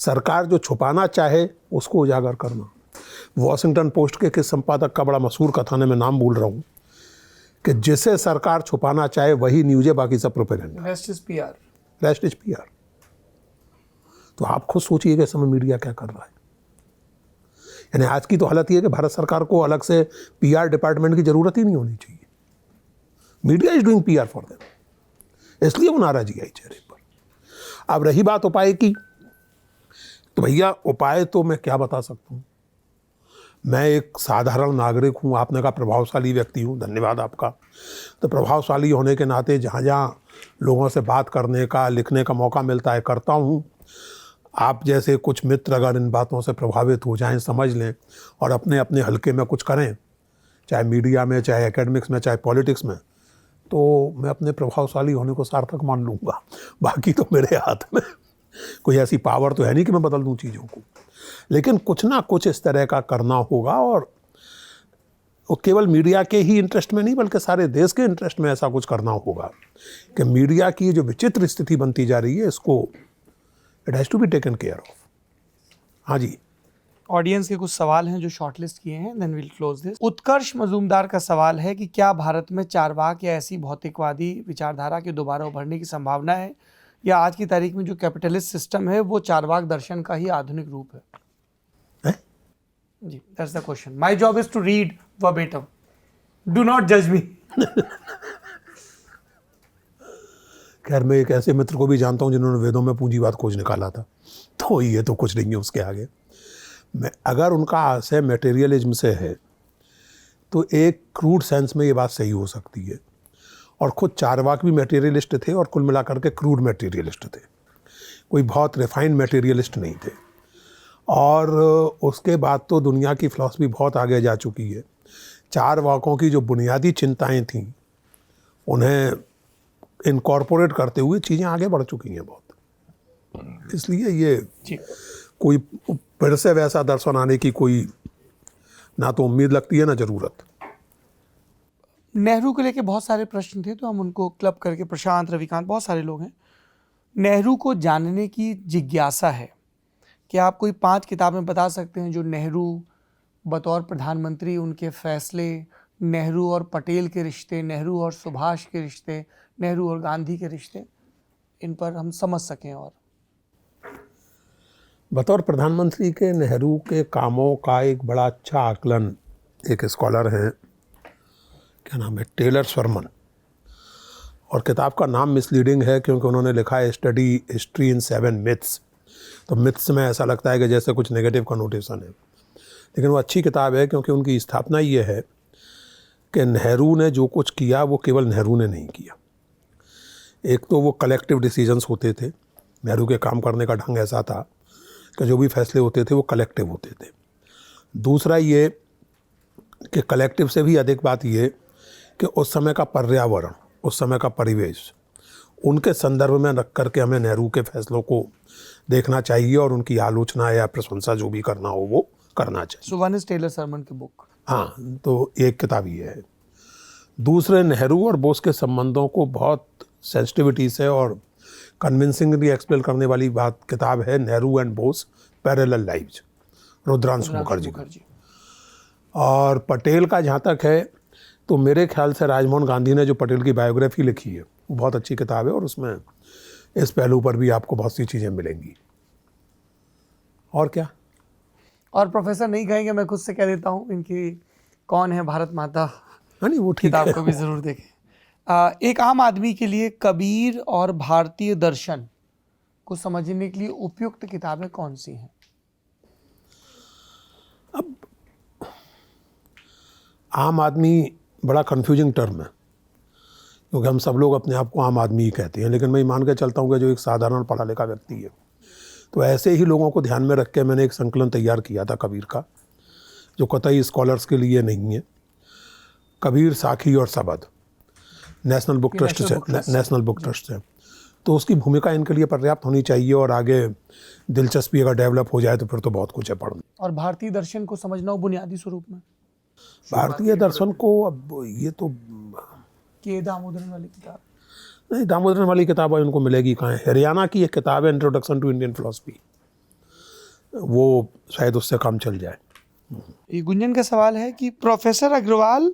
सरकार जो छुपाना चाहे उसको उजागर करना। वॉशिंगटन पोस्ट के किस संपादक का बड़ा मशहूर कथन है, मैं नाम भूल रहा हूँ, कि जिसे सरकार छुपाना चाहे वही न्यूज़ है, बाकी सब propaganda. Rest is PR. Rest is PR. तो आप खुद सोचिए कि इस समय मीडिया क्या कर रहा है। यानी आज की तो हालत ये है कि भारत सरकार को अलग से पीआर डिपार्टमेंट की जरूरत ही नहीं होनी चाहिए। Media is doing PR for them, इसलिए वो नाराजगी आई चेहरे पर। अब रही बात उपाय की, तो भैया उपाय तो मैं क्या बता सकता हूँ। मैं एक साधारण नागरिक हूँ, आपने कहा प्रभावशाली व्यक्ति हूँ, धन्यवाद आपका। तो प्रभावशाली होने के नाते जहाँ जहाँ लोगों से बात करने का, लिखने का मौका मिलता है करता हूँ। आप जैसे कुछ मित्र अगर इन बातों से प्रभावित हो जाएं, समझ लें और अपने अपने हलके में कुछ करें, चाहे मीडिया में, चाहे एकेडमिक्स में, चाहे पॉलिटिक्स में, तो मैं अपने प्रभावशाली होने को सार्थक मान लूँगा। बाकी तो मेरे हाथ में कोई ऐसी पावर तो है नहीं कि मैं बदल दूँ चीज़ों को, लेकिन कुछ ना कुछ इस तरह का करना होगा। और वो केवल मीडिया के ही इंटरेस्ट में नहीं बल्कि सारे देश के इंटरेस्ट में ऐसा कुछ करना होगा कि मीडिया की जो विचित्र स्थिति बनती जा रही है, इसको it has to be taken care of. हाँ जी, ऑडियंस के कुछ सवाल हैं जो शॉर्टलिस्ट किए हैं, देन विल क्लोज दिस। उत्कर्ष मजूमदार का सवाल है कि क्या भारत में चारवाक या ऐसी भौतिकवादी विचारधारा के दोबारा उभरने की संभावना है, या आज की तारीख में जो कैपिटलिस्ट सिस्टम है वो चारवाक दर्शन का ही आधुनिक रूप है? जी, that's the question. My job is to read verbatim, do not जज मी। खैर मैं एक ऐसे मित्र को भी जानता हूँ जिन्होंने वेदों में पूंजीवाद खोज निकाला था, तो ये तो कुछ नहीं है उसके आगे। मैं अगर उनका आशय मटेरियलिज्म से है तो एक क्रूड सेंस में ये बात सही हो सकती है, और ख़ुद चारवाक भी मटेरियलिस्ट थे और कुल मिलाकर के क्रूड मटेरियलिस्ट थे, कोई बहुत रिफाइंड मटेरियलिस्ट नहीं थे। और उसके बाद तो दुनिया की फ़िलॉसफी बहुत आगे जा चुकी है। चारवाकों की जो बुनियादी चिंताएं थीं उन्हें इनकॉर्पोरेट करते हुए चीज़ें आगे बढ़ चुकी हैं बहुत। इसलिए ये कोई फिर से वैसा दर्शन आने की कोई ना तो उम्मीद लगती है ना ज़रूरत। नेहरू को लेके बहुत सारे प्रश्न थे, तो हम उनको क्लब करके, प्रशांत, रविकांत, बहुत सारे लोग हैं। नेहरू को जानने की जिज्ञासा है। क्या आप कोई 5 किताबें बता सकते हैं जो नेहरू बतौर प्रधानमंत्री, उनके फैसले, नेहरू और पटेल के रिश्ते, नेहरू और सुभाष के रिश्ते, नेहरू और गांधी के रिश्ते, इन पर हम समझ सकें? और बतौर प्रधानमंत्री के नेहरू के कामों का एक बड़ा अच्छा आकलन एक स्कॉलर हैं, क्या नाम है, टेलर स्वरमन, और किताब का नाम मिसलीडिंग है क्योंकि उन्होंने लिखा है स्टडी हिस्ट्री इन 7 मिथ्स। तो मिथ्स में ऐसा लगता है कि जैसे कुछ नेगेटिव कनोटेशन है, लेकिन वो अच्छी किताब है क्योंकि उनकी स्थापना ये है कि नेहरू ने जो कुछ किया वो केवल नेहरू ने नहीं किया। एक तो वो कलेक्टिव डिसीजंस होते थे, नेहरू के काम करने का ढंग ऐसा था कि जो भी फैसले होते थे वो कलेक्टिव होते थे। दूसरा ये कि कलेक्टिव से भी अधिक बात ये कि उस समय का पर्यावरण, उस समय का परिवेश, उनके संदर्भ में रख करके हमें नेहरू के फैसलों को देखना चाहिए और उनकी आलोचना या प्रशंसा जो भी करना हो वो करना चाहिए। So one is Taylor sermon की बुक। हाँ, तो एक किताब ये है। दूसरे, नेहरू और बोस के संबंधों को बहुत सेंसिटिविटी से और कन्विंसिंगली एक्सप्लेन करने वाली किताब है Nehru and boss parallel lives, Rudrangshu Mukherjee. और पटेल का जहाँ तक है तो मेरे ख्याल से राजमोहन गांधी ने जो पटेल की बायोग्राफी लिखी है वो बहुत अच्छी किताब है और उसमें इस पहलू पर भी आपको बहुत सी चीज़ें मिलेंगी। और क्या? और प्रोफेसर नहीं कहेंगे, मैं खुद से कह देता हूँ, इनकी कौन है भारत माता हाँ नहीं वो ठीक किताब है। को भी ज़रूर देखें। एक आम आदमी के लिए कबीर और भारतीय दर्शन को समझने के लिए उपयुक्त किताबें कौन सी हैं? अब आम आदमी बड़ा कंफ्यूजिंग टर्म है क्योंकि हम सब लोग अपने आप को आम आदमी ही कहते हैं, लेकिन मैं मान के चलता हूँ कि जो एक साधारण पढ़ा लिखा व्यक्ति है, तो ऐसे ही लोगों को ध्यान में रख के मैंने एक संकलन तैयार किया था कबीर का, जो कतई स्कॉलर्स के लिए नहीं है। कबीर, साखी और सबद नेशनल बुक ट्रस्ट से, तो उसकी भूमिका इनके लिए पर्याप्त होनी चाहिए और आगे दिलचस्पी अगर डेवलप हो जाए तो फिर तो बहुत कुछ है पढ़ने। और भारतीय दर्शन को समझना हो बुनियादी स्वरूप में, भारतीय दर्शन को अब ये तो के दामोदरन वाली किताब, नहीं, दामोदरन वाली किताब इनको मिलेगी कहाँ है। हरियाणा की एक किताब है इंट्रोडक्शन टू इंडियन फिलॉसफी, वो शायद उससे काम चल जाए। ये गुंजन का सवाल है कि प्रोफेसर अग्रवाल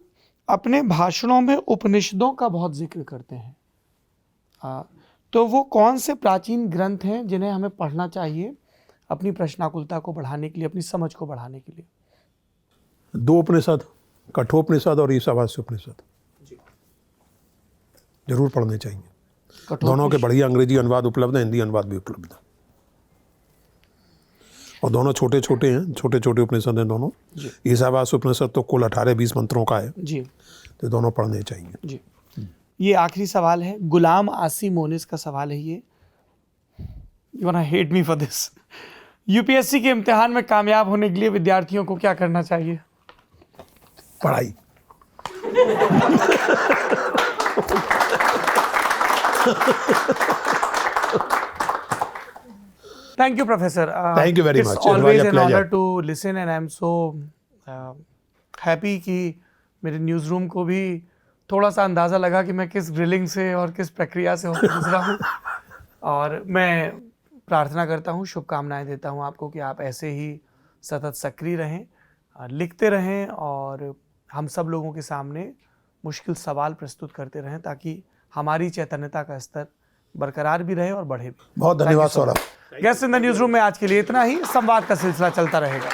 अपने भाषणों में उपनिषदों का बहुत जिक्र करते हैं, तो वो कौन से प्राचीन ग्रंथ हैं जिन्हें हमें पढ़ना चाहिए अपनी प्रश्नाकुलता को बढ़ाने के लिए, अपनी समझ को बढ़ाने के लिए? 2 उपनिषद, कठोपनिषद और ईशावास्य उपनिषद जरूर पढ़ने चाहिए। दोनों के बढ़िया अंग्रेजी अनुवाद उपलब्ध है, हिंदी अनुवाद भी उपलब्ध है, और दोनों छोटे छोटे हैं, छोटे छोटे उपनिषद हैं दोनों। ईशावास्य उपनिषद तो कुल 18-20 मंत्रों का है जी, तो दोनों पढ़ने चाहिए जी। ये आखिरी सवाल है, गुलाम आसी मोनिस का सवाल है ये। You want hate me for this. UPSC के इम्तिहान में कामयाब होने के लिए विद्यार्थियों को क्या करना चाहिए? पढ़ाई। Thank you, Professor. Thank you very much. It's It was always a an honor pleasure. to listen, and I'm so happy कि मेरे न्यूज़ रूम को भी थोड़ा सा अंदाज़ा लगा कि मैं किस ग्रिलिंग से और किस प्रक्रिया से होकर गुजरा हूँ। और मैं प्रार्थना करता हूँ, शुभकामनाएं देता हूँ आपको कि आप ऐसे ही सतत सक्रिय रहें, लिखते रहें और हम सब लोगों के सामने मुश्किल सवाल प्रस्तुत करते रहें ताकि हमारी चैतन्यता का स्तर बरकरार भी रहे और बढ़े भी। बहुत धन्यवाद Saurabh. Guest in the news room में आज के लिए इतना ही। संवाद का सिलसिला चलता रहेगा।